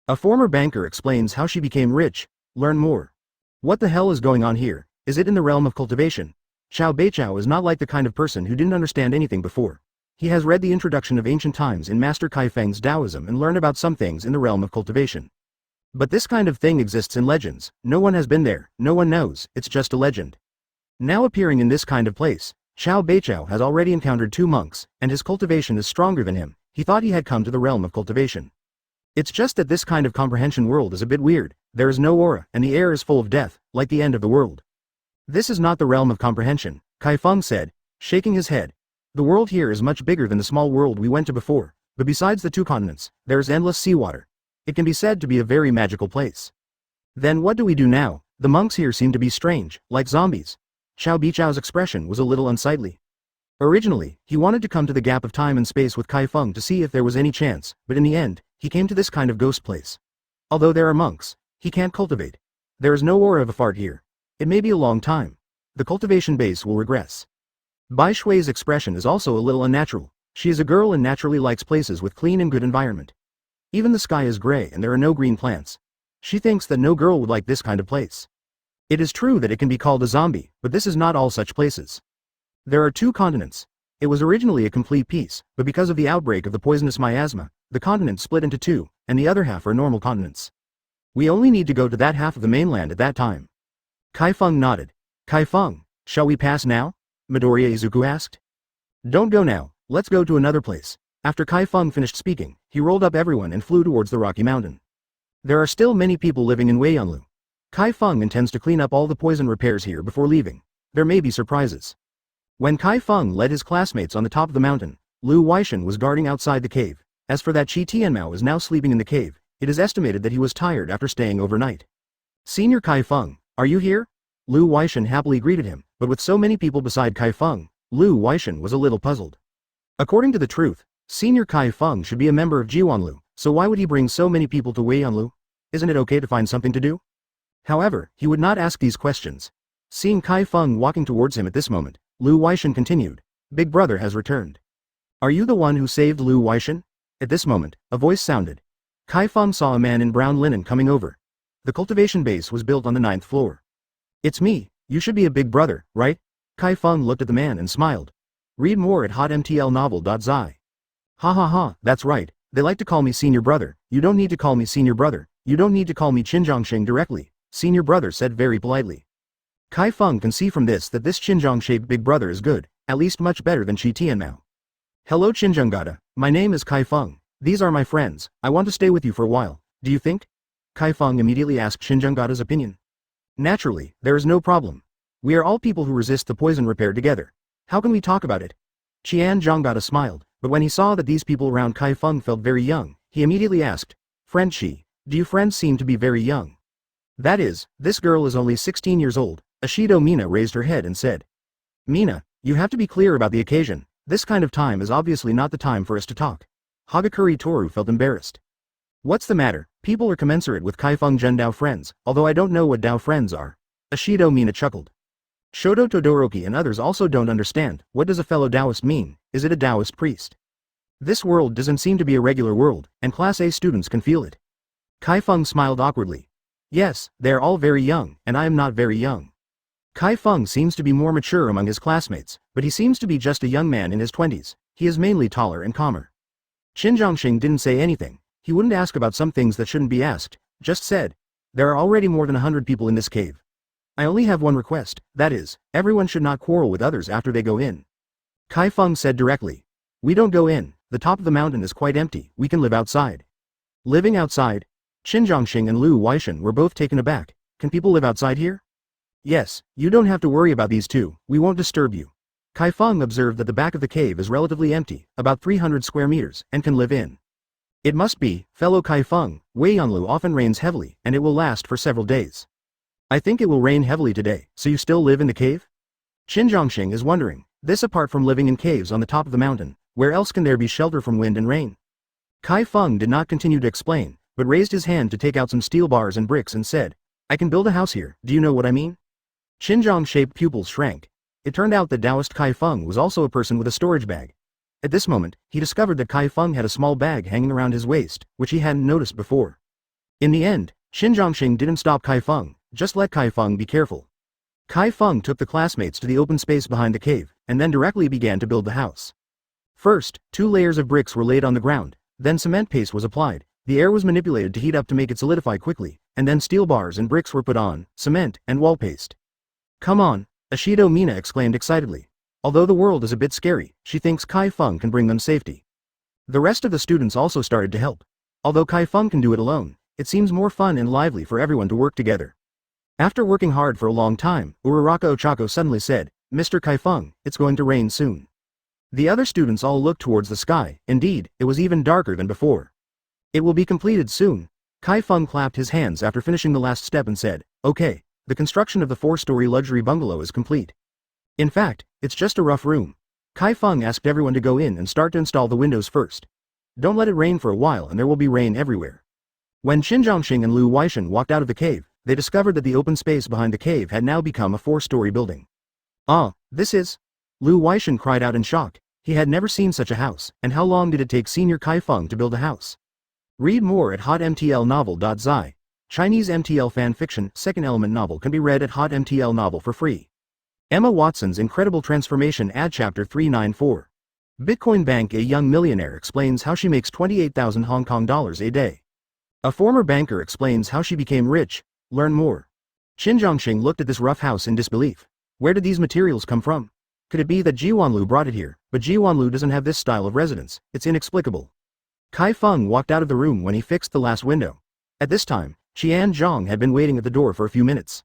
A former banker explains how she became rich. Learn more. What the hell is going on here? Is it in the realm of cultivation? Chao Beichao is not like the kind of person who didn't understand anything before. He has read the introduction of ancient times in Master Chi Feng's Taoism and learned about some things in the realm of cultivation. But this kind of thing exists in legends. No one has been there, no one knows, it's just a legend. Now appearing in this kind of place, Chao Beichao has already encountered 2 monks, and his cultivation is stronger than him. He thought he had come to the realm of cultivation. It's just that this kind of comprehension world is a bit weird. There is no aura, and the air is full of death, like the end of the world. This is not the realm of comprehension, Chi Feng said, shaking his head. The world here is much bigger than the small world we went to before, but besides the 2 continents, there is endless seawater. It can be said to be a very magical place. Then what do we do now? The monks here seem to be strange, like zombies. Chao Beichao's expression was a little unsightly. Originally, he wanted to come to the gap of time and space with Chi Feng to see if there was any chance, but in the end, he came to this kind of ghost place. Although there are monks, he can't cultivate. There is no aura of a fart here. It may be a long time. The cultivation base will regress. Bai Shui's expression is also a little unnatural. She is a girl and naturally likes places with clean and good environment. Even the sky is gray and there are no green plants. She thinks that no girl would like this kind of place. It is true that it can be called a zombie, but this is not all such places. There are 2 continents. It was originally a complete piece, but because of the outbreak of the poisonous miasma, the continent split into 2, and the other half are normal continents. We only need to go to that half of the mainland at that time. Chi Feng nodded. Chi Feng, shall we pass now? Midoriya Izuku asked. Don't go now, let's go to another place. After Chi Feng finished speaking, he rolled up everyone and flew towards the Rocky Mountain. There are still many people living in Weiyanlu. Chi Feng intends to clean up all the poison repairs here before leaving. There may be surprises. When Chi Feng led his classmates on the top of the mountain, Lu Weishan was guarding outside the cave. As for that Chi Tianmao is now sleeping in the cave, it is estimated that he was tired after staying overnight. Senior Chi Feng, are you here? Lu Weishan happily greeted him, but with so many people beside Chi Feng, Lu Weishan was a little puzzled. According to the truth, Senior Chi Feng should be a member of Jiwanlu, so why would he bring so many people to Weiyanlu? Isn't it okay to find something to do? However, he would not ask these questions. Seeing Chi Feng walking towards him at this moment, Lu Weishan continued, Big brother has returned. Are you the one who saved Lu Weishan? At this moment, a voice sounded. Chi Feng saw a man in brown linen coming over. The cultivation base was built on the 9th floor. It's me, you should be a big brother, right? Chi Feng looked at the man and smiled. Read more at hotmtlnovel.zi. Ha ha ha, that's right, they like to call me senior brother. You don't need to call me senior brother. You don't need to call me Qinjiangsheng directly, senior brother said very politely. Chi Feng can see from this that this Qinjiang-shaped big brother is good, at least much better than Chi Tianmao. Hello Qinjiangada, my name is Chi Feng. These are my friends, I want to stay with you for a while, do you think? Chi Feng immediately asked Qinjiangada's opinion. Naturally, there is no problem. We are all people who resist the poison repair together. How can we talk about it? Qian Zhanggada smiled, but when he saw that these people around Chi Feng felt very young, he immediately asked, Friend Chi, do you friends seem to be very young? That is, this girl is only 16 years old. Ashido Mina raised her head and said. Mina, you have to be clear about the occasion, this kind of time is obviously not the time for us to talk. Hagakure Toru felt embarrassed. What's the matter, people are commensurate with Chi Feng Zhen Dao friends, although I don't know what Dao friends are. Ashido Mina chuckled. Shoto Todoroki and others also don't understand, what does a fellow Taoist mean, is it a Taoist priest? This world doesn't seem to be a regular world, and Class A students can feel it. Chi Feng smiled awkwardly. Yes, they are all very young, and I am not very young. Chi Feng seems to be more mature among his classmates, but he seems to be just a young man in his 20s, he is mainly taller and calmer. Qinjiangsheng didn't say anything, he wouldn't ask about some things that shouldn't be asked, just said. There are already more than 100 people in this cave. I only have one request, that is, everyone should not quarrel with others after they go in. Chi Feng said directly. We don't go in, the top of the mountain is quite empty, we can live outside. Living outside? Qinjiangsheng and Lu Weishan were both taken aback. Can people live outside here? Yes, you don't have to worry about these two, we won't disturb you. Chi Feng observed that the back of the cave is relatively empty, about 300 square meters, and can live in. It must be, fellow Chi Feng, Weiyanlu often rains heavily, and it will last for several days. I think it will rain heavily today, so you still live in the cave? Qinjiangsheng is wondering, this apart from living in caves on the top of the mountain, where else can there be shelter from wind and rain? Chi Feng did not continue to explain, but raised his hand to take out some steel bars and bricks and said, I can build a house here, do you know what I mean? Qinjiang-shaped pupils shrank. It turned out that Taoist Chi Feng was also a person with a storage bag. At this moment, he discovered that Chi Feng had a small bag hanging around his waist, which he hadn't noticed before. In the end, Qinjiangsheng didn't stop Chi Feng, just let Chi Feng be careful. Chi Feng took the classmates to the open space behind the cave, and then directly began to build the house. First, 2 layers of bricks were laid on the ground, then cement paste was applied, the air was manipulated to heat up to make it solidify quickly, and then steel bars and bricks were put on, cement, and wall paste. Come on, Ashido Mina exclaimed excitedly. Although the world is a bit scary, she thinks Chi Feng can bring them safety. The rest of the students also started to help. Although Chi Feng can do it alone, it seems more fun and lively for everyone to work together. After working hard for a long time, Uraraka Ochako suddenly said, Mr. Chi Feng, it's going to rain soon. The other students all looked towards the sky, indeed, it was even darker than before. It will be completed soon. Chi Feng clapped his hands after finishing the last step and said, okay, the construction of the 4-story luxury bungalow is complete. In fact, it's just a rough room. Chi Feng asked everyone to go in and start to install the windows first. Don't let it rain for a while and there will be rain everywhere. When Qinjiangsheng and Lu Weishan walked out of the cave, they discovered that the open space behind the cave had now become a 4-story building. Ah, this is... Lu Weishan cried out in shock. He had never seen such a house, and how long did it take Senior Chi Feng to build a house? Read more at hotmtlnovel.zi. Chinese MTL fan fiction, second element novel can be read at hotmtl novel for free. Emma Watson's Incredible Transformation Ad Chapter 394. Bitcoin Bank. A young millionaire explains how she makes 28,000 Hong Kong dollars a day. A former banker explains how she became rich. Learn more. Qinjiangsheng looked at this rough house in disbelief. Where did these materials come from? Could it be that Ji Wanlu brought it here, but Ji Wanlu doesn't have this style of residence? It's inexplicable. Chi Feng walked out of the room when he fixed the last window. At this time, Qian Zhang had been waiting at the door for a few minutes.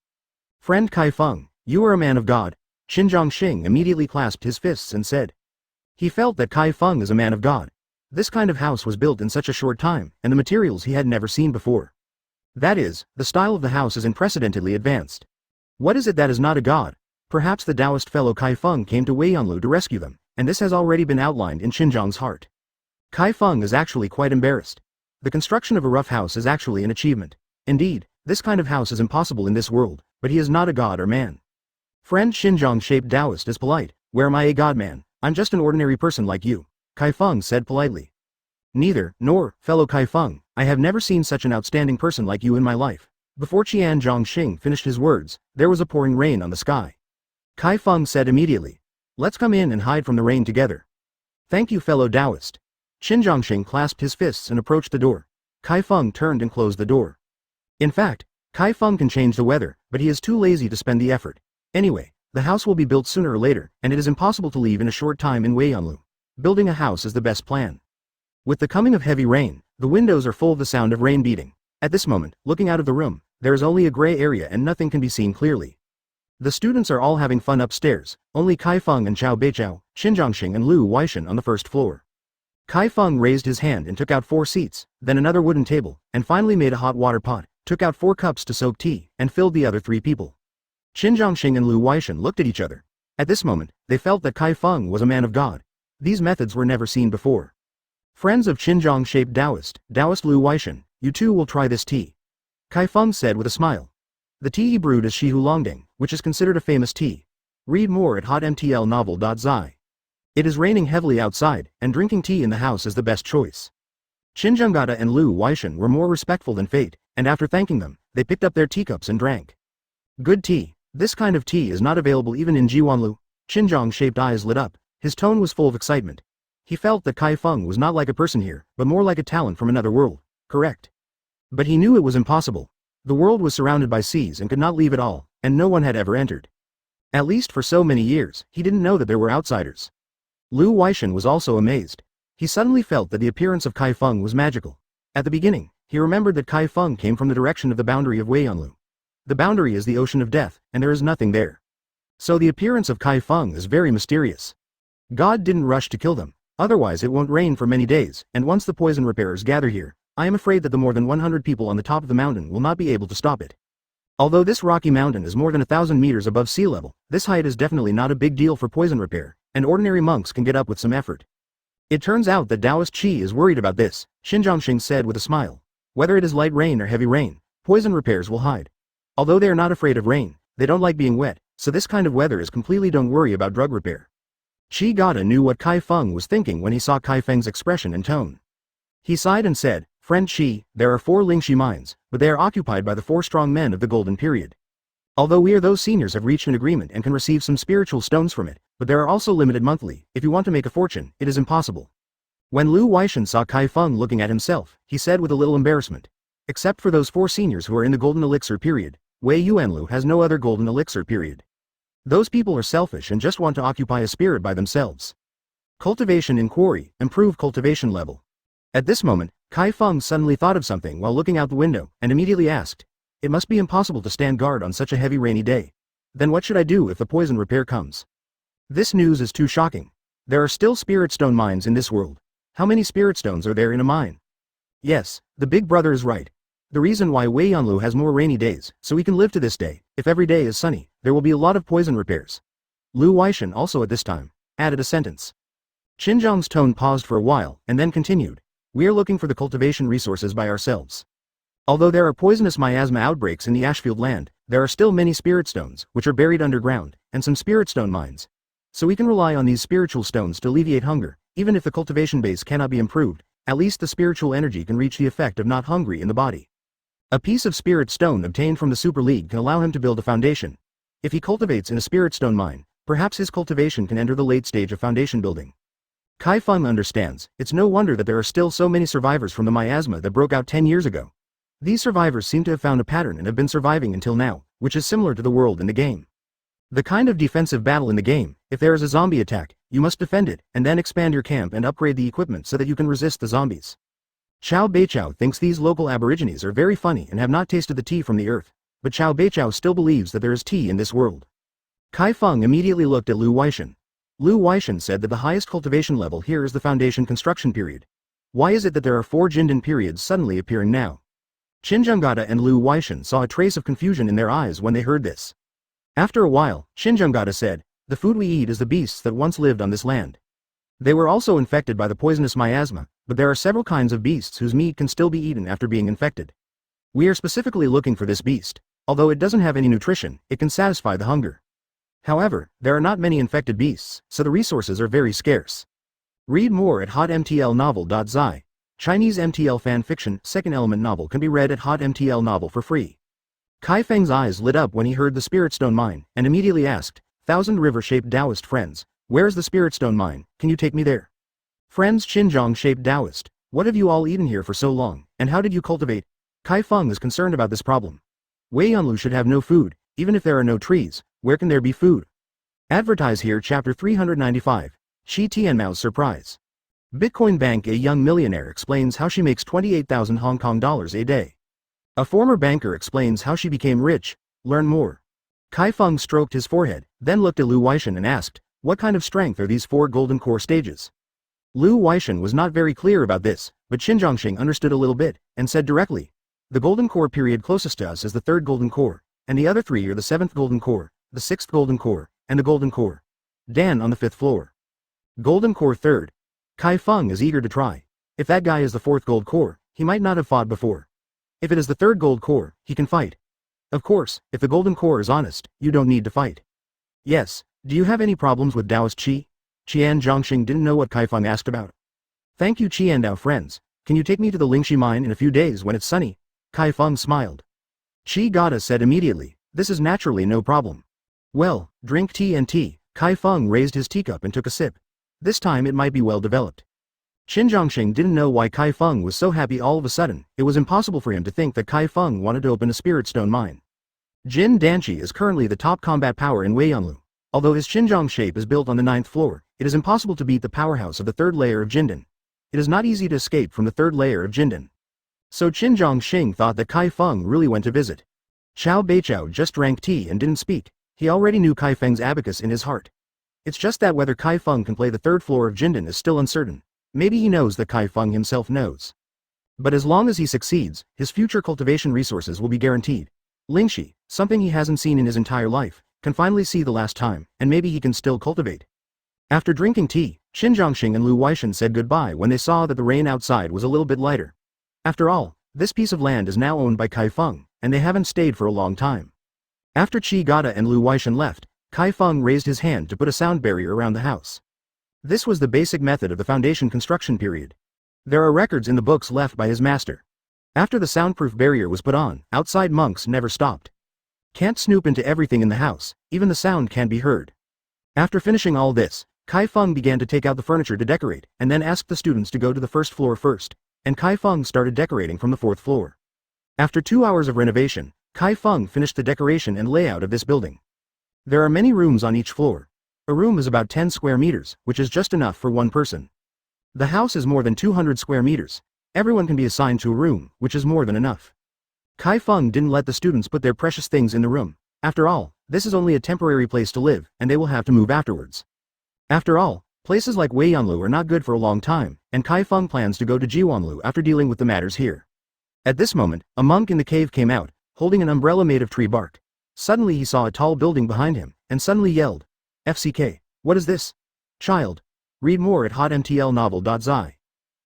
Friend Chi Feng, you are a man of God. Xinjiang Xing immediately clasped his fists and said. He felt that Chi Feng is a man of God. This kind of house was built in such a short time, and the materials he had never seen before. That is, the style of the house is unprecedentedly advanced. What is it that is not a god? Perhaps the Taoist fellow Chi Feng came to Wei Yanlu to rescue them, and this has already been outlined in Xinjiang's heart. Chi Feng is actually quite embarrassed. The construction of a rough house is actually an achievement. Indeed, this kind of house is impossible in this world, but he is not a god or man. Friend Xinjiang-shaped Taoist is polite. Where am I a god man? I'm just an ordinary person like you, Chi Feng said politely. Neither, nor, fellow Chi Feng, I have never seen such an outstanding person like you in my life. Before Qian Zhongxing finished his words, there was a pouring rain on the sky. Chi Feng said immediately, let's come in and hide from the rain together. Thank you fellow Taoist. Xinjiangxing clasped his fists and approached the door. Chi Feng turned and closed the door. In fact, Chi Feng can change the weather, but he is too lazy to spend the effort. Anyway, the house will be built sooner or later, and it is impossible to leave in a short time in Wei Yanlu. Building a house is the best plan. With the coming of heavy rain, the windows are full of the sound of rain beating. At this moment, looking out of the room, there is only a gray area and nothing can be seen clearly. The students are all having fun upstairs, only Chi Feng and Chao Beichao, Xinjiangxing and Lu Weishan on the first floor. Chi Feng raised his hand and took out 4 seats, then another wooden table, and finally made a hot water pot, took out 4 cups to soak tea, and filled the other 3 people. Xinjiangxing and Lu Weishan looked at each other. At this moment, they felt that Chi Feng was a man of God. These methods were never seen before. Friends of Xinjiang-shaped Taoist Lu Weishan, you too will try this tea. Chi Feng said with a smile. The tea he brewed is Shi Hulongding, which is considered a famous tea. Read more at hotmtlnovel.zi. It is raining heavily outside, and drinking tea in the house is the best choice. Xinjianggata and Lu Weishan were more respectful than fate, and after thanking them, they picked up their teacups and drank. Good tea. This kind of tea is not available even in Jiwanlu. Xinjiang-shaped eyes lit up. His tone was full of excitement. He felt that Chi Feng was not like a person here, but more like a talent from another world. Correct. But he knew it was impossible. The world was surrounded by seas and could not leave at all, and no one had ever entered. At least for so many years, he didn't know that there were outsiders. Lu Weishan was also amazed. He suddenly felt that the appearance of Chi Feng was magical. At the beginning, he remembered that Chi Feng came from the direction of the boundary of Wei Yanlu. The boundary is the ocean of death, and there is nothing there. So the appearance of Chi Feng is very mysterious. God didn't rush to kill them, otherwise it won't rain for many days, and once the poison repairers gather here, I am afraid that the more than 100 people on the top of the mountain will not be able to stop it. Although this rocky mountain is more than 1,000 meters above sea level, this height is definitely not a big deal for poison repair, and ordinary monks can get up with some effort. It turns out that Taoist Qi is worried about this, Xinjiangxing said with a smile. Whether it is light rain or heavy rain, poison repairs will hide. Although they are not afraid of rain, they don't like being wet, so this kind of weather is completely don't worry about drug repair. Qi Gata knew what Chi Feng was thinking when he saw Chi Feng's expression and tone. He sighed and said, Friend Qi, there are 4 Lingxi mines, but they are occupied by the 4 strong men of the Golden Period. Although we or those seniors have reached an agreement and can receive some spiritual stones from it, but there are also limited monthly. If you want to make a fortune, it is impossible. When Lu Weishan saw Chi Feng looking at himself, he said with a little embarrassment. Except for those 4 seniors who are in the Golden Elixir period, Wei Yuanlu has no other Golden Elixir period. Those people are selfish and just want to occupy a spirit by themselves. Cultivation in quarry, improve cultivation level. At this moment, Chi Feng suddenly thought of something while looking out the window, and immediately asked, it must be impossible to stand guard on such a heavy rainy day. Then what should I do if the poison repair comes? This news is too shocking. There are still spirit stone mines in this world. How many spirit stones are there in a mine? Yes, the big brother is right. The reason why Wei Yanlu has more rainy days, so he can live to this day. If every day is sunny, there will be a lot of poison repairs. Lu Weishan also at this time added a sentence. Xinjiang's tone paused for a while, and then continued. We are looking for the cultivation resources by ourselves. Although there are poisonous miasma outbreaks in the Ashfield land, there are still many spirit stones, which are buried underground, and some spirit stone mines. So we can rely on these spiritual stones to alleviate hunger. Even if the cultivation base cannot be improved, at least the spiritual energy can reach the effect of not hungry in the body. A piece of spirit stone obtained from the Super League can allow him to build a foundation. If he cultivates in a spirit stone mine, perhaps his cultivation can enter the late stage of foundation building. Chi Feng understands. It's no wonder that there are still so many survivors from the miasma that broke out 10 years ago. These survivors seem to have found a pattern and have been surviving until now, which is similar to the world in the game. The kind of defensive battle in the game. If there is a zombie attack, you must defend it, and then expand your camp and upgrade the equipment so that you can resist the zombies. Chow Beichow thinks these local aborigines are very funny and have not tasted the tea from the earth, but Chow Beichow still believes that there is tea in this world. Chi Feng immediately looked at Lu Weishan. Lu Weishan said that the highest cultivation level here is the foundation construction period. Why is it that there are 4 Jindan periods suddenly appearing now? Xinjianggata and Lu Weishan saw a trace of confusion in their eyes when they heard this. After a while, Xinjianggata said, "The food we eat is the beasts that once lived on this land. They were also infected by the poisonous miasma, but there are several kinds of beasts whose meat can still be eaten after being infected. We are specifically looking for this beast. Although it doesn't have any nutrition, it can satisfy the hunger. However, there are not many infected beasts, so the resources are very scarce." Read more at hotmtlnovel.zi. Chinese MTL fan fiction, second element novel can be read at hotmtl novel for free. Chi Feng's eyes lit up when he heard the Spirit Stone mine, and immediately asked, "Thousand River-shaped Taoist friends, where is the Spirit Stone mine? Can you take me there?" "Friends Xinjiang-shaped Taoist, what have you all eaten here for so long, and how did you cultivate?" Chi Feng is concerned about this problem. Wei Yanlu should have no food, even if there are no trees, where can there be food? Advertise here chapter 395, Chi Tianmao's surprise. Bitcoin Bank, a young millionaire explains how she makes 28,000 Hong Kong dollars a day. A former banker explains how she became rich. Learn more. Chi Feng stroked his forehead, then looked at Lu Weishan and asked, "What kind of strength are these 4 golden core stages?" Lu Weishan was not very clear about this, but Xinjiangxing understood a little bit, and said directly, "The golden core period closest to us is the 3rd golden core, and the other 3 are the 7th golden core, the 6th golden core, and the golden core. Dan on the 5th floor. Golden core 3rd. Chi Feng is eager to try. If that guy is the 4th gold core, he might not have fought before. If it is the 3rd gold core, he can fight. Of course, if the golden core is honest, you don't need to fight. Yes, do you have any problems with Taoist Qi? Qian Zhongxing didn't know what Chi Feng asked about. "Thank you Qiandao friends, can you take me to the Lingxi mine in a few days when it's sunny?" Chi Feng smiled. Qi Gata said immediately, "This is naturally no problem." "Well, drink tea and tea." Chi Feng raised his teacup and took a sip. This time it might be well developed. Xinjiangxing didn't know why Chi Feng was so happy all of a sudden. It was impossible for him to think that Chi Feng wanted to open a spirit stone mine. Jin Danchi is currently the top combat power in Weiyanlu. Although his Xinjiang shape is built on the 9th floor, it is impossible to beat the powerhouse of the 3rd layer of Jindan. It is not easy to escape from the 3rd layer of Jindan. So Xinjiangxing thought that Chi Feng really went to visit. Chow Beichow just drank tea and didn't speak. He already knew Chi Feng's abacus in his heart. It's just that whether Chi Feng can play the 3rd floor of Jindan is still uncertain. Maybe he knows that Chi Feng himself knows. But as long as he succeeds, his future cultivation resources will be guaranteed. Lingxi, something he hasn't seen in his entire life, can finally see the last time, and maybe he can still cultivate. After drinking tea, Xinjiangxing and Lu Weishan said goodbye when they saw that the rain outside was a little bit lighter. After all, this piece of land is now owned by Chi Feng, and they haven't stayed for a long time. After Qi Gata and Lu Weishan left, Chi Feng raised his hand to put a sound barrier around the house. This was the basic method of the foundation construction period. There are records in the books left by his master. After the soundproof barrier was put on, outside monks never stopped. Can't snoop into everything in the house, even the sound can't be heard. After finishing all this, Chi Feng began to take out the furniture to decorate, and then asked the students to go to the 1st floor first, and Chi Feng started decorating from the 4th floor. After 2 hours of renovation, Chi Feng finished the decoration and layout of this building. There are many rooms on each floor. A room is about 10 square meters, which is just enough for one person. The house is more than 200 square meters. Everyone can be assigned to a room, which is more than enough. Chi Feng didn't let the students put their precious things in the room. After all, this is only a temporary place to live, and they will have to move afterwards. After all, places like Weiyanlu are not good for a long time, and Chi Feng plans to go to Jiwanlu after dealing with the matters here. At this moment, a monk in the cave came out, holding an umbrella made of tree bark. Suddenly he saw a tall building behind him, and suddenly yelled, "FCK, what is this? Child." Read more at hotmtlnovel.zi.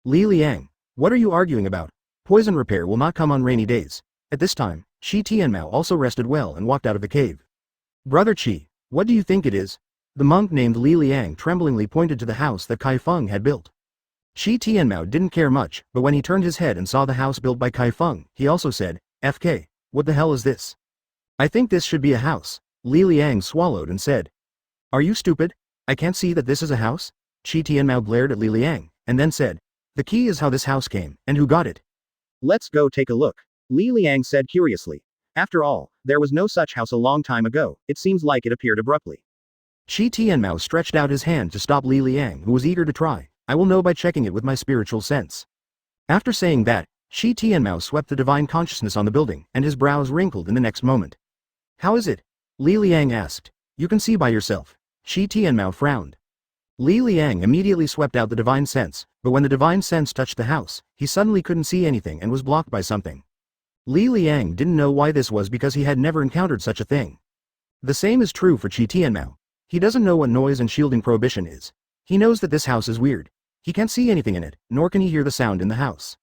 Li Liang, what are you arguing about? Poison repair will not come on rainy days. At this time, Shi Tianmao also rested well and walked out of the cave. Brother Qi, what do you think it is? The monk named Li Liang tremblingly pointed to the house that Chi Feng had built. Shi Tianmao didn't care much, but when he turned his head and saw the house built by Chi Feng, he also said, "FK, what the hell is this? I think this should be a house." Li Liang swallowed and said, "Are you stupid? I can't see that this is a house." Shi Tianmao glared at Li Liang, and then said, "The key is how this house came, and who got it." "Let's go take a look," Li Liang said curiously. After all, there was no such house a long time ago, it seems like it appeared abruptly. Chi Tianmao stretched out his hand to stop Li Liang, who was eager to try. I will know by checking it with my spiritual sense. After saying that, Chi Tianmao swept the divine consciousness on the building, and his brows wrinkled in the next moment. How is it? Li Liang asked. You can see by yourself. Chi Tianmao frowned. Li Liang immediately swept out the divine sense, but when the divine sense touched the house, he suddenly couldn't see anything and was blocked by something. Li Liang didn't know why this was because he had never encountered such a thing. The same is true for Chi Tianmao. He doesn't know what noise and shielding prohibition is. He knows that this house is weird. He can't see anything in it, nor can he hear the sound in the house.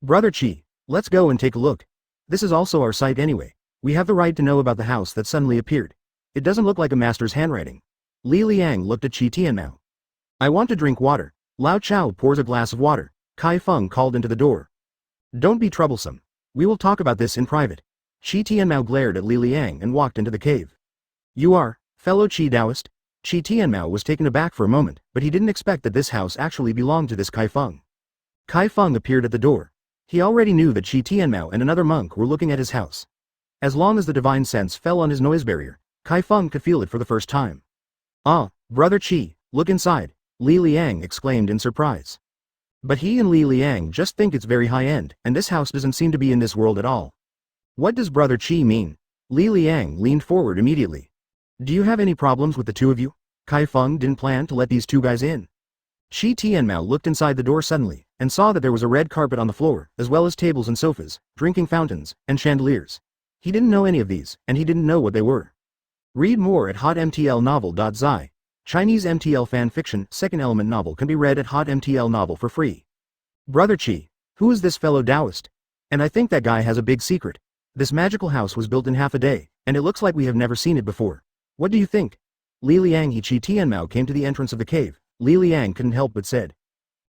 Brother Chi, let's go and take a look. This is also our site anyway. We have the right to know about the house that suddenly appeared. It doesn't look like a master's handwriting. Li Liang looked at Chi Tianmao. I want to drink water. Lao Chao pours a glass of water. Chi Feng called into the door. Don't be troublesome. We will talk about this in private. Chi Tianmao glared at Li Liang and walked into the cave. You are, fellow Chi Taoist? Chi Tianmao was taken aback for a moment, but he didn't expect that this house actually belonged to this Chi Feng. Chi Feng appeared at the door. He already knew that Chi Tianmao and another monk were looking at his house. As long as the divine sense fell on his noise barrier, Chi Feng could feel it for the first time. Ah, Brother Chi, look inside, Li Liang exclaimed in surprise. But he and Li Liang just think it's very high-end, and this house doesn't seem to be in this world at all. What does Brother Chi mean? Li Liang leaned forward immediately. Do you have any problems with the two of you? Chi Feng didn't plan to let these two guys in. Chi Tianmao looked inside the door suddenly, and saw that there was a red carpet on the floor, as well as tables and sofas, drinking fountains, and chandeliers. He didn't know any of these, and he didn't know what they were. Read more at hotmtlnovel.zi. Chinese MTL fan fiction, second element novel can be read at hotmtl novel for free. Brother Chi, who is this fellow Taoist? And I think that guy has a big secret. This magical house was built in half a day, and it looks like we have never seen it before. What do you think? Li Liang and Chi Tianmao came to the entrance of the cave. Li Liang couldn't help but said.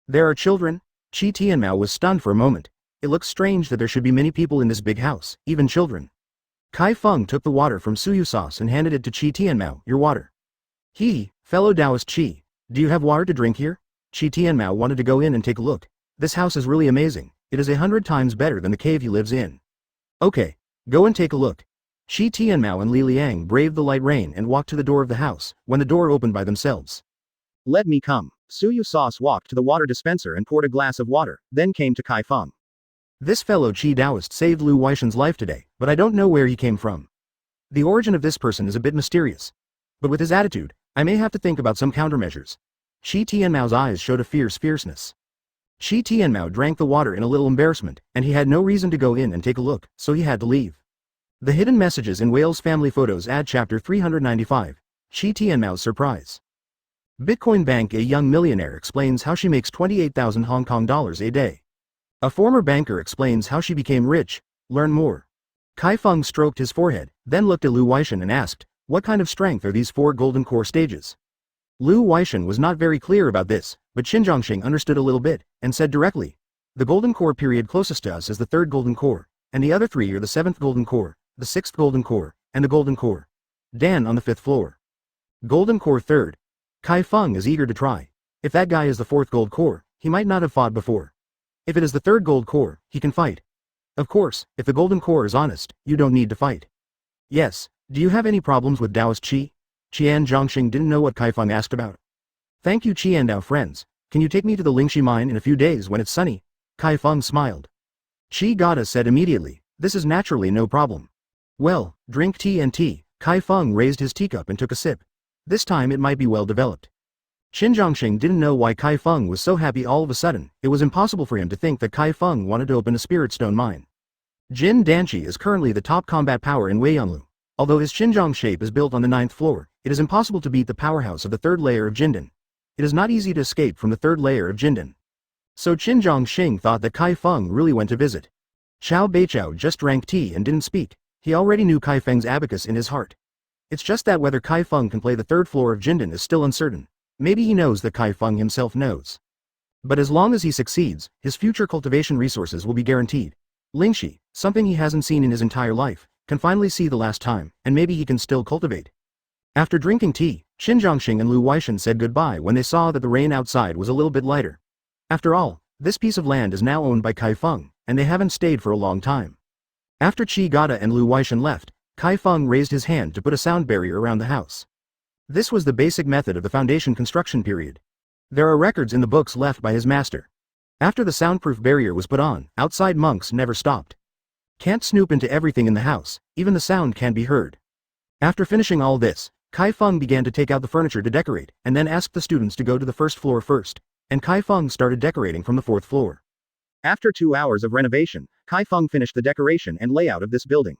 There are children? Chi Tianmao was stunned for a moment. It looks strange that there should be many people in this big house, even children. Chi Feng took the water from suyu sauce and handed it to Chi Tianmao. Your water. Fellow Taoist Chi, do you have water to drink here? Chi Tianmao wanted to go in and take a look. This house is really amazing. It is 100 times better than the cave he lives in. Okay, go and take a look. Chi Tianmao and Li Liang braved the light rain and walked to the door of the house, when the door opened by themselves. Let me come. Suyu Sauce walked to the water dispenser and poured a glass of water, then came to Chi Feng. This fellow Chi Taoist saved Lu Weishan's life today, but I don't know where he came from. The origin of this person is a bit mysterious. But with his attitude, I may have to think about some countermeasures. Chi Tianmao's eyes showed a fierceness. Chi Tianmao drank the water in a little embarrassment, and he had no reason to go in and take a look, so he had to leave. The hidden messages in Whale's family photos add chapter 395. Chi Tianmao's surprise. Bitcoin Bank, a young millionaire, explains how she makes 28,000 Hong Kong dollars a day. A former banker explains how she became rich. Learn more. Chi Feng stroked his forehead, then looked at Lu Weishan and asked, what kind of strength are these 4 golden core stages? Lu Weishan was not very clear about this, but Qin Zhongxing understood a little bit, and said directly, the golden core period closest to us is the 3rd golden core, and the other 3 are the 7th golden core, the 6th golden core, and the golden core. Dan on the 5th floor. Golden core 3rd. Chi Feng is eager to try. If that guy is the 4th gold core, he might not have fought before. If it is the 3rd gold core, he can fight. Of course, if the golden core is honest, you don't need to fight. Yes. Do you have any problems with Taoist Chi? Qian Zhongxing didn't know what Chi Feng asked about. Thank you Qian Dao friends. Can you take me to the Lingxi mine in a few days when it's sunny? Chi Feng smiled. Chi Gata said immediately, this is naturally no problem. Well, drink tea and tea. Chi Feng raised his teacup and took a sip. This time it might be well developed. Qin Zhongxing didn't know why Chi Feng was so happy all of a sudden. It was impossible for him to think that Chi Feng wanted to open a spirit stone mine. Jin Danchi is currently the top combat power in Weiyanglu. Although his Xinjiang shape is built on the 9th floor, it is impossible to beat the powerhouse of the 3rd layer of Jindan. It is not easy to escape from the 3rd layer of Jindan. So Qin Zhongxing thought that Chi Feng really went to visit. Xiao Beichao just drank tea and didn't speak. He already knew Chi Feng's abacus in his heart. It's just that whether Chi Feng can play the 3rd floor of Jindan is still uncertain. Maybe he knows that Chi Feng himself knows. But as long as he succeeds, his future cultivation resources will be guaranteed. Lingxi, something he hasn't seen in his entire life, can finally see the last time, and maybe he can still cultivate. After drinking tea, Qin Zhongxing and Lu Weishan said goodbye when they saw that the rain outside was a little bit lighter. After all, this piece of land is now owned by Chi Feng, and they haven't stayed for a long time. After Chi Gata and Lu Weishan left, Chi Feng raised his hand to put a sound barrier around the house. This was the basic method of the foundation construction period. There are records in the books left by his master. After the soundproof barrier was put on, outside monks never stopped. Can't snoop into everything in the house, even the sound can't be heard. After finishing all this, Chi Feng began to take out the furniture to decorate, and then asked the students to go to the first floor first, and Chi Feng started decorating from the fourth floor. After 2 hours of renovation, Chi Feng finished the decoration and layout of this building.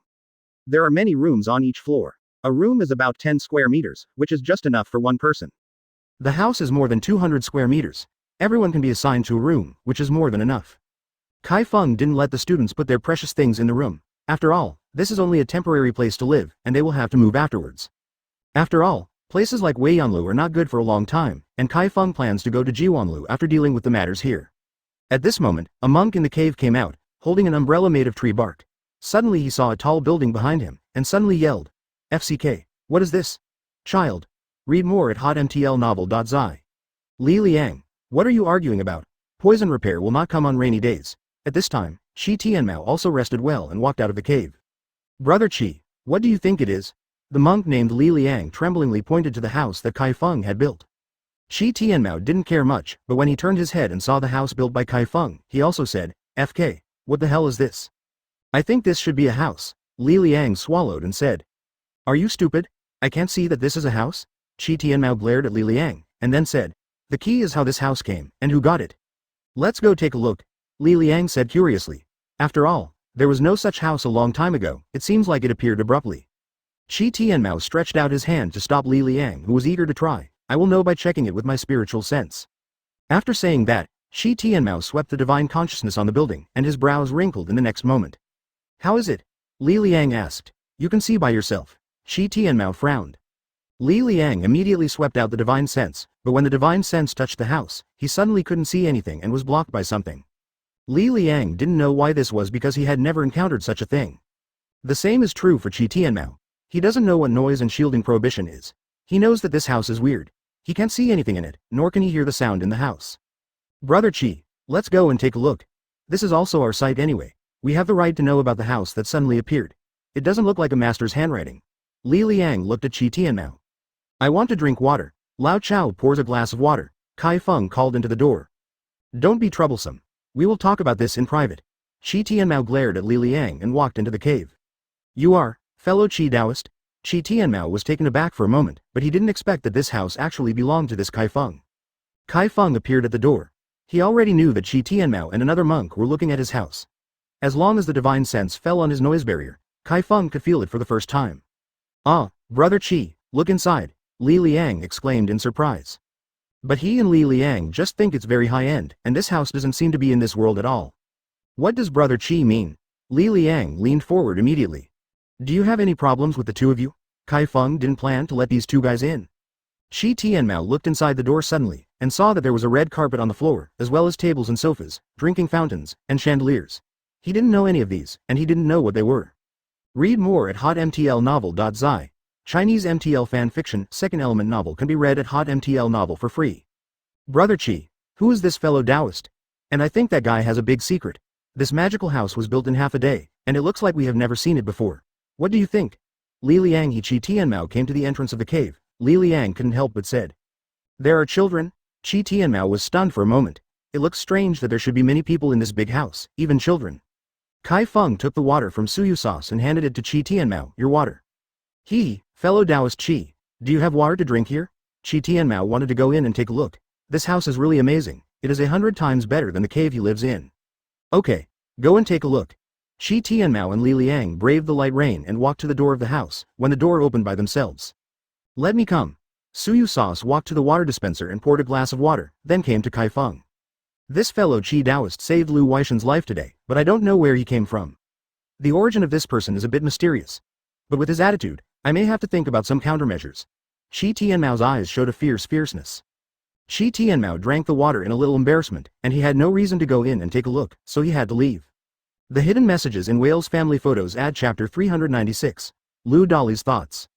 There are many rooms on each floor. A room is about 10 square meters, which is just enough for one person. The house is more than 200 square meters. Everyone can be assigned to a room, which is more than enough. Chi Feng didn't let the students put their precious things in the room. After all, this is only a temporary place to live, and they will have to move afterwards. After all, places like Weiyanlu are not good for a long time, and Chi Feng plans to go to Jiwanlu after dealing with the matters here. At this moment, a monk in the cave came out, holding an umbrella made of tree bark. Suddenly he saw a tall building behind him, and suddenly yelled, "FCK, what is this? Child. Read more at hotmtlnovel.zi. Li Liang, what are you arguing about? Poison repair will not come on rainy days." At this time, Shi Tianmao also rested well and walked out of the cave. "Brother Chi, what do you think it is?" The monk named Li Liang tremblingly pointed to the house that Chi Feng had built. Shi Tianmao didn't care much, but when he turned his head and saw the house built by Chi Feng, he also said, "FK, what the hell is this? I think this should be a house." Li Liang swallowed and said, "Are you stupid? I can't see that this is a house." Shi Tianmao glared at Li Liang, and then said, "The key is how this house came, and who got it. Let's go take a look." Li Liang said curiously. After all, there was no such house a long time ago, it seems like it appeared abruptly. Shi Tianmao stretched out his hand to stop Li Liang, who was eager to try. "I will know by checking it with my spiritual sense." After saying that, Shi Tianmao swept the divine consciousness on the building, and his brows wrinkled in the next moment. "How is it?" Li Liang asked. "You can see by yourself." Shi Tianmao frowned. Li Liang immediately swept out the divine sense, but when the divine sense touched the house, he suddenly couldn't see anything and was blocked by something. Li Liang didn't know why this was because he had never encountered such a thing. The same is true for Chi Tianmao. He doesn't know what noise and shielding prohibition is. He knows that this house is weird. He can't see anything in it, nor can he hear the sound in the house. "Brother Chi, let's go and take a look. This is also our site anyway. We have the right to know about the house that suddenly appeared. It doesn't look like a master's handwriting." Li Liang looked at Chi Tianmao. "I want to drink water." Lao Chao pours a glass of water. Chi Feng called into the door. "Don't be troublesome. We will talk about this in private." Chi Tianmao glared at Li Liang and walked into the cave. "You are, fellow Chi Taoist?" Chi Tianmao was taken aback for a moment, but he didn't expect that this house actually belonged to this Chi Feng. Chi Feng appeared at the door. He already knew that Chi Tianmao and another monk were looking at his house. As long as the divine sense fell on his noise barrier, Chi Feng could feel it for the first time. "Ah, Brother Chi, look inside," Li Liang exclaimed in surprise. But he and Li Liang just think it's very high-end, and this house doesn't seem to be in this world at all. "What does Brother Chi mean?" Li Liang leaned forward immediately. "Do you have any problems with the two of you?" Chi Feng didn't plan to let these two guys in. Shi Tianmao looked inside the door suddenly, and saw that there was a red carpet on the floor, as well as tables and sofas, drinking fountains, and chandeliers. He didn't know any of these, and he didn't know what they were. Read more at hotmtlnovel.zi. Chinese MTL fan fiction, second element novel can be read at hotmtl novel for free. "Brother Chi, who is this fellow Taoist? And I think that guy has a big secret. This magical house was built in half a day, and it looks like we have never seen it before. What do you think?" Li Liang and Chi Tianmao came to the entrance of the cave. Li Liang couldn't help but said, "There are children?" Chi Tianmao was stunned for a moment. It looks strange that there should be many people in this big house, even children. Chi Feng took the water from suyu sauce and handed it to Chi Tianmao. "Your water." Fellow Taoist Chi, do you have water to drink here?" Chi Tianmao wanted to go in and take a look. This house is really amazing. It is 100 times better than the cave he lives in. "Okay, go and take a look." Chi Tianmao and Li Liang braved the light rain and walked to the door of the house, when the door opened by themselves. "Let me come." Suyu sauce walked to the water dispenser and poured a glass of water, then came to Chi Feng. "This fellow Chi Taoist saved Lu Weishan's life today, but I don't know where he came from. The origin of this person is a bit mysterious. But with his attitude, I may have to think about some countermeasures." Chi Tianmao's eyes showed a fierceness. Chi Tianmao drank the water in a little embarrassment, and he had no reason to go in and take a look, so he had to leave. The hidden messages in Whale's family photos add chapter 396. Lu Dolly's thoughts.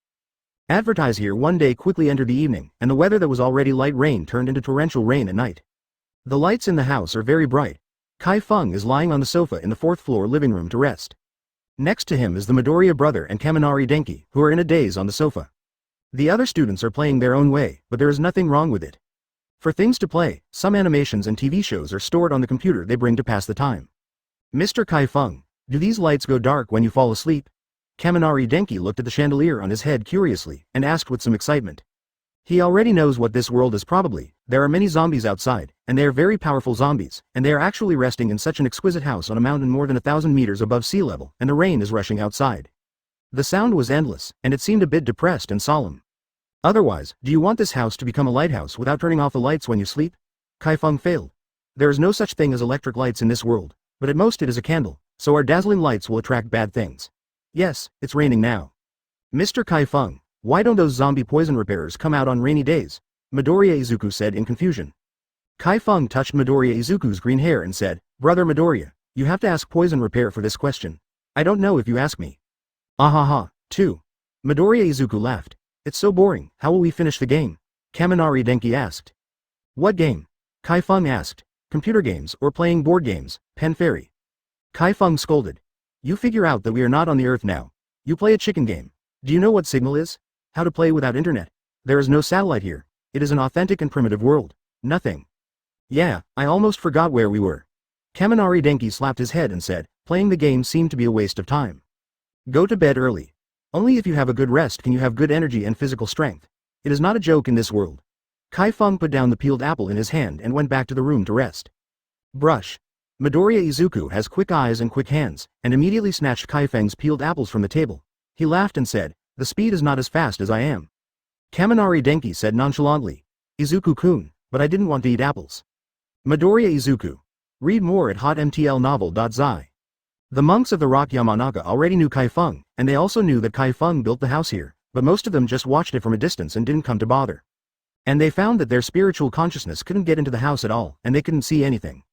Advertise here. One day quickly entered the evening, and the weather that was already light rain turned into torrential rain at night. The lights in the house are very bright. Chi Feng is lying on the sofa in the fourth floor living room to rest. Next to him is the Midoriya brother and Kaminari Denki, who are in a daze on the sofa. The other students are playing their own way, but there is nothing wrong with it. For things to play, some animations and TV shows are stored on the computer they bring to pass the time. Mr. Chi Feng, do these lights go dark when you fall asleep? Kaminari Denki looked at the chandelier on his head curiously, and asked with some excitement. He already knows what this world is probably. There are many zombies outside, and they are very powerful zombies, and they are actually resting in such an exquisite house on a mountain more than 1,000 meters above sea level, and the rain is rushing outside. The sound was endless, and it seemed a bit depressed and solemn. Otherwise, do you want this house to become a lighthouse without turning off the lights when you sleep? Chi Feng failed. There is no such thing as electric lights in this world, but at most it is a candle, so our dazzling lights will attract bad things. Yes, it's raining now. Mr. Chi Feng, why don't those zombie poison repairers come out on rainy days? Midoriya Izuku said in confusion. Chi Feng touched Midoriya Izuku's green hair and said, Brother Midoriya, you have to ask Poison Repair for this question. I don't know if you ask me. Ahaha, too. Midoriya Izuku laughed. It's so boring, how will we finish the game? Kaminari Denki asked. What game? Chi Feng asked. Computer games or playing board games, Pen Fairy. Chi Feng scolded. You figure out that we are not on the earth now. You play a chicken game. Do you know what signal is? How to play without internet? There is no satellite here. It is an authentic and primitive world. Nothing. Yeah, I almost forgot where we were. Kaminari Denki slapped his head and said, playing the game seemed to be a waste of time. Go to bed early. Only if you have a good rest can you have good energy and physical strength. It is not a joke in this world. Chi Feng put down the peeled apple in his hand and went back to the room to rest. Brush. Midoriya Izuku has quick eyes and quick hands, and immediately snatched Chi Feng's peeled apples from the table. He laughed and said, the speed is not as fast as I am. Kaminari Denki said nonchalantly. Izuku-kun, but I didn't want to eat apples. Midoriya Izuku. Read more at hotmtlnovel.zi. The monks of the rock Yamanaka already knew Chi Feng, and they also knew that Chi Feng built the house here, but most of them just watched it from a distance and didn't come to bother. And they found that their spiritual consciousness couldn't get into the house at all, and they couldn't see anything.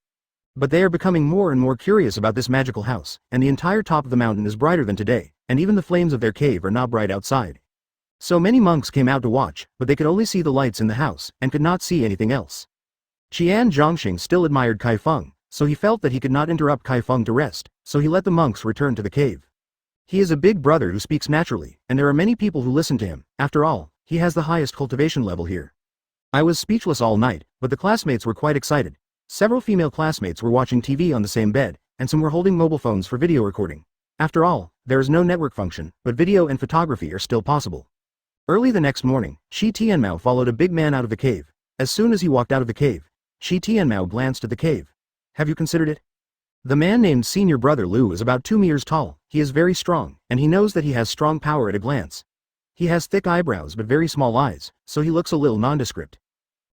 But they are becoming more and more curious about this magical house, and the entire top of the mountain is brighter than today, and even the flames of their cave are not bright outside. So many monks came out to watch, but they could only see the lights in the house, and could not see anything else. Qian Zhongxing still admired Chi Feng, so he felt that he could not interrupt Chi Feng to rest, so he let the monks return to the cave. He is a big brother who speaks naturally, and there are many people who listen to him. After all, he has the highest cultivation level here. I was speechless all night, but the classmates were quite excited. Several female classmates were watching TV on the same bed, and some were holding mobile phones for video recording. After all, there is no network function, but video and photography are still possible. Early the next morning, Shi Tianmao followed a big man out of the cave. As soon as he walked out of the cave, Shi Tianmao glanced at the cave. Have you considered it? The man named Senior Brother Lu is about 2 meters tall. He is very strong, and he knows that he has strong power at a glance. He has thick eyebrows but very small eyes, so he looks a little nondescript.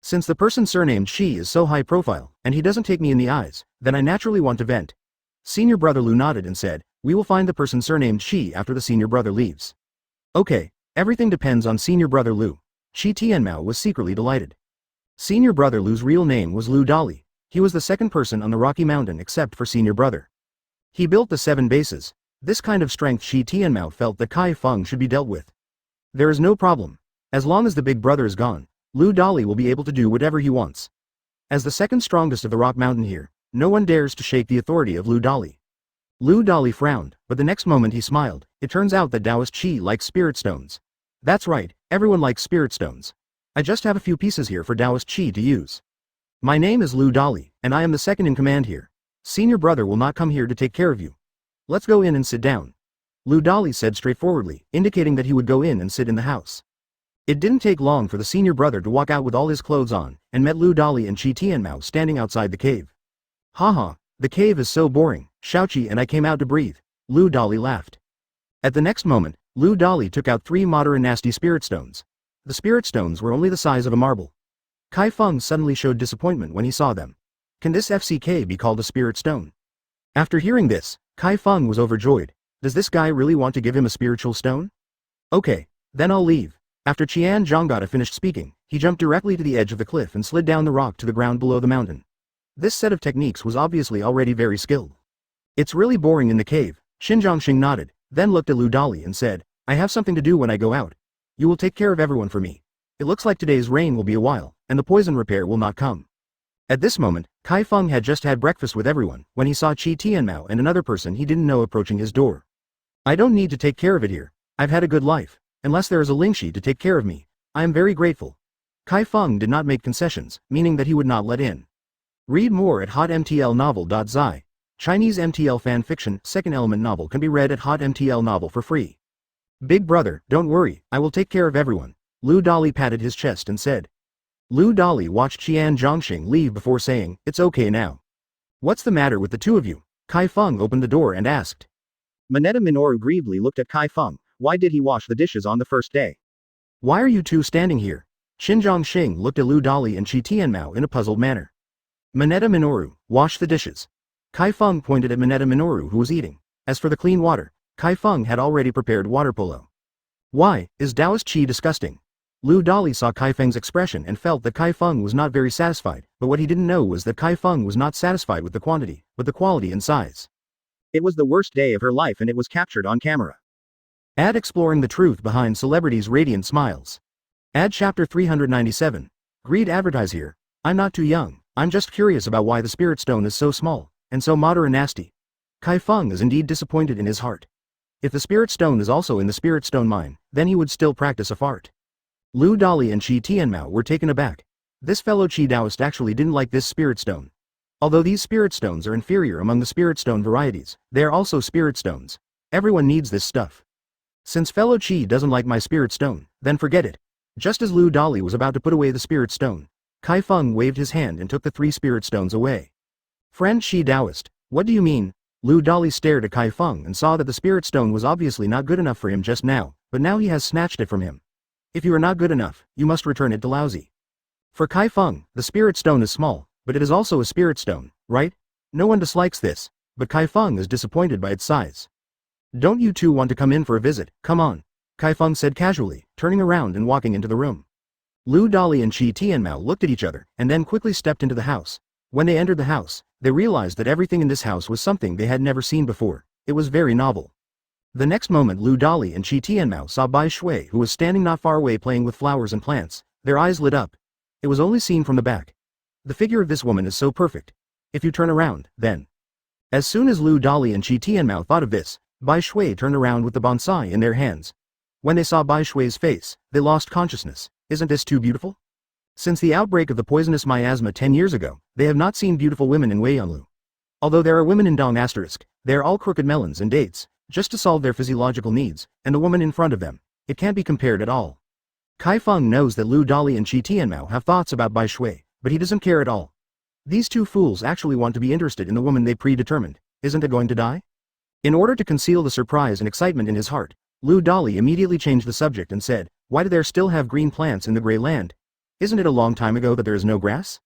Since the person surnamed Shi is so high profile, and he doesn't take me in the eyes, then I naturally want to vent. Senior Brother Lu nodded and said, we will find the person surnamed Shi after the Senior Brother leaves. Okay, everything depends on Senior Brother Lu. Shi Tianmao was secretly delighted. Senior Brother Lu's real name was Lu Dali. He was the second person on the Rocky Mountain except for Senior Brother. He built the 7 bases. This kind of strength Shi Tianmao felt that Chi Feng should be dealt with. There is no problem. As long as the big brother is gone, Lu Dali will be able to do whatever he wants. As the second strongest of the Rock Mountain here, no one dares to shake the authority of Lu Dali. Lu Dali frowned, but the next moment he smiled. It turns out that Taoist Chi likes spirit stones. That's right, everyone likes spirit stones. I just have a few pieces here for Taoist Chi to use. My name is Lu Dali, and I am the second in command here. Senior Brother will not come here to take care of you. Let's go in and sit down. Lu Dali said straightforwardly, indicating that he would go in and sit in the house. It didn't take long for the Senior Brother to walk out with all his clothes on, and met Lu Dali and Chi Tianmao standing outside the cave. Haha, the cave is so boring, Xiaoqi and I came out to breathe. Lu Dali laughed. At the next moment, Lu Dali took out 3 moderate nasty spirit stones. The spirit stones were only the size of a marble. Chi Feng suddenly showed disappointment when he saw them. Can this FCK be called a spirit stone? After hearing this, Chi Feng was overjoyed. Does this guy really want to give him a spiritual stone? Okay, then I'll leave. After Qian Zhonggata finished speaking, he jumped directly to the edge of the cliff and slid down the rock to the ground below the mountain. This set of techniques was obviously already very skilled. It's really boring in the cave. Xinjiangxing nodded, then looked at Lu Dali and said, I have something to do when I go out. You will take care of everyone for me. It looks like today's rain will be a while, and the poison repair will not come. At this moment, Chi Feng had just had breakfast with everyone, when he saw Chi Tianmao and another person he didn't know approaching his door. I don't need to take care of it here. I've had a good life. Unless there is a Lingxi to take care of me. I am very grateful. Chi Feng did not make concessions, meaning that he would not let in. Read more at hotmtlnovel.zi. Chinese MTL fan fiction, second element novel can be read at hotmtl novel for free. Big brother, don't worry, I will take care of everyone. Lu Dali patted his chest and said. Lu Dali watched Qian Zhongxing leave before saying, it's okay now. What's the matter with the two of you? Chi Feng opened the door and asked. Mineta Minoru gravely looked at Chi Feng. Why did he wash the dishes on the first day? Why are you two standing here? Qin Zhongxing looked at Lu Dali and Qi Tianmao in a puzzled manner. Mineta Minoru, wash the dishes. Chi Feng pointed at Mineta Minoru who was eating. As for the clean water, Chi Feng had already prepared water polo. Why, is Taoist Qi disgusting? Lu Dali saw Chi Feng's expression and felt that Chi Feng was not very satisfied, but what he didn't know was that Chi Feng was not satisfied with the quantity, but the quality and size. It was the worst day of her life and it was captured on camera. Ad exploring the truth behind celebrities' radiant smiles. Ad chapter 397. Greed advertise here. I'm not too young, I'm just curious about why the spirit stone is so small, and so modern and nasty. Chi Feng is indeed disappointed in his heart. If the spirit stone is also in the spirit stone mine, then he would still practice a fart. Lu Dali and Qi Tianmao were taken aback. This fellow Qi Taoist actually didn't like this spirit stone. Although these spirit stones are inferior among the spirit stone varieties, they are also spirit stones. Everyone needs this stuff. Since fellow Qi doesn't like my spirit stone, then forget it. Just as Lu Dali was about to put away the spirit stone, Chi Feng waved his hand and took the 3 spirit stones away. Friend Qi Taoist, what do you mean? Lu Dali stared at Chi Feng and saw that the spirit stone was obviously not good enough for him just now, but now he has snatched it from him. If you are not good enough, you must return it to Laozi. For Chi Feng, the spirit stone is small, but it is also a spirit stone, right? No one dislikes this, but Chi Feng is disappointed by its size. Don't you two want to come in for a visit? Come on. Chi Feng said casually, turning around and walking into the room. Lu Dali and Qi Tianmao looked at each other, and then quickly stepped into the house. When they entered the house, they realized that everything in this house was something they had never seen before. It was very novel. The next moment Lu Dali and Qi Tianmao saw Bai Shui who was standing not far away playing with flowers and plants. Their eyes lit up. It was only seen from the back. The figure of this woman is so perfect. If you turn around, then. As soon as Lu Dali and Qi Tianmao thought of this, Bai Shui turned around with the bonsai in their hands. When they saw Bai Shui's face, they lost consciousness. Isn't this too beautiful? Since the outbreak of the poisonous miasma 10 years ago, they have not seen beautiful women in Weiyanlu. Although there are women in Dong asterisk, they are all crooked melons and dates, just to solve their physiological needs, and the woman in front of them, it can't be compared at all. Chi Feng knows that Lu Dali and Qi Tianmao have thoughts about Bai Shui, but he doesn't care at all. These two fools actually want to be interested in the woman they predetermined. Isn't it going to die? In order to conceal the surprise and excitement in his heart, Lu Dali immediately changed the subject and said, why do there still have green plants in the gray land? Isn't it a long time ago that there is no grass?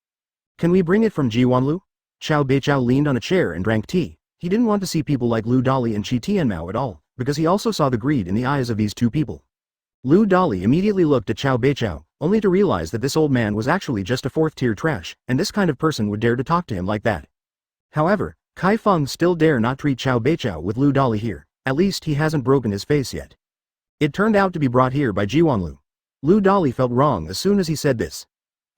Can we bring it from Jiwanlu? Xiao Beichao leaned on a chair and drank tea. He didn't want to see people like Lu Dali and Qi Tianmao at all, because he also saw the greed in the eyes of these two people. Lu Dali immediately looked at Xiao Beichao, only to realize that this old man was actually just a 4th-tier trash, and this kind of person would dare to talk to him like that. However, Chi Feng still dare not treat Xiao Beichao with Lu Dali here, at least he hasn't broken his face yet. It turned out to be brought here by Jiwanlu. Lu Dali felt wrong as soon as he said this.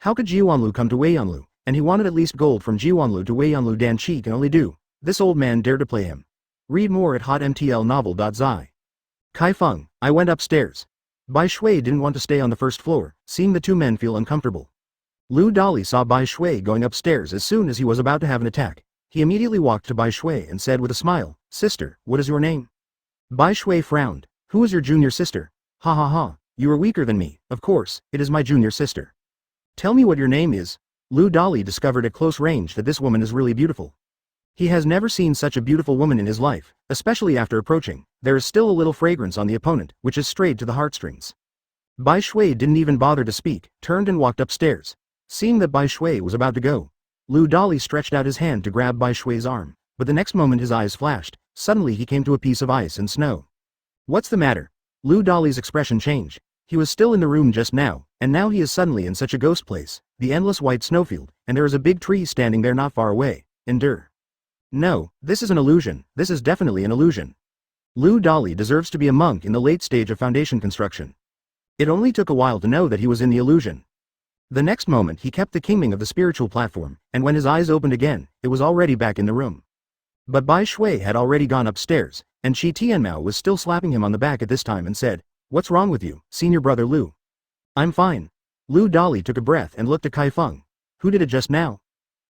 How could Jiwanlu come to Weiyanlu, and he wanted at least gold from Jiwanlu to Weiyanlu Dan Qi can only do. This old man dared to play him. Read more at hotmtlnovel.zi. Chi Feng, I went upstairs. Bai Shui didn't want to stay on the first floor, seeing the two men feel uncomfortable. Lu Dali saw Bai Shui going upstairs as soon as he was about to have an attack. He immediately walked to Bai Shui and said with a smile, Sister, what is your name? Bai Shui frowned. Who is your junior sister? Ha ha ha, you are weaker than me, of course, it is my junior sister. Tell me what your name is. Lu Dali discovered at close range that this woman is really beautiful. He has never seen such a beautiful woman in his life, especially after approaching. There is still a little fragrance on the opponent, which is strayed to the heartstrings. Bai Shui didn't even bother to speak, turned and walked upstairs. Seeing that Bai Shui was about to go, Lu Dali stretched out his hand to grab Bai Shui's arm, but the next moment his eyes flashed. Suddenly he came to a piece of ice and snow. What's the matter? Lu Dali's expression changed. He was still in the room just now, and now he is suddenly in such a ghost place, the endless white snowfield, and there is a big tree standing there not far away. Endure. No, this is an illusion, this is definitely an illusion. Lu Dali deserves to be a monk in the late stage of foundation construction. It only took a while to know that he was in the illusion. The next moment he kept the kinging of the spiritual platform, and when his eyes opened again, it was already back in the room. But Bai Shui had already gone upstairs, and Chi Tianmao was still slapping him on the back at this time and said, "What's wrong with you, senior brother Lu?" "I'm fine." Lu Dali took a breath and looked at Chi Feng. "Who did it just now?"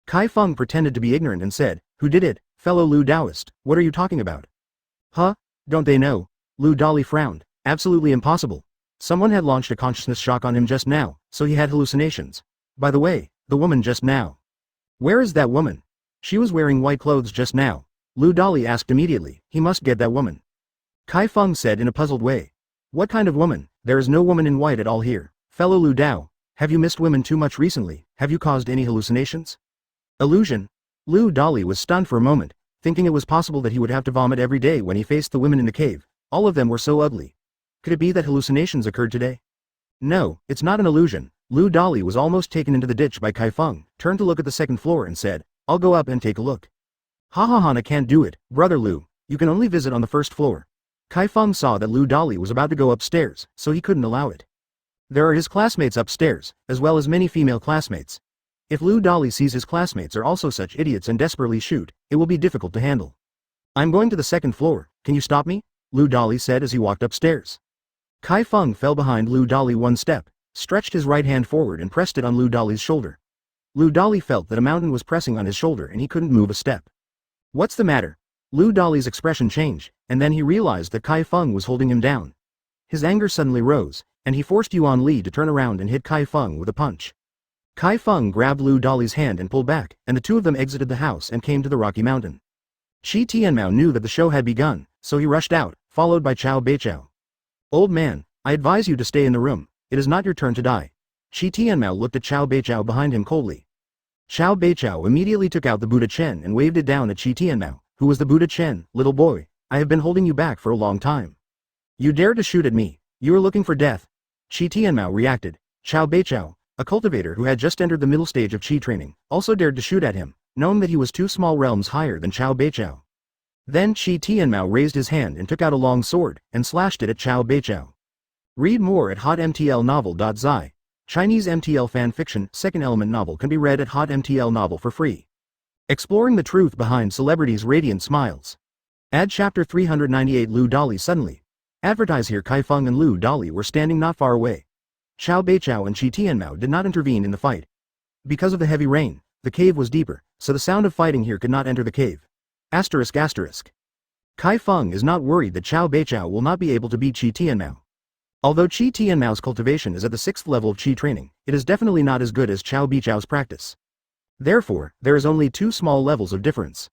Chi Feng pretended to be ignorant and said, "Who did it, fellow Lu Taoist, what are you talking about?" "Huh? Don't they know?" Lu Dali frowned. "Absolutely impossible. Someone had launched a consciousness shock on him just now, so he had hallucinations. By the way, the woman just now. Where is that woman? She was wearing white clothes just now." Lu Dali asked immediately. "He must get that woman." Chi Feng said in a puzzled way. "What kind of woman? There is no woman in white at all here. Fellow Lu Dao, have you missed women too much recently? Have you caused any hallucinations?" "Illusion?" Lu Dali was stunned for a moment, thinking it was possible that he would have to vomit every day when he faced the women in the cave. All of them were so ugly. Could it be that hallucinations occurred today? "No, it's not an illusion." Lu Dali was almost taken into the ditch by Chi Feng, turned to look at the second floor and said, "I'll go up and take a look." "Ha ha ha, I can't do it, brother Lu. You can only visit on the first floor." Chi Feng saw that Lu Dali was about to go upstairs, so he couldn't allow it. There are his classmates upstairs, as well as many female classmates. If Lu Dali sees his classmates are also such idiots and desperately shoot, it will be difficult to handle. "I'm going to the second floor, can you stop me?" Lu Dali said as he walked upstairs. Chi Feng fell behind Lu Dali one step, stretched his right hand forward and pressed it on Lu Dali's shoulder. Lu Dali felt that a mountain was pressing on his shoulder and he couldn't move a step. "What's the matter?" Lu Dali's expression changed, and then he realized that Chi Feng was holding him down. His anger suddenly rose, and he forced Yuan Li to turn around and hit Chi Feng with a punch. Chi Feng grabbed Lu Dali's hand and pulled back, and the two of them exited the house and came to the Rocky Mountain. Chi Tianmao knew that the show had begun, so he rushed out, followed by Chao Beichao. "Old man, I advise you to stay in the room, it is not your turn to die." Chi Tianmao looked at Chao Beichao behind him coldly. Chao Beichao immediately took out the Buddha Chen and waved it down at Chi Tianmao, who was the Buddha Chen. "Little boy, I have been holding you back for a long time. You dare to shoot at me, you are looking for death." Chi Tianmao reacted. Chao Beichao, a cultivator who had just entered the middle stage of Chi training, also dared to shoot at him, knowing that he was 2 small realms higher than Chao Beichao. Then Chi Tianmao raised his hand and took out a long sword, and slashed it at Chao Beichao. Read more at hotmtlnovel.zi. Chinese MTL fan fiction, second element novel can be read at hotmtl novel for free. Exploring the truth behind celebrities' radiant smiles. Add chapter 398. Lu Dali suddenly. Advertise here. Chi Feng and Lu Dali were standing not far away. Chao Beichao and Chi Tianmao did not intervene in the fight. Because of the heavy rain, the cave was deeper, so the sound of fighting here could not enter the cave. Asterisk asterisk. Chi Feng is not worried that Chao Beichao will not be able to beat Chi Tianmao. Although Chi Tianmao's cultivation is at the 6th level of Chi training, it is definitely not as good as Chao Beichao's practice. Therefore, there is only 2 small levels of difference.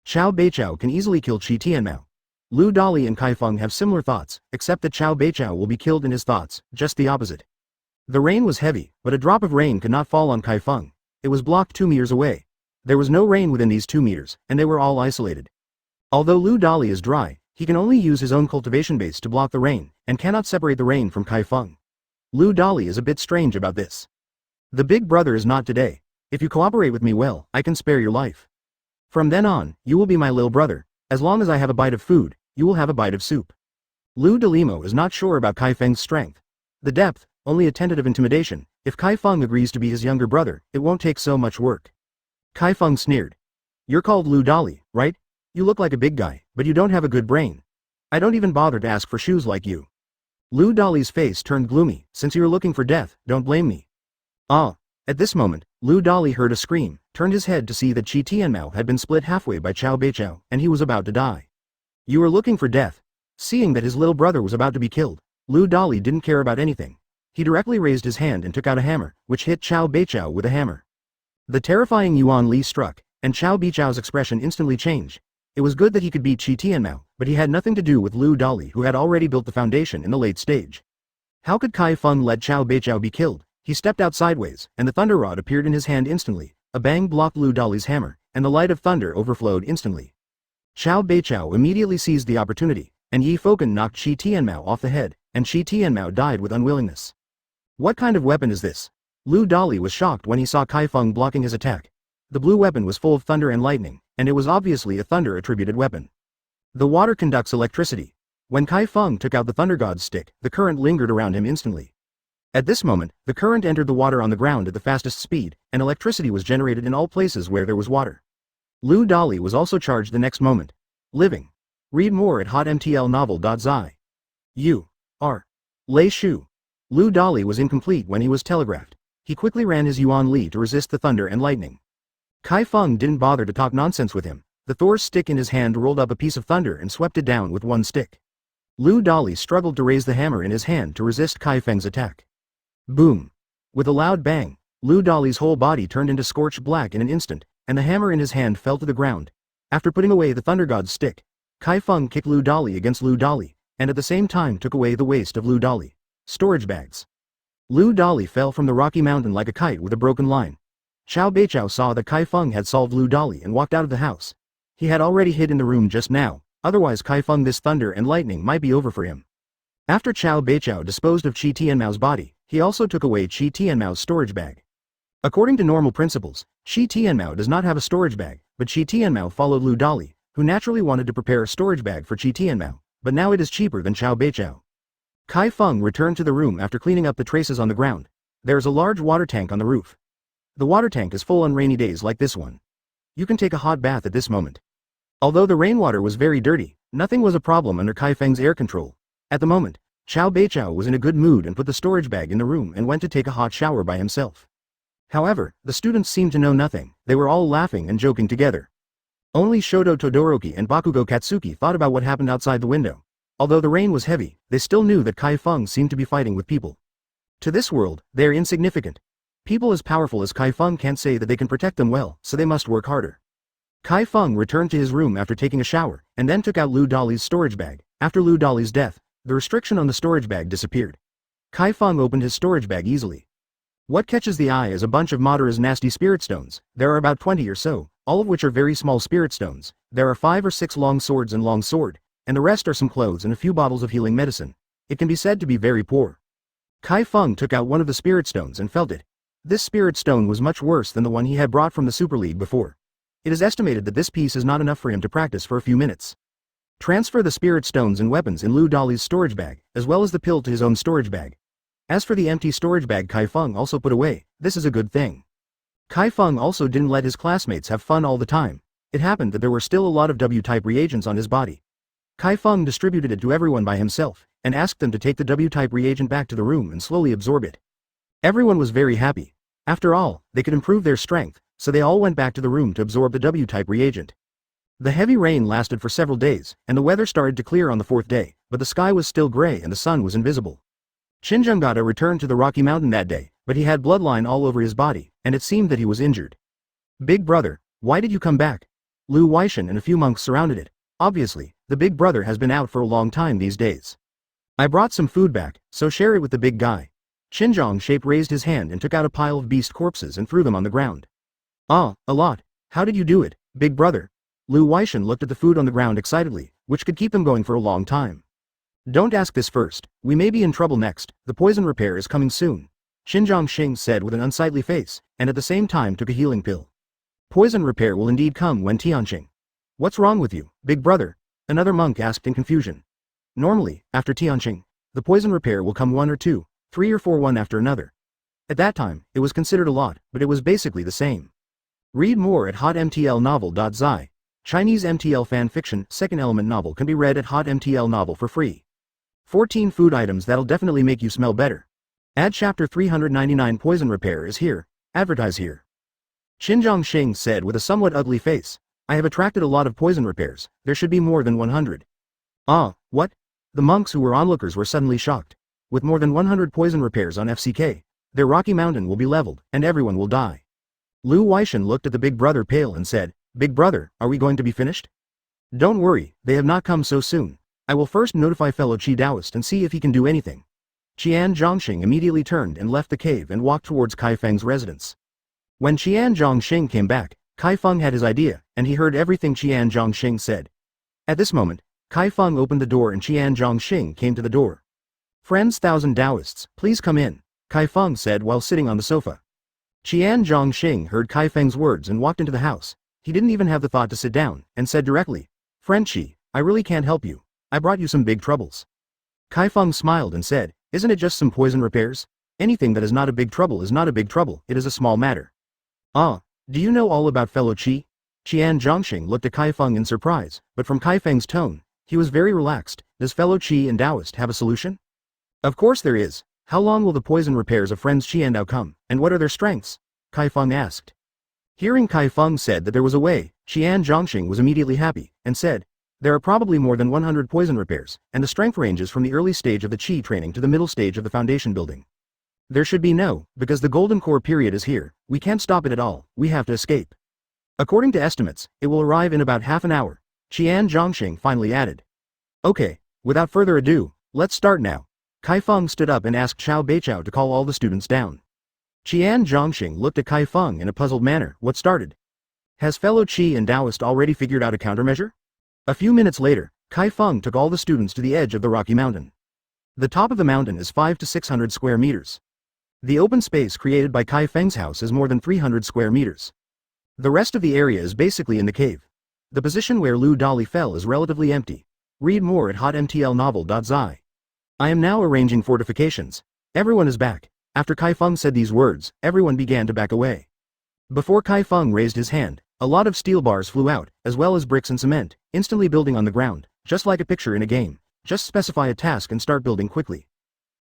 Chao Beichao can easily kill Chi Tianmao. Lu Dali and Chi Feng have similar thoughts, except that Chao Beichao will be killed in his thoughts, just the opposite. The rain was heavy, but a drop of rain could not fall on Chi Feng. It was blocked 2 meters away. There was no rain within these 2 meters, and they were all isolated. Although Lu Dali is dry, he can only use his own cultivation base to block the rain, and cannot separate the rain from Chi Feng. Lu Dali is a bit strange about this. "The big brother is not today. If you cooperate with me well, I can spare your life. From then on, you will be my little brother. As long as I have a bite of food, you will have a bite of soup." Lu Delimo is not sure about Chi Feng's strength. The depth, only a tentative intimidation. If Chi Feng agrees to be his younger brother, it won't take so much work. Chi Feng sneered. "You're called Lu Dali, right? You look like a big guy, but you don't have a good brain. I don't even bother to ask for shoes like you." Lu Dali's face turned gloomy. "Since you're looking for death, don't blame me." Ah. At this moment, Lu Dali heard a scream, turned his head to see that Chi Tianmao had been split halfway by Chao Beichao, and he was about to die. "You are looking for death." Seeing that his little brother was about to be killed, Lu Dali didn't care about anything. He directly raised his hand and took out a hammer, which hit Chao Beichao with a hammer. The terrifying Yuan Li struck, and Chao Beichao's expression instantly changed. It was good that he could beat Chi Tianmao, but he had nothing to do with Lu Dali, who had already built the foundation in the late stage. How could Chi Feng let Chao Beichao be killed? He stepped out sideways, and the thunder rod appeared in his hand instantly. A bang blocked Lu Dali's hammer, and the light of thunder overflowed instantly. Chao Beichao immediately seized the opportunity, and Yi Foken knocked Chi Tianmao off the head, and Chi Tianmao died with unwillingness. What kind of weapon is this? Lu Dali was shocked when he saw Chi Feng blocking his attack. The blue weapon was full of thunder and lightning, and it was obviously a thunder-attributed weapon. The water conducts electricity. When Chi Feng took out the Thunder God's stick, the current lingered around him instantly. At this moment, the current entered the water on the ground at the fastest speed, and electricity was generated in all places where there was water. Lu Dali was also charged the next moment. Living. Read more at hotmtlnovel.zi. U. R. Lei Shu. Lu Dali was incomplete when he was telegraphed. He quickly ran his Yuan Li to resist the thunder and lightning. Chi Feng didn't bother to talk nonsense with him. The Thor's stick in his hand rolled up a piece of thunder and swept it down with one stick. Lu Dali struggled to raise the hammer in his hand to resist Chi Feng's attack. Boom! With a loud bang, Lu Dali's whole body turned into scorched black in an instant, and the hammer in his hand fell to the ground. After putting away the Thunder God's stick, Chi Feng kicked Lu Dali against Lu Dali, and at the same time took away the waste of Lu Dali. Storage bags. Lu Dali fell from the rocky mountain like a kite with a broken line. Xiao Beichao saw that Chi Feng had solved Lu Dali and walked out of the house. He had already hid in the room just now, otherwise Chi Feng this thunder and lightning might be over for him. After Xiao Beichao disposed of Qi Tianmao's body, he also took away Qi Tianmao's storage bag. According to normal principles, Qi Tianmao does not have a storage bag, but Qi Tianmao followed Lu Dali, who naturally wanted to prepare a storage bag for Qi Tianmao, but now it is cheaper than Xiao Beichao. Chi Feng returned to the room after cleaning up the traces on the ground. There is a large water tank on the roof. The water tank is full on rainy days like this one. You can take a hot bath at this moment. Although the rainwater was very dirty, nothing was a problem under Chi Feng's air control. At the moment, Xiao Beichao was in a good mood and put the storage bag in the room and went to take a hot shower by himself. However, the students seemed to know nothing. They were all laughing and joking together. Only Shoto Todoroki and Bakugo Katsuki thought about what happened outside the window. Although the rain was heavy, they still knew that Chi Feng seemed to be fighting with people. To this world, they are insignificant. People as powerful as Chi Feng can't say that they can protect them well, so they must work harder. Chi Feng returned to his room after taking a shower, and then took out Lu Dali's storage bag. After Lu Dali's death, the restriction on the storage bag disappeared. Chi Feng opened his storage bag easily. What catches the eye is a bunch of Madara's nasty spirit stones. There are about 20 or so, all of which are very small spirit stones. There are 5 or 6 long swords and long sword, and the rest are some clothes and a few bottles of healing medicine. It can be said to be very poor. Chi Feng took out one of the spirit stones and felt it. This spirit stone was much worse than the one he had brought from the Super League before. It is estimated that this piece is not enough for him to practice for a few minutes. Transfer the spirit stones and weapons in Lu Dali's storage bag, as well as the pill to his own storage bag. As for the empty storage bag Chi Feng also put away, this is a good thing. Chi Feng also didn't let his classmates have fun all the time. It happened that there were still a lot of W-type reagents on his body. Chi Feng distributed it to everyone by himself, and asked them to take the W-type reagent back to the room and slowly absorb it. Everyone was very happy. After all, they could improve their strength, so they all went back to the room to absorb the W-type reagent. The heavy rain lasted for several days, and the weather started to clear on the 4th day, but the sky was still gray and the sun was invisible. Shinjungata returned to the Rocky Mountain that day, but he had bloodline all over his body, and it seemed that he was injured. Big brother, why did you come back? Lu Weishan and a few monks surrounded it. Obviously, the big brother has been out for a long time these days. I brought some food back, so share it with the big guy. Xinjiang Shape raised his hand and took out a pile of beast corpses and threw them on the ground. Ah, a lot. How did you do it, big brother? Lu Weishan looked at the food on the ground excitedly, which could keep them going for a long time. Don't ask this first, we may be in trouble next, the poison repair is coming soon. Xinjiang Xing said with an unsightly face, and at the same time took a healing pill. Poison repair will indeed come when Tianqing. What's wrong with you, big brother? Another monk asked in confusion. Normally, after Tianqing, the poison repair will come 1 or 2, 3 or 4 one after another. At that time, it was considered a lot, but it was basically the same. Read more at hotmtlnovel.zi. Chinese MTL fan fiction, second element novel can be read at hotmtl novel for free. 14 food items that'll definitely make you smell better. Add chapter 399 poison repair is here, advertise here. Xinjiang Xing said with a somewhat ugly face, I have attracted a lot of poison repairs, there should be more than 100. Ah, what? The monks who were onlookers were suddenly shocked. With more than 100 poison repairs on FCK, their Rocky Mountain will be leveled, and everyone will die. Lu Weishan looked at the big brother pale and said, Big brother, are we going to be finished? Don't worry, they have not come so soon. I will first notify fellow Qi Taoist and see if he can do anything. Qian Zhongxing immediately turned and left the cave and walked towards Chi Feng's residence. When Qian Zhongxing came back, Chi Feng had his idea, and he heard everything Qian Zhongxing said. At this moment, Chi Feng opened the door and Qian Zhongxing came to the door. Friends 1000 Taoists, please come in, Chi Feng said while sitting on the sofa. Qian Zhongxing heard Chi Feng's words and walked into the house. He didn't even have the thought to sit down, and said directly, Friend Qi, I really can't help you. I brought you some big troubles. Chi Feng smiled and said, Isn't it just some poison repairs? Anything that is not a big trouble is not a big trouble, it is a small matter. Ah, do you know all about fellow Qi? Qian Zhongxing looked at Kai Feng in surprise, but from Kai Feng's tone, he was very relaxed. Does fellow Qi and Taoist have a solution? Of course there is. How long will the poison repairs of friends Qi and Tao come, and what are their strengths? Kai Feng asked. Hearing Kai Feng said that there was a way, Qian Zhongxing was immediately happy, and said, there are probably more than 100 poison repairs, and the strength ranges from the early stage of the Qi training to the middle stage of the foundation building. There should be no, because the golden core period is here, we can't stop it at all, we have to escape. According to estimates, it will arrive in about half an hour, Qian Zhongxing finally added. Okay, without further ado, let's start now. Kai Feng stood up and asked Xiao Beichao to call all the students down. Qian Zhongxing looked at Kai Feng in a puzzled manner. What started? Has fellow Qi and Taoist already figured out a countermeasure? A few minutes later, Kai Feng took all the students to the edge of the rocky mountain. The top of the mountain is 500 to 600 square meters. The open space created by Kai Feng's house is more than 300 square meters. The rest of the area is basically in the cave. The position where Lu Dali fell is relatively empty. Read more at hotmtlnovel.zi. I am now arranging fortifications. Everyone is back. After Kai Feng said these words, everyone began to back away. Before Kai Feng raised his hand, a lot of steel bars flew out, as well as bricks and cement, instantly building on the ground, just like a picture in a game. Just specify a task and start building quickly.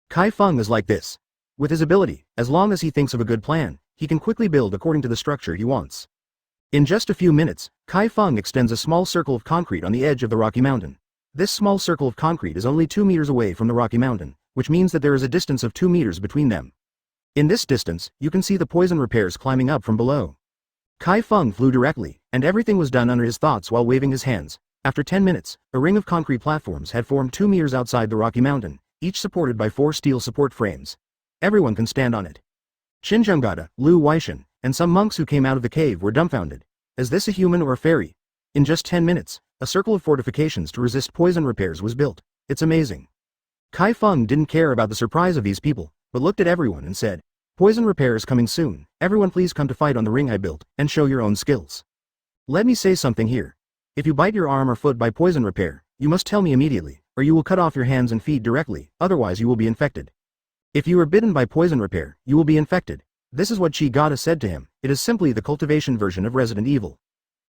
Kai Feng is like this. With his ability, as long as he thinks of a good plan, he can quickly build according to the structure he wants. In just a few minutes, Kai Feng extends a small circle of concrete on the edge of the rocky mountain. This small circle of concrete is only 2 meters away from the rocky mountain, which means that there is a distance of 2 meters between them. In this distance, you can see the poison repairs climbing up from below. Kai Feng flew directly, and everything was done under his thoughts while waving his hands. After 10 minutes, a ring of concrete platforms had formed 2 meters outside the rocky mountain, each supported by 4 steel support frames. Everyone can stand on it. Xinzhenggada, Lu Weishan, and some monks who came out of the cave were dumbfounded. Is this a human or a fairy? In just 10 minutes, a circle of fortifications to resist poison repairs was built. It's amazing. Kai Feng didn't care about the surprise of these people, but looked at everyone and said, poison repairs coming soon, everyone please come to fight on the ring I built, and show your own skills. Let me say something here. If you bite your arm or foot by poison repair, you must tell me immediately, or you will cut off your hands and feet directly, otherwise you will be infected. If you are bitten by poison repair, you will be infected. This is what Chi Gata said to him. It is simply the cultivation version of Resident Evil.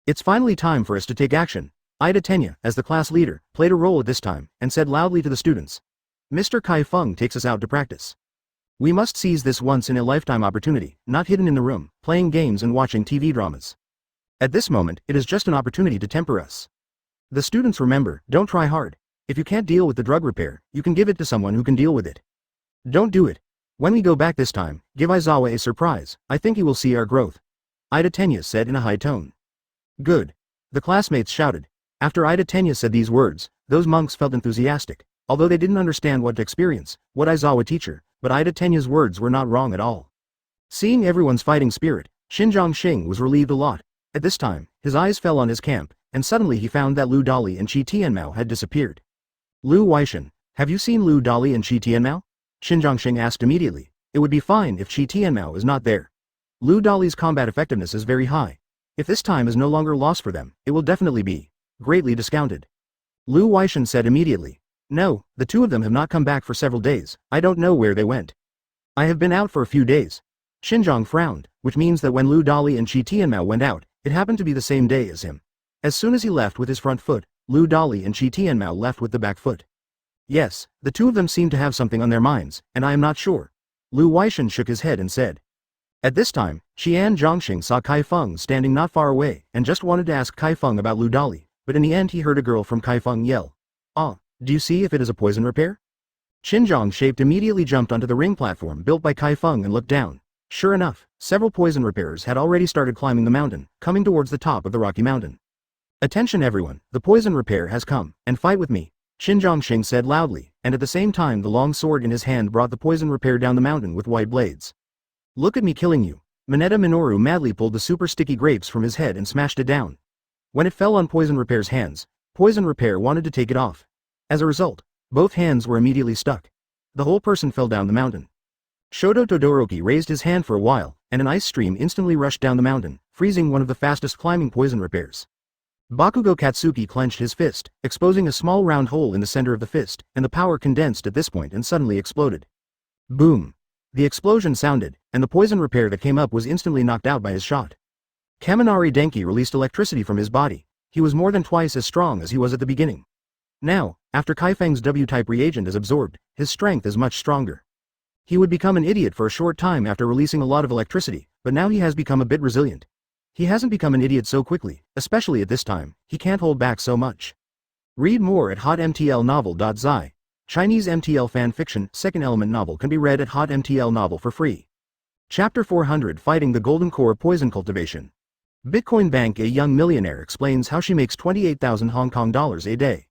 It's finally time for us to take action. Ida Tenya, as the class leader, played a role at this time, and said loudly to the students. Mr. Kai Feng takes us out to practice. We must seize this once-in-a-lifetime opportunity, not hidden in the room, playing games and watching TV dramas. At this moment, it is just an opportunity to temper us. The students remember, don't try hard. If you can't deal with the drug repair, you can give it to someone who can deal with it. Don't do it. When we go back this time, give Aizawa a surprise. I think he will see our growth. Ida Tenya said in a high tone. Good. The classmates shouted. After Ida Tenya said these words, those monks felt enthusiastic, although they didn't understand what to experience, what Aizawa teacher, but Ida Tenya's words were not wrong at all. Seeing everyone's fighting spirit, Xinzhongxing was relieved a lot. At this time, his eyes fell on his camp, and suddenly he found that Lu Dali and Qi Tianmao had disappeared. Lu Weishan, have you seen Lu Dali and Qi Tianmao? Xinzhongxing asked immediately. It would be fine if Qi Tianmao is not there. Lu Dali's combat effectiveness is very high. If this time is no longer lost for them, it will definitely be greatly discounted. Lu Weishan said immediately. No, the two of them have not come back for several days. I don't know where they went. I have been out for a few days. Xinzhong frowned, which means that when Lu Dali and Qi Tianmao went out, it happened to be the same day as him. As soon as he left with his front foot, Lu Dali and Qi Tianmao left with the back foot. Yes, the two of them seem to have something on their minds, and I am not sure. Lu Weishan shook his head and said. At this time, Qian Zhongxing saw Kai Feng standing not far away, and just wanted to ask Kai Feng about Lu Dali, but in the end he heard a girl from Kai Feng yell. Ah, do you see if it is a poison repair? Xinzhong shaped immediately jumped onto the ring platform built by Kai Feng and looked down. Sure enough, several poison repairers had already started climbing the mountain, coming towards the top of the rocky mountain. Attention everyone, the poison repair has come, and fight with me, Xinzhongxing said loudly, and at the same time the long sword in his hand brought the poison repair down the mountain with white blades. Look at me killing you. Mineta Minoru madly pulled the super sticky grapes from his head and smashed it down. When it fell on Poison Repair's hands, Poison Repair wanted to take it off. As a result, both hands were immediately stuck. The whole person fell down the mountain. Shoto Todoroki raised his hand for a while, and an ice stream instantly rushed down the mountain, freezing one of the fastest climbing Poison Repairs. Bakugo Katsuki clenched his fist, exposing a small round hole in the center of the fist, and the power condensed at this point and suddenly exploded. Boom! The explosion sounded, and the poison repair that came up was instantly knocked out by his shot. Kaminari Denki released electricity from his body. He was more than twice as strong as he was at the beginning. Now, after Chi Feng's W-type reagent is absorbed, his strength is much stronger. He would become an idiot for a short time after releasing a lot of electricity, but now he has become a bit resilient. He hasn't become an idiot so quickly, especially at this time. He can't hold back so much. Read more at hotmtlnovel.zi. Chinese MTL fan fiction, second element novel can be read at hotmtl novel for free. Chapter 400 Fighting the Golden Core Poison Cultivation. Bitcoin Bank, a young millionaire, explains how she makes 28,000 Hong Kong dollars a day.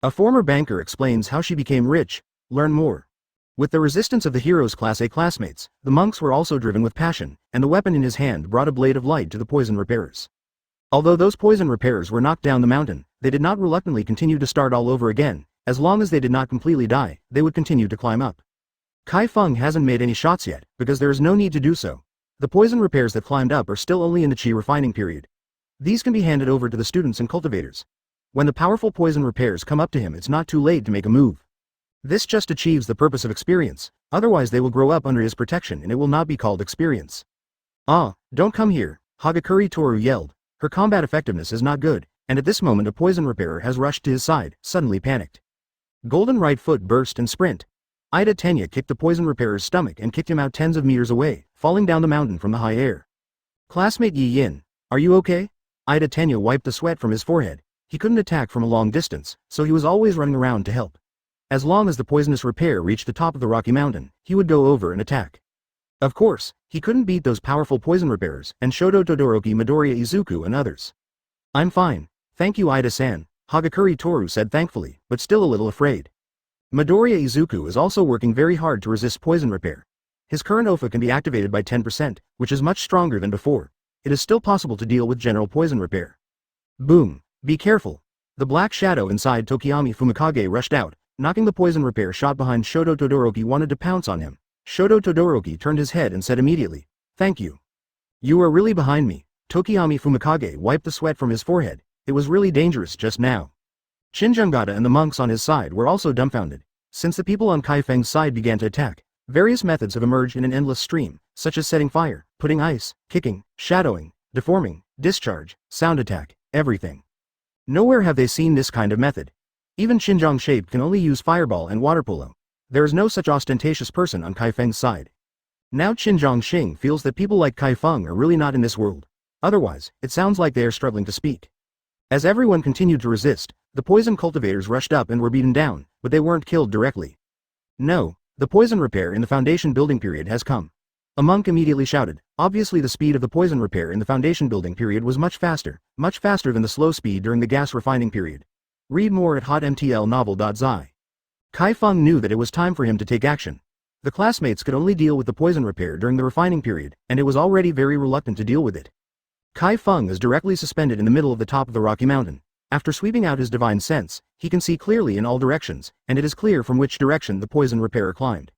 A former banker explains how she became rich. Learn more. With the resistance of the hero's Class A classmates, the monks were also driven with passion, and the weapon in his hand brought a blade of light to the poison repairers. Although those poison repairers were knocked down the mountain, they did not reluctantly continue to start all over again. As long as they did not completely die, they would continue to climb up. Chi Feng hasn't made any shots yet, because there is no need to do so. The poison repairs that climbed up are still only in the Chi refining period. These can be handed over to the students and cultivators. When the powerful poison repairs come up to him, it's not too late to make a move. This just achieves the purpose of experience, otherwise they will grow up under his protection and it will not be called experience. Ah, don't come here, Hagakure Toru yelled. Her combat effectiveness is not good, and at this moment a poison repairer has rushed to his side, suddenly panicked. Golden right foot burst and sprint. Ida Tenya kicked the poison repairer's stomach and kicked him out tens of meters away, falling down the mountain from the high air. Classmate Yi Yin, are you okay? Ida Tenya wiped the sweat from his forehead. He couldn't attack from a long distance, so he was always running around to help. As long as the poisonous repair reached the top of the rocky mountain, he would go over and attack. Of course, he couldn't beat those powerful poison repairers, and Shoto Todoroki, Midoriya Izuku and others. I'm fine, thank you Ida-san, Hagakure Toru said thankfully, but still a little afraid. Midoriya Izuku is also working very hard to resist poison repair. His current OFA can be activated by 10%, which is much stronger than before. It is still possible to deal with general poison repair. Boom, be careful. The black shadow inside Tokiyami Fumikage rushed out, knocking the poison repair shot behind Shoto Todoroki wanted to pounce on him. Shoto Todoroki turned his head and said immediately, thank you. You are really behind me. Tokiyami Fumikage wiped the sweat from his forehead. It was really dangerous just now. Shinjungata and the monks on his side were also dumbfounded. Since the people on Chi Feng's side began to attack, various methods have emerged in an endless stream, such as setting fire, putting ice, kicking, shadowing, deforming, discharge, sound attack, everything. Nowhere have they seen this kind of method. Even Xinjiang Shape can only use fireball and water polo. There is no such ostentatious person on Chi Feng's side. Now Xinjiang Xing feels that people like Chi Feng are really not in this world. Otherwise, it sounds like they are struggling to speak. As everyone continued to resist, the poison cultivators rushed up and were beaten down, but they weren't killed directly. No, the poison repair in the foundation building period has come. A monk immediately shouted. Obviously the speed of the poison repair in the foundation building period was much faster than the slow speed during the gas refining period. Read more at hotmtlnovel.zi. Chi Feng knew that it was time for him to take action. The classmates could only deal with the poison repair during the refining period, and it was already very reluctant to deal with it. Chi Feng is directly suspended in the middle of the top of the rocky mountain. After sweeping out his divine sense, he can see clearly in all directions, and it is clear from which direction the poison repairer climbed.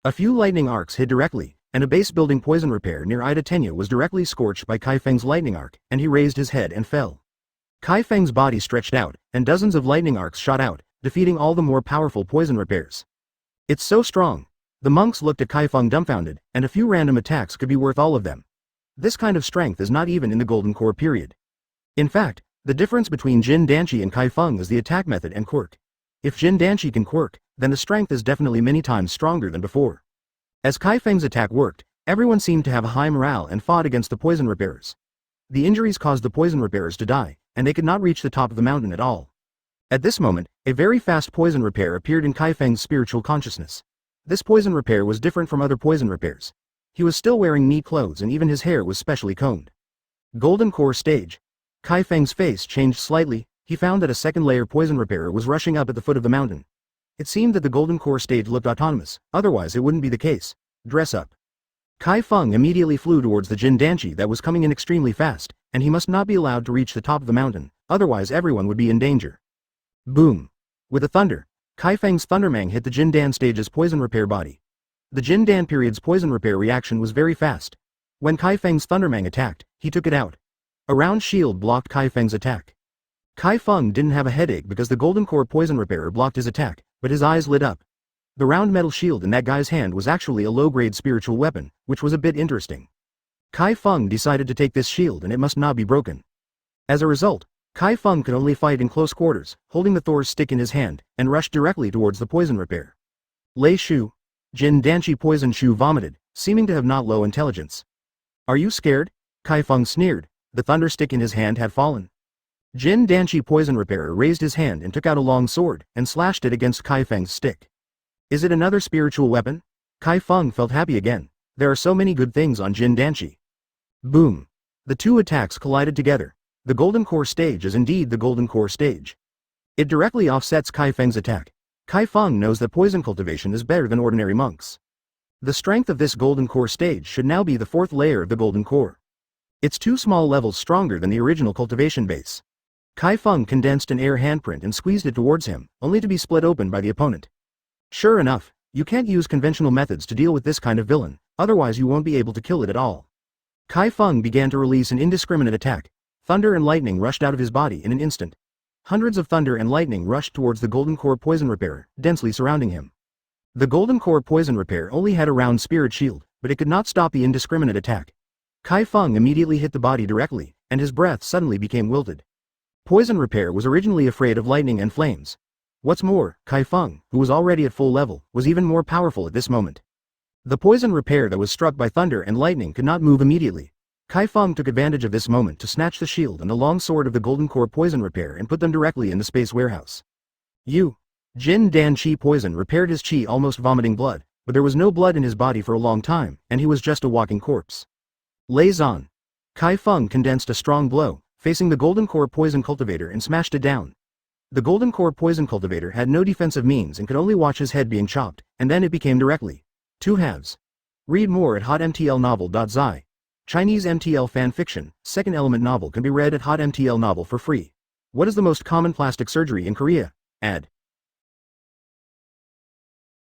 A few lightning arcs hit directly, and a base building poison repair near Ida Tenya was directly scorched by Chi Feng's lightning arc, and he raised his head and fell. Chi Feng's body stretched out, and dozens of lightning arcs shot out, defeating all the more powerful poison repairs. It's so strong. The monks looked at Chi Feng dumbfounded, and a few random attacks could be worth all of them. This kind of strength is not even in the Golden Core period. In fact, the difference between Jin Danchi and Chi Feng is the attack method and quirk. If Jin Danchi can quirk, then the strength is definitely many times stronger than before. As Chi Feng's attack worked, everyone seemed to have a high morale and fought against the poison repairers. The injuries caused the poison repairers to die, and they could not reach the top of the mountain at all. At this moment, a very fast poison repair appeared in Chi Feng's spiritual consciousness. This poison repair was different from other poison repairs. He was still wearing neat clothes and even his hair was specially combed. Golden Core stage. Chi Feng's face changed slightly. He found that a second layer poison repairer was rushing up at the foot of the mountain. It seemed that the Golden Core stage looked autonomous, otherwise it wouldn't be the case. Dress up. Chi Feng immediately flew towards the Jin Danchi that was coming in extremely fast, and he must not be allowed to reach the top of the mountain, otherwise everyone would be in danger. Boom. With a thunder, Chi Feng's Thundermang hit the Jin Dan stage's poison repair body. The Jin Dan period's poison repair reaction was very fast. When Chi Feng's Thundermang attacked, he took it out. A round shield blocked Chi Feng's attack. Chi Feng didn't have a headache because the Golden Core poison repairer blocked his attack, but his eyes lit up. The round metal shield in that guy's hand was actually a low-grade spiritual weapon, which was a bit interesting. Chi Feng decided to take this shield and it must not be broken. As a result, Chi Feng could only fight in close quarters, holding the Thor's stick in his hand, and rushed directly towards the poison repair. Lei Shu. Jin Danchi Poison Shu vomited, seeming to have not low intelligence. Are you scared? Chi Feng sneered. The thunder stick in his hand had fallen. Jin Danchi Poison Repairer raised his hand and took out a long sword, and slashed it against Chi Feng's stick. Is it another spiritual weapon? Chi Feng felt happy again. There are so many good things on Jin Danchi. Boom. The two attacks collided together. The Golden Core stage is indeed the Golden Core stage. It directly offsets Chi Feng's attack. Chi Feng knows that poison cultivation is better than ordinary monks. The strength of this Golden Core stage should now be the fourth layer of the Golden Core. It's 2 small levels stronger than the original cultivation base. Chi Feng condensed an air handprint and squeezed it towards him, only to be split open by the opponent. Sure enough, you can't use conventional methods to deal with this kind of villain, otherwise you won't be able to kill it at all. Chi Feng began to release an indiscriminate attack. Thunder and lightning rushed out of his body in an instant. Hundreds of thunder and lightning rushed towards the Golden Core Poison Repairer, densely surrounding him. The Golden Core Poison Repair only had a round spirit shield, but it could not stop the indiscriminate attack. Chi Feng immediately hit the body directly, and his breath suddenly became wilted. Poison Repair was originally afraid of lightning and flames. What's more, Chi Feng, who was already at full level, was even more powerful at this moment. The Poison Repair that was struck by thunder and lightning could not move immediately. Chi Feng took advantage of this moment to snatch the shield and the long sword of the Golden Core Poison Repair and put them directly in the space warehouse. Jin Dan Chi Poison repaired his chi, almost vomiting blood, but there was no blood in his body for a long time, and he was just a walking corpse. Lei Zan. Chi Feng condensed a strong blow, facing the Golden Core Poison Cultivator and smashed it down. The Golden Core Poison Cultivator had no defensive means and could only watch his head being chopped, and then it became directly 2 halves. Read more at hotmtlnovel.zi. Chinese MTL fan fiction, second element novel can be read at hotmtlnovel for free. What is the most common plastic surgery in Korea? Ad.